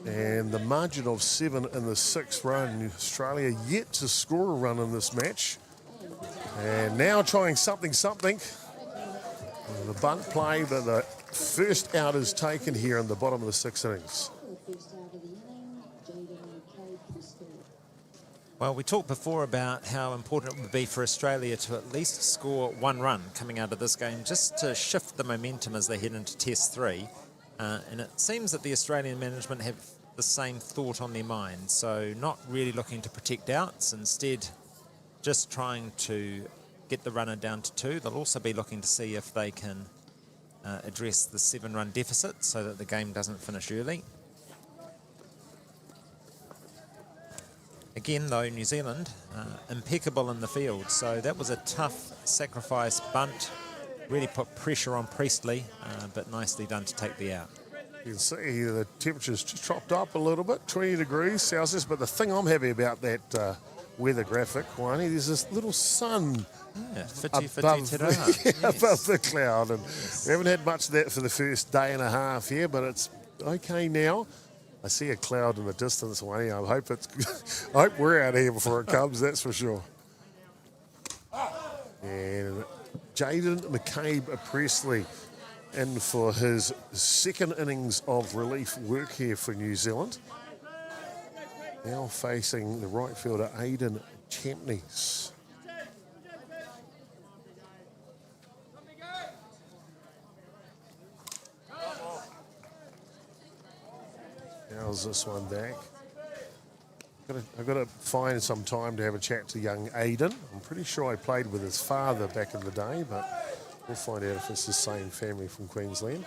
and the margin of 7 in the 6th run. Australia yet to score a run in this match. And now trying something. The bunt play, but the first out is taken here in the bottom of the 6th innings. Well, we talked before about how important it would be for Australia to at least score 1 run coming out of this game, just to shift the momentum as they head into Test 3. And it seems that the Australian management have the same thought on their mind, so not really looking to protect outs, instead just trying to get the runner down to 2. They'll also be looking to see if they can address the 7-run deficit so that the game doesn't finish early. Again, though, New Zealand impeccable in the field, so that was a tough sacrifice bunt. Really put pressure on Priestley, but nicely done to take the out. You can see here the temperature's just dropped up a little bit, 20 degrees Celsius, but the thing I'm happy about that weather graphic, Wani, there's this little sun above the cloud, and we haven't had much of that for the first day and a half here, but it's okay now. I see a cloud in the distance, Wani. I hope we're out of here before it comes, that's for sure. And Jaden McCabe-Priestley in for his 2nd innings of relief work here for New Zealand. Now facing the right fielder, Aidan Champneys. How's this one back? I've got to find some time to have a chat to young Aidan. I'm pretty sure I played with his father back in the day, but we'll find out if it's the same family from Queensland.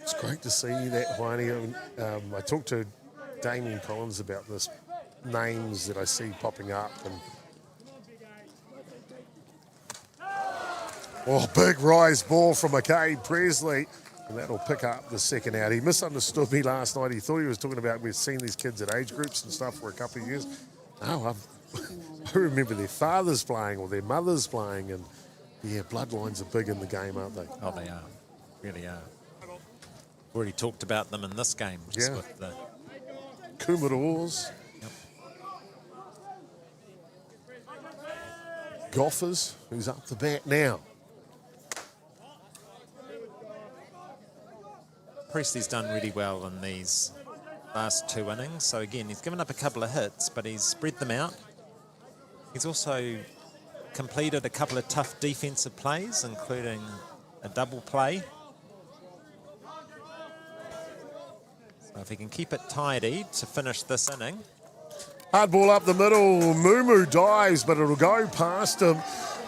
It's great to see that, Wani. I talked to Damien Collins about this names that I see popping up, and Oh, big rise ball from McKay Presley. And that'll pick up the second out. He misunderstood me last night. He thought he was talking about we've seen these kids at age groups and stuff for a couple of years. No, I remember their fathers playing or their mothers playing. And yeah, bloodlines are big in the game, aren't they? Oh, they are. Really are. We've already talked about them in this game. Just with the Commodores. Yep. Gophers, who's up the bat now. Presley's done really well in these last 2 innings. So again, he's given up a couple of hits, but he's spread them out. He's also completed a couple of tough defensive plays, including a double play. So if he can keep it tidy to finish this inning. Hard ball up the middle. Mumu dives, but it'll go past him.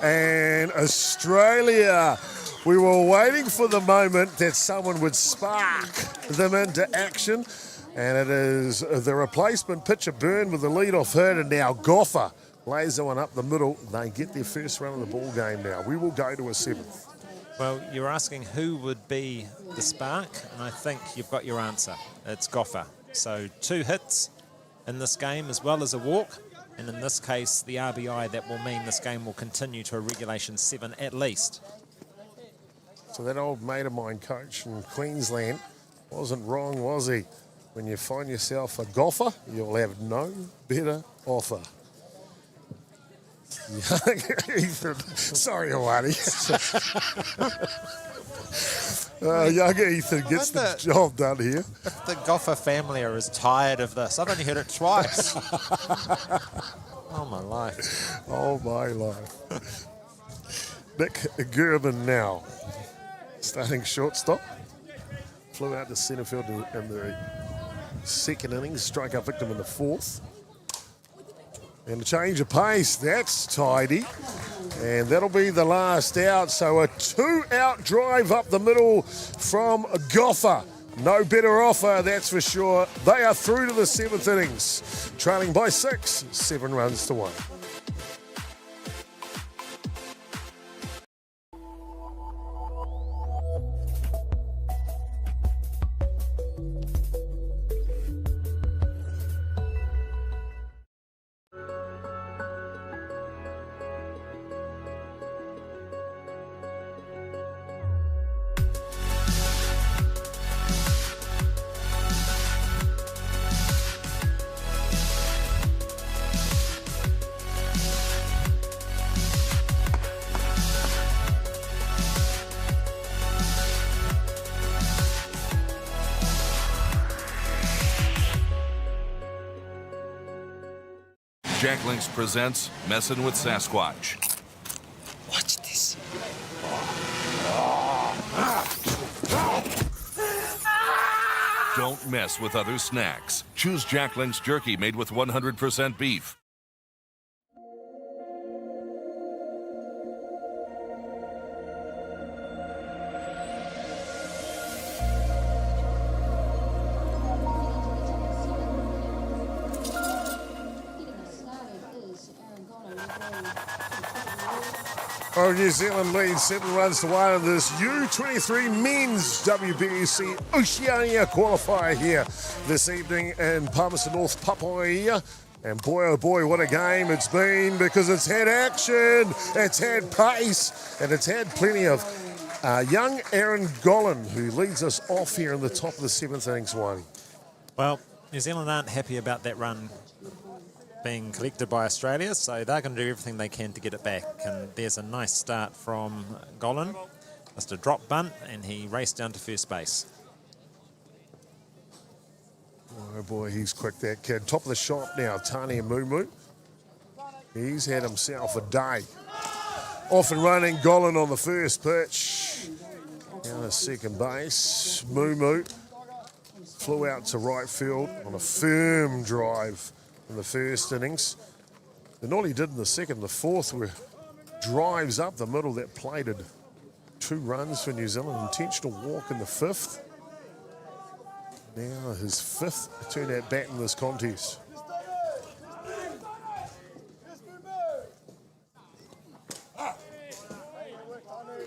And Australia, we were waiting for the moment that someone would spark them into action. And it is the replacement pitcher Byrne with the lead-off hit, and now Goffer lays the one up the middle. They get their first run of the ball game now. We will go to a 7th. Well, you're asking who would be the spark, and I think you've got your answer. It's Goffer. So 2 hits in this game as well as a walk, and in this case the RBI that will mean this game will continue to a regulation 7 at least. So that old mate of mine, coach in Queensland, wasn't wrong, was he? When you find yourself a golfer, you'll have no better offer. Young Ethan, sorry, Awani. Young Ethan gets the job done here. If the Goffer family are as tired of this, I've only heard it twice. Oh, my life. Oh, my life. Nick Gerbes now. Starting shortstop. Flew out to centre field in the second innings. Strikeout victim in the 4th. And a change of pace. That's tidy. And that'll be the last out. So a 2-out drive up the middle from Goffer. No better offer, that's for sure. They are through to the 7th innings. Trailing by 6, 7 runs to 1. Jack Links presents Messin' with Sasquatch. Watch this. Don't mess with other snacks. Choose Jack Links jerky made with 100% beef. Oh, New Zealand leads 7 runs to 1 in this U23 men's WBSC Oceania Qualifier here this evening in Palmerston North, Papua. And boy, oh boy, what a game it's been, because it's had action, it's had pace, and it's had plenty of young Aaron Gollan, who leads us off here in the top of the 7th innings, Wani. Well, New Zealand aren't happy about that run being collected by Australia, so they're going to do everything they can to get it back. And there's a nice start from Gollan. Just a drop bunt, and he raced down to first base. Oh boy, he's quick, that kid. Top of the shop now, Tani Mumu. He's had himself a day. Off and running, Gollan on the first pitch. Down to second base. Mumu flew out to right field on a firm drive in the first innings. And all he did in the second, the 4th, were drives up the middle that plated 2 runs for New Zealand. Intentional walk in the 5th. Now his 5th turn at bat in this contest.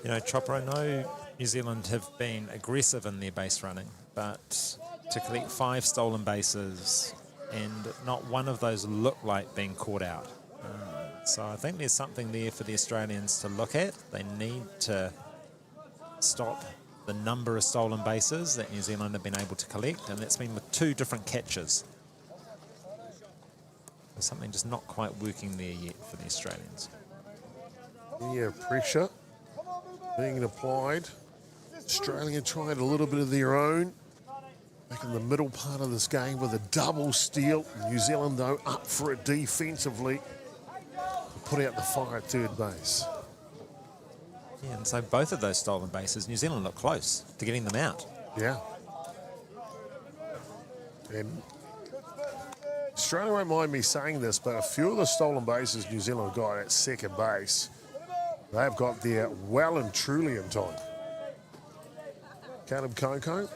You know, Chopper, I know New Zealand have been aggressive in their base running, but to collect 5 stolen bases and not one of those look like being caught out. So I think there's something there for the Australians to look at. They need to stop the number of stolen bases that New Zealand have been able to collect, and that's been with 2 different catches. There's something just not quite working there yet for the Australians. Yeah, pressure being applied. Australia tried a little bit of their own back in the middle part of this game with a double steal. New Zealand, though, up for it defensively to put out the fire at third base. Yeah, and so both of those stolen bases, New Zealand look close to getting them out. Yeah. And Australia won't mind me saying this, but a few of the stolen bases New Zealand got at second base, they've got there well and truly in time. Colquhoun,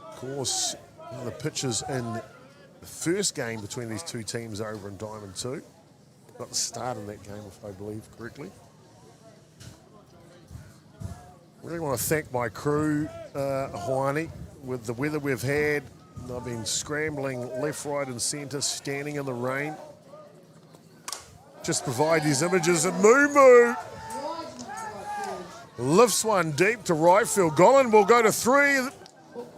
of course, one of the pitches in the first game between these 2 teams over in Diamond 2. Got the start in that game, if I believe correctly. Really want to thank my crew, Hawani, with the weather we've had. I've been scrambling left, right and centre, standing in the rain. Just provide these images, and Moo lifts one deep to right field. Gollan will go to 3,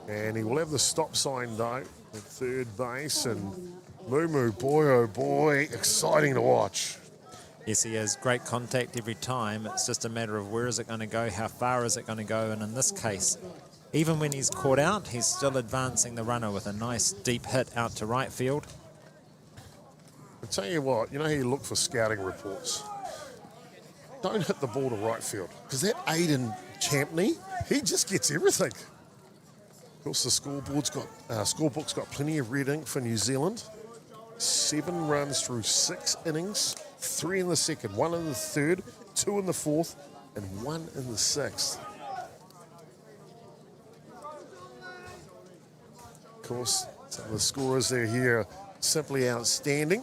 and he will have the stop sign though at third base. And Moo, boy oh boy, exciting to watch. Yes, he has great contact every time. It's just a matter of where is it going to go, how far is it going to go, and in this case, even when he's caught out, he's still advancing the runner with a nice deep hit out to right field. I'll tell you what, you know how you look for scouting reports? Don't hit the ball to right field, because that Aiden Champney, he just gets everything. Of course, the scorebook's got plenty of red ink for New Zealand. 7 runs through 6 innings, 3 in the second, 1 in the third, 2 in the fourth, and 1 in the sixth. Of course, some of the scorers there here simply outstanding.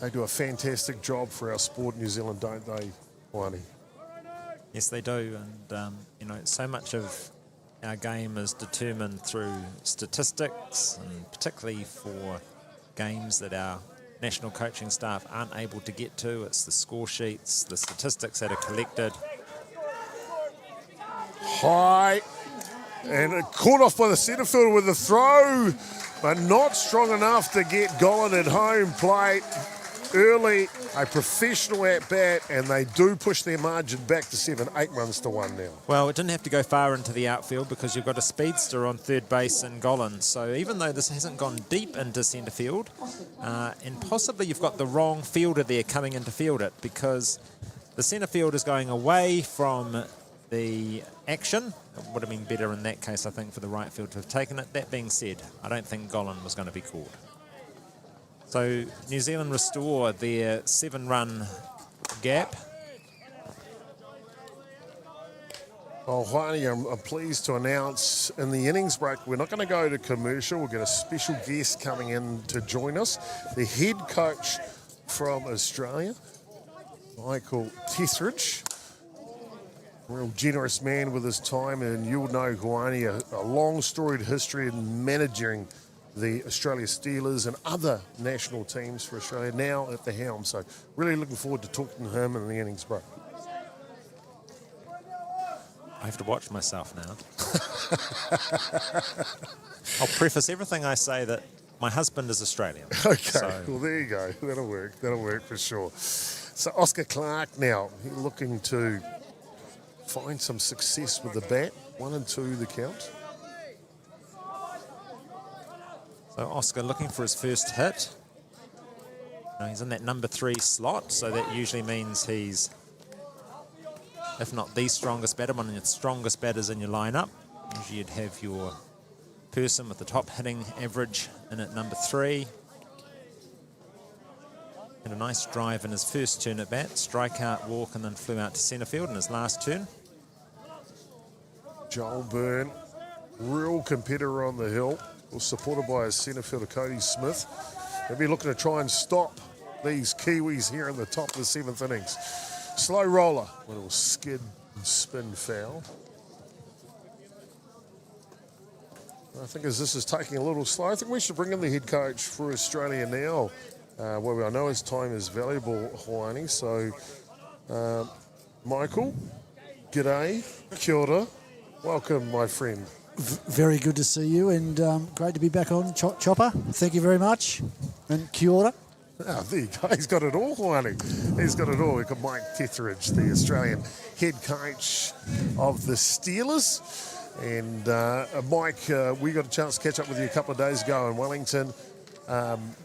They do a fantastic job for our sport, New Zealand, don't they, Wani? Yes, they do, and you know, so much of our game is determined through statistics, and particularly for games that our national coaching staff aren't able to get to. It's the score sheets, the statistics that are collected. High, and caught off by the centre fielder with a throw, but not strong enough to get Gollan at home plate. Early, a professional at bat, and they do push their margin back to 7, 8 runs to 1 now. Well, it didn't have to go far into the outfield because you've got a speedster on third base in Gollan. So even though this hasn't gone deep into centre field, and possibly you've got the wrong fielder there coming in to field it, because the centre field is going away from the action. It would have been better in that case, I think, for the right field to have taken it. That being said, I don't think Gollan was going to be called. So New Zealand restore their 7-run gap. Well, Hwani, I'm pleased to announce in the innings break, we're not going to go to commercial. We'll get a special guest coming in to join us. The head coach from Australia, Michael Beveridge. Real generous man with his time, and you'll know Hwani, a long storied history in managing the Australia Steelers and other national teams for Australia, now at the helm. So really looking forward to talking to him in the innings break. I have to watch myself now. I'll preface everything I say that my husband is Australian. Okay, so. Well, there you go. That'll work for sure. So Oscar Clark now, he's looking to find some success with the bat. 1 and 2 the count. So Oscar looking for his first hit. Now he's in that number 3 slot, so that usually means he's, if not the strongest batter, one of the strongest batters in your lineup. Usually you'd have your person with the top hitting average in at number 3. Had a nice drive in his first turn at bat, strikeout, walk, and then flew out to centre field in his last turn. Joel Byrne, real competitor on the hill, was supported by his centre fielder Cody Smith. They'll be looking to try and stop these Kiwis here in the top of the 7th innings. Slow roller. Little skid and spin foul. I think as this is taking a little slow, I think we should bring in the head coach for Australia now. Well, I know his time is valuable, Hoani. So, Michael, g'day, kia ora. Welcome, my friend. Very good to see you, and great to be back on Chopper. Thank you very much, and kia ora. Oh, there you go. He's got it all, Hoani. He's got it all. We've got Mike Beveridge, the Australian head coach of the Steelers. And Mike, we got a chance to catch up with you a couple of days ago in Wellington.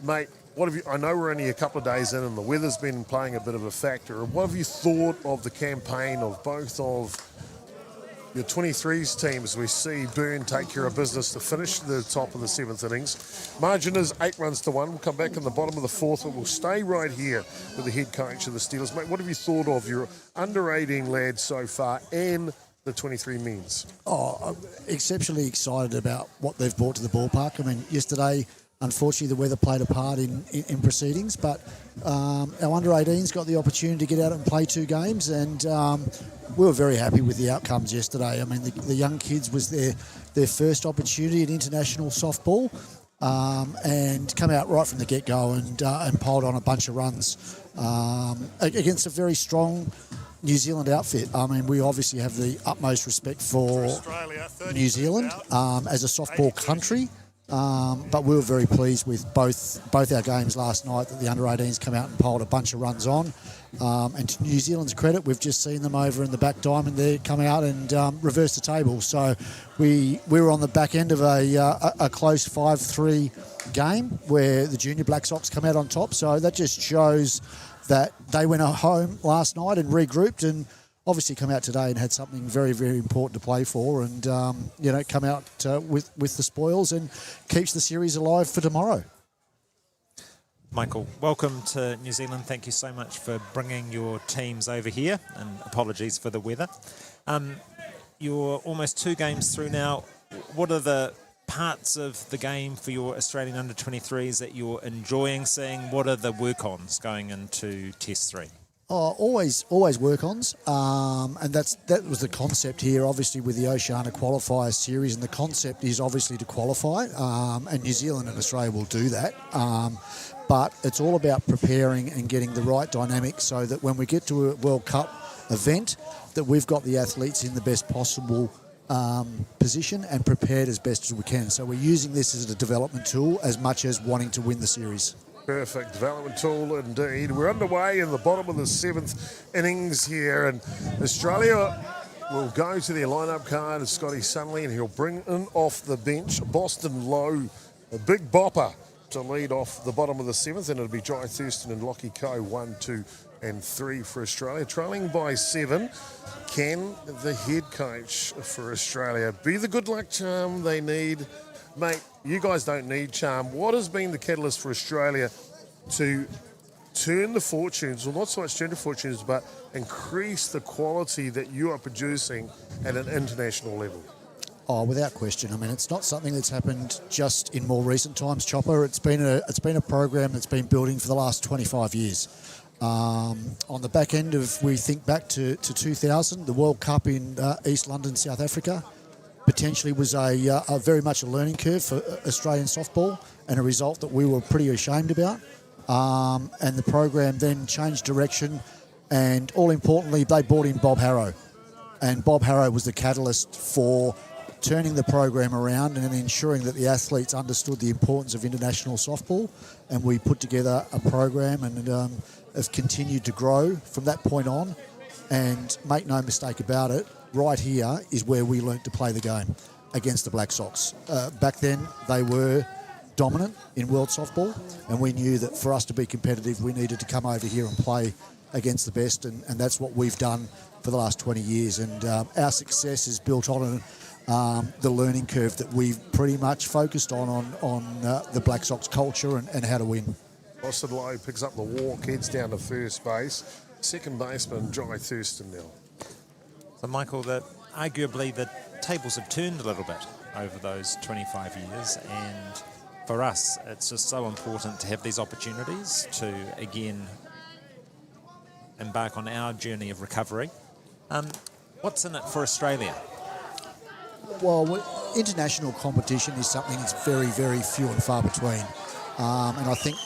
Mate, what have you? I know we're only a couple of days in and the weather's been playing a bit of a factor. What have you thought of the campaign of both of your 23s teams? We see Burn take care of business to finish the top of the 7th innings. Margin is 8 runs to 1. We'll come back in the bottom of the 4th, but we'll stay right here with the head coach of the Steelers. Mate, what have you thought of your under-18 lads so far and the 23 men's? Oh, I'm exceptionally excited about what they've brought to the ballpark. I mean, yesterday, unfortunately, the weather played a part in proceedings, but our under-18s got the opportunity to get out and play 2 games, and we were very happy with the outcomes yesterday. I mean, the young kids was their first opportunity at international softball, and come out right from the get-go and piled on a bunch of runs against a very strong New Zealand outfit. I mean, we obviously have the utmost respect for New Zealand as a softball country. But we were very pleased with both our games last night that the under-18s come out and piled a bunch of runs on. And to New Zealand's credit, we've just seen them over in the back diamond there come out and reverse the table. So we were on the back end of a close 5-3 game where the junior Black Sox come out on top. So that just shows that they went home last night and regrouped and obviously come out today and had something very, very important to play for, and come out with the spoils and keeps the series alive for tomorrow. Michael, welcome to New Zealand. Thank you so much for bringing your teams over here, and apologies for the weather. You're almost 2 games through now. What are the parts of the game for your Australian under-23s that you're enjoying seeing? What are the work-ons going into Test 3? Oh, always work-ons, and that was the concept here, obviously, with the Oceania Qualifier series, and the concept is obviously to qualify, and New Zealand and Australia will do that, but it's all about preparing and getting the right dynamic so that when we get to a World Cup event, that we've got the athletes in the best possible position and prepared as best as we can. So we're using this as a development tool as much as wanting to win the series. Perfect development tool indeed. We're underway in the bottom of the 7th innings here, and Australia will go to their lineup card of Scotty Sunley, and he'll bring in off the bench Boston Lowe, a big bopper to lead off the bottom of the 7th, and it'll be Jai Thurston and Lockie Coe 1, 2 and 3 for Australia. Trailing by 7, can the head coach for Australia be the good luck charm they need? Mate, you guys don't need charm. What has been the catalyst for Australia to turn the fortunes, well, not so much turn the fortunes, but increase the quality that you are producing at an international level? Oh, without question. I mean, it's not something that's happened just in more recent times, Chopper. It's been a program that's been building for the last 25 years. On the back end of, we think back to 2000, the World Cup in East London, South Africa, potentially was a very much a learning curve for Australian softball, and a result that we were pretty ashamed about. And the program then changed direction, and all importantly, they brought in Bob Harrow. And Bob Harrow was the catalyst for turning the program around and ensuring that the athletes understood the importance of international softball. And we put together a program and have continued to grow from that point on. And make no mistake about it, right here is where we learnt to play the game against the Black Sox. Back then, they were dominant in world softball, and we knew that for us to be competitive, we needed to come over here and play against the best, and that's what we've done for the last 20 years. And our success is built on the learning curve that we've pretty much focused on the Black Sox culture and how to win. Boston Lowe picks up the walk, heads down to first base. Second baseman, Jai Thurston now. So, Michael, that arguably the tables have turned a little bit over those 25 years, and for us, it's just so important to have these opportunities to, again, embark on our journey of recovery. What's in it for Australia? Well, international competition is something that's very, very few and far between. And I think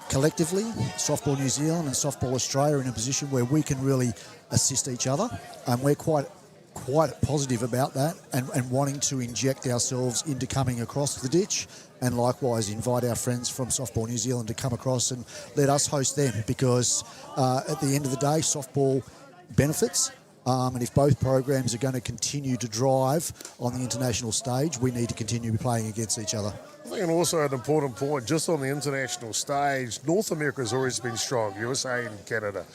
collectively, Softball New Zealand and Softball Australia are in a position where we can really assist each other. And we're quite positive about that and wanting to inject ourselves into coming across the ditch, and likewise invite our friends from Softball New Zealand to come across and let us host them, because at the end of the day, softball benefits. And if both programs are going to continue to drive on the international stage, we need to continue playing against each other. I think also an important point, just on the international stage, North America has always been strong, USA and Canada.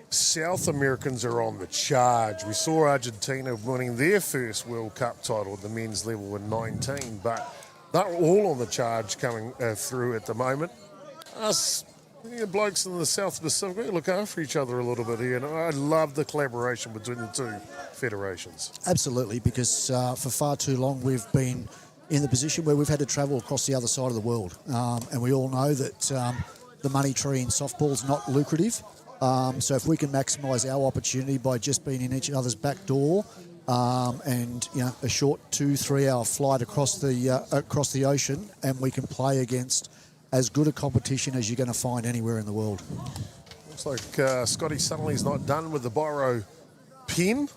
South Americans are on the charge. We saw Argentina winning their first World Cup title at the men's level in 19, but they're all on the charge coming through at the moment. Us blokes in the South Pacific, we look after each other a little bit here, and I love the collaboration between the two federations. Absolutely, because for far too long we've been in the position where we've had to travel across the other side of the world. And we all know that the money tree in softball is not lucrative. So if we can maximise our opportunity by just being in each other's back door, and a short 2-3 hour flight across the ocean, and we can play against as good a competition as you're going to find anywhere in the world. Looks like Scotty Sunnelly's not done with the Biro pin.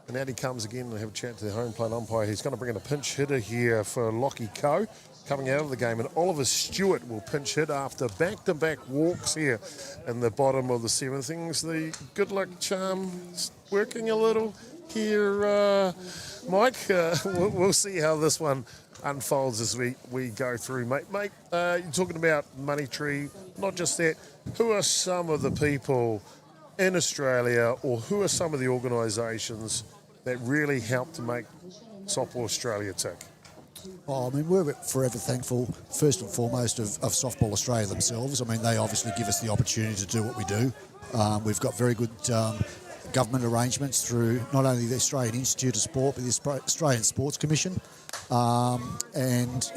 And out he comes again and have a chat to the home plate umpire. He's going to bring in a pinch hitter here for Lockie Coe coming out of the game. And Oliver Stewart will pinch hit after back-to-back walks here in the bottom of the seventh innings. The good luck charm working a little here, Mike. We'll see how this one unfolds as we go through. Mate, you're talking about Money Tree, not just that. Who are some of the people in Australia, or who are some of the organisations that really help to make Softball Australia tick? Oh, I mean, we're forever thankful, first and foremost, of Softball Australia themselves. I mean, they obviously give us the opportunity to do what we do. We've got very good government arrangements through not only the Australian Institute of Sport, but the Australian Sports Commission. And,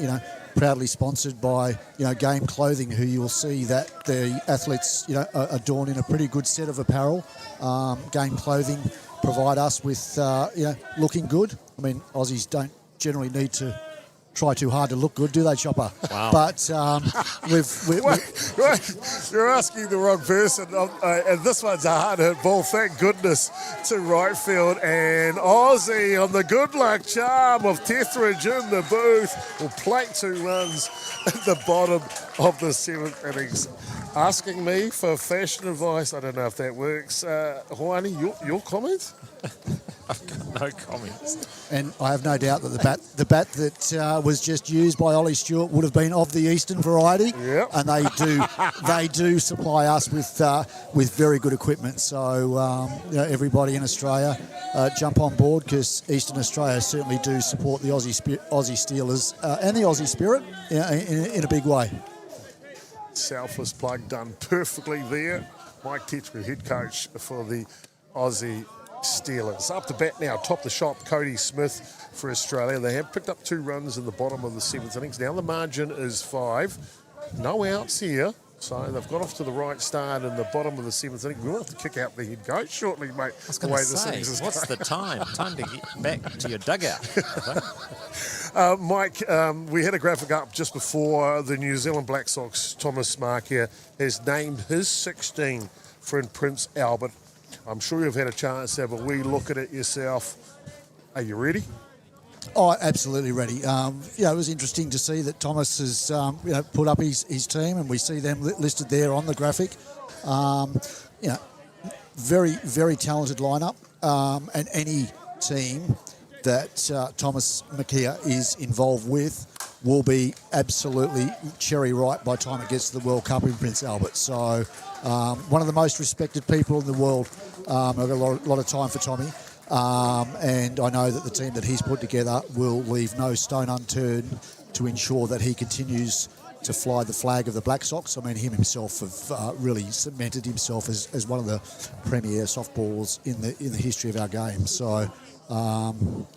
proudly sponsored by, Game Clothing, who you will see that the athletes, are adorned in a pretty good set of apparel. Game Clothing provide us with, looking good. I mean, Aussies don't generally need to try too hard to look good, do they, Chopper? Wow. But Wait, you're asking the wrong person. And this one's a hard hit ball, thank goodness, to right field. And Aussie on the good luck charm of Tetheridge in the booth will plate 2 runs at the bottom of the 7th innings. Asking me for fashion advice, I don't know if that works. Hoani, your comment? I've got no comments. And I have no doubt that the bat that was just used by Ollie Stewart would have been of the Eastern variety. Yep. And they do supply us with very good equipment. So everybody in Australia jump on board, because Eastern Australia certainly do support the Aussie Steelers and the Aussie spirit in a big way. Selfless plug done perfectly there. Mike Tetrick, head coach for the Aussie Steelers. Up to bat now, top the shop, Cody Smith for Australia. They have picked up 2 runs in the bottom of the 7th innings. Now the margin is 5. No outs here. So they've got off to the right start in the bottom of the 7th inning. We'll have to kick out the head coach shortly, mate. I was going to say, what's the time? Time to get back to your dugout. Mike, we had a graphic up just before the New Zealand Black Sox. Thomas Mark here has named his 16 friend Prince Albert. I'm sure you've had a chance to have a wee look at it yourself. Are you ready? Oh, absolutely ready. It was interesting to see that Thomas has put up his team, and we see them listed there on the graphic. Very, very talented lineup, and any team that Thomas Makia is involved with will be absolutely cherry ripe by the time it gets to the World Cup in Prince Albert. So one of the most respected people in the world. I've got a lot of time for Tommy. And I know that the team that he's put together will leave no stone unturned to ensure that he continues to fly the flag of the Black Sox. I mean, him himself have really cemented himself as one of the premier softballs in the history of our game. So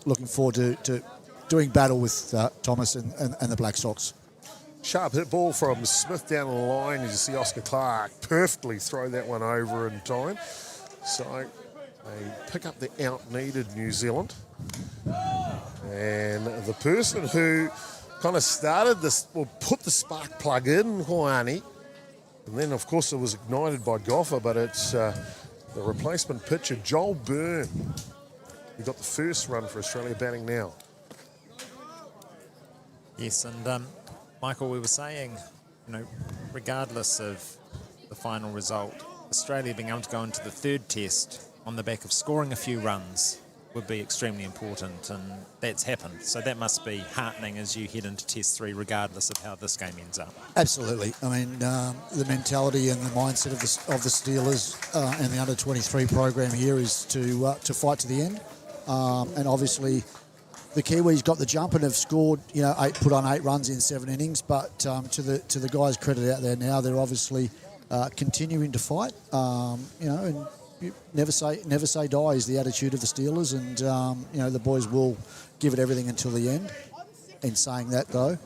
looking forward to doing battle with Thomas and the Black Sox. Sharp hit ball from Smith down the line. You see Oscar Clark perfectly throw that one over in time. So they pick up the out-needed New Zealand. And the person who kind of started this, or put the spark plug in, Hoani, and then of course it was ignited by Goffer, but it's the replacement pitcher, Joel Byrne. He got the first run for Australia batting now. Yes, and Michael, we were saying, regardless of the final result, Australia being able to go into the third test on the back of scoring a few runs would be extremely important, and that's happened. So that must be heartening as you head into Test 3, regardless of how this game ends up. Absolutely. I mean, the mentality and the mindset of the Steelers and the under-23 program here is to fight to the end. And obviously, the Kiwis got the jump and have scored, put on 8 runs in 7 innings. But to the guys' credit out there now, they're obviously continuing to fight. And never say die is the attitude of the Steelers, and the boys will give it everything until the end. In saying that, though,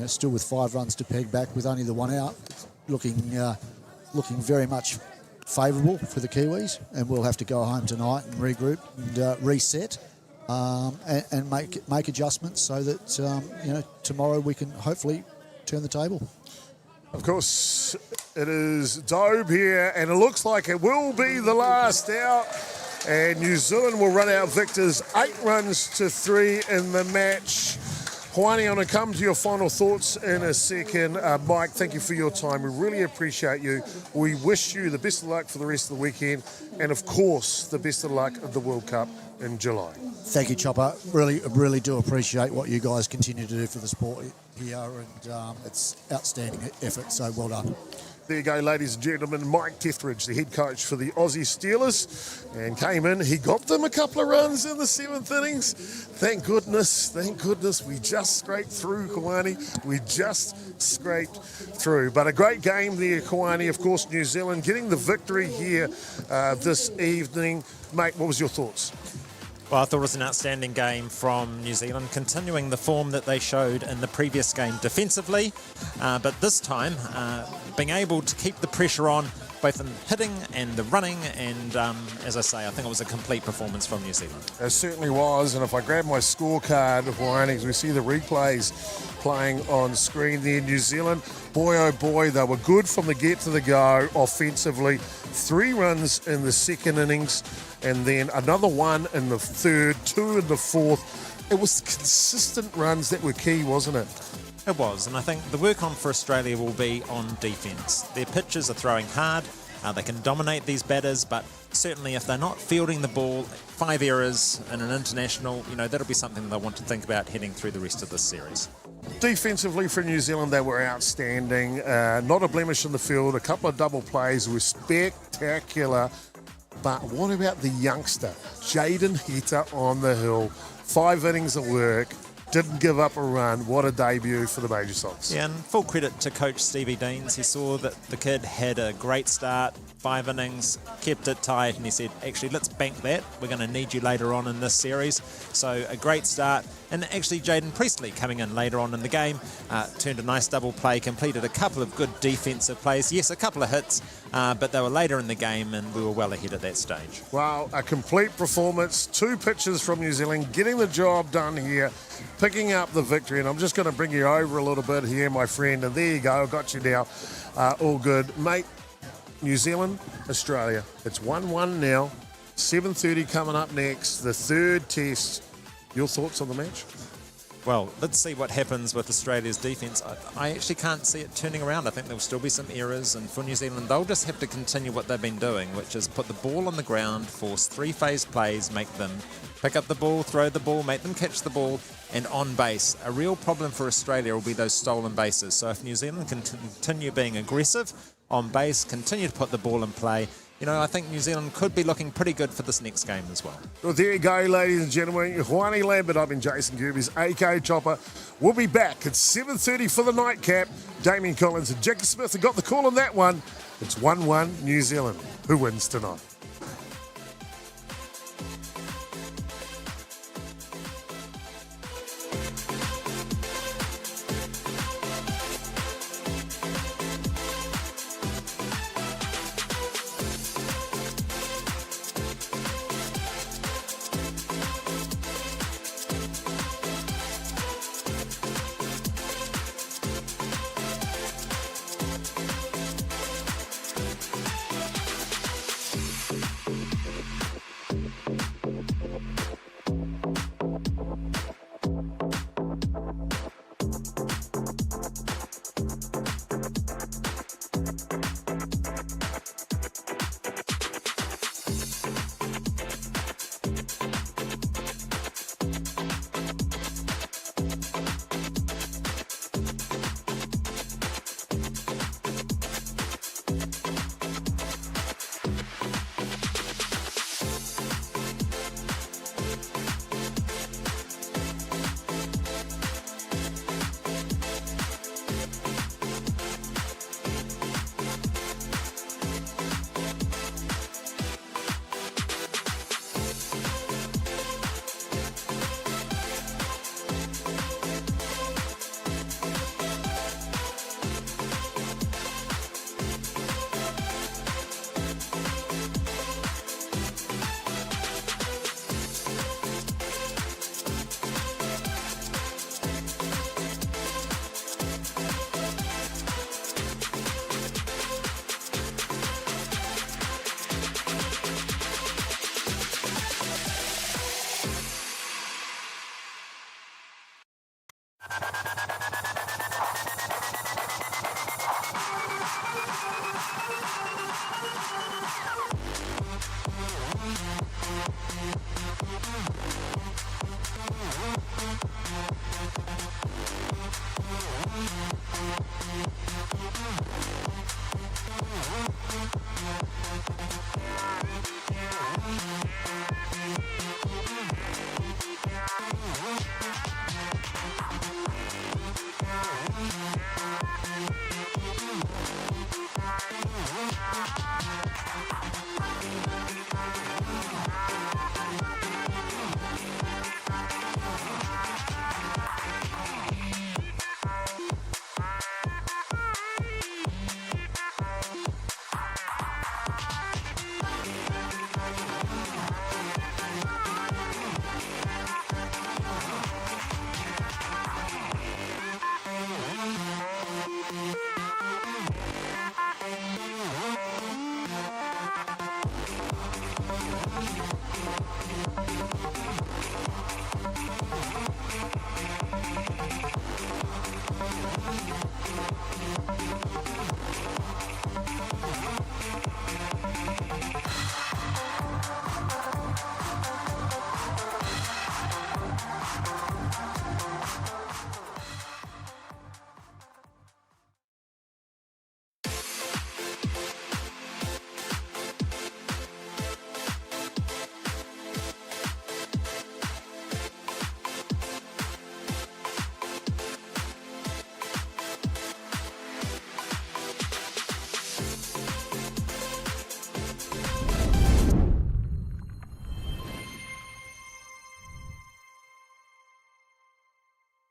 still with 5 runs to peg back with only the 1 out, looking very much favourable for the Kiwis, and we'll have to go home tonight and regroup and reset and make adjustments so that tomorrow we can hopefully turn the table. Of course, it is Dobe here, and it looks like it will be the last out. And New Zealand will run out victors 8-3 in the match. Hoani, I'm going to come to your final thoughts in a second. Mike, thank you for your time. We really appreciate you. We wish you the best of luck for the rest of the weekend, and of course, the best of luck at the World Cup in July. Thank you, Chopper. Really do appreciate what you guys continue to do for the sport here, and it's outstanding effort, so well done. There you go, ladies and gentlemen. Mike Beveridge, the head coach for the Aussie Steelers, and came in. He got them a couple of runs in the 7th innings. Thank goodness. We just scraped through, Kawani. We just scraped through. But a great game there, Kawani. Of course, New Zealand getting the victory here this evening. Mate, what was your thoughts? Well, I thought it was an outstanding game from New Zealand, continuing the form that they showed in the previous game defensively, but this time being able to keep the pressure on both in hitting and the running, and as I say, I think it was a complete performance from New Zealand. It certainly was, and if I grab my scorecard of Warnings, we see the replays playing on screen there. New Zealand, boy oh boy, they were good from the get to the go offensively. 3 runs in the 2nd innings, and then another 1 in the 3rd, 2 in the 4th. It was consistent runs that were key, wasn't it? It was, and I think the work on for Australia will be on defence. Their pitchers are throwing hard, they can dominate these batters, but certainly if they're not fielding the ball, 5 errors in an international, that'll be something they'll want to think about heading through the rest of this series. Defensively for New Zealand, they were outstanding. Not a blemish in the field. A couple of double plays were spectacular. But what about the youngster, Jaden Heta on the hill? 5 innings of work. Didn't give up a run. What a debut for the Major Sox. Yeah, and full credit to Coach Stevie Deans. He saw that the kid had a great start, 5 innings, kept it tight, and he said, actually, let's bank that. We're going to need you later on in this series. So a great start. And actually, Jaden Priestley coming in later on in the game, turned a nice double play, completed a couple of good defensive plays. Yes, a couple of hits, but they were later in the game, and we were well ahead at that stage. Wow, a complete performance. 2 pitchers from New Zealand getting the job done here, picking up the victory. And I'm just going to bring you over a little bit here, my friend. And there you go, I got you now. All good. Mate, New Zealand, Australia. It's 1-1 now. 7:30 coming up next, the 3rd test. Your thoughts on the match? Well, let's see what happens with Australia's defence. I actually can't see it turning around. I think there will still be some errors, and for New Zealand, they'll just have to continue what they've been doing, which is put the ball on the ground, force 3-phase plays, make them pick up the ball, throw the ball, make them catch the ball, and on base. A real problem for Australia will be those stolen bases. So if New Zealand can continue being aggressive on base, continue to put the ball in play, I think New Zealand could be looking pretty good for this next game as well. Well, there you go, ladies and gentlemen. Hoani Lambert, I've been Jason Gerbes, AK Chopper. We'll be back at 7:30 for the nightcap. Damien Collins and Jackie Smith have got the call on that one. It's 1-1 New Zealand. Who wins tonight?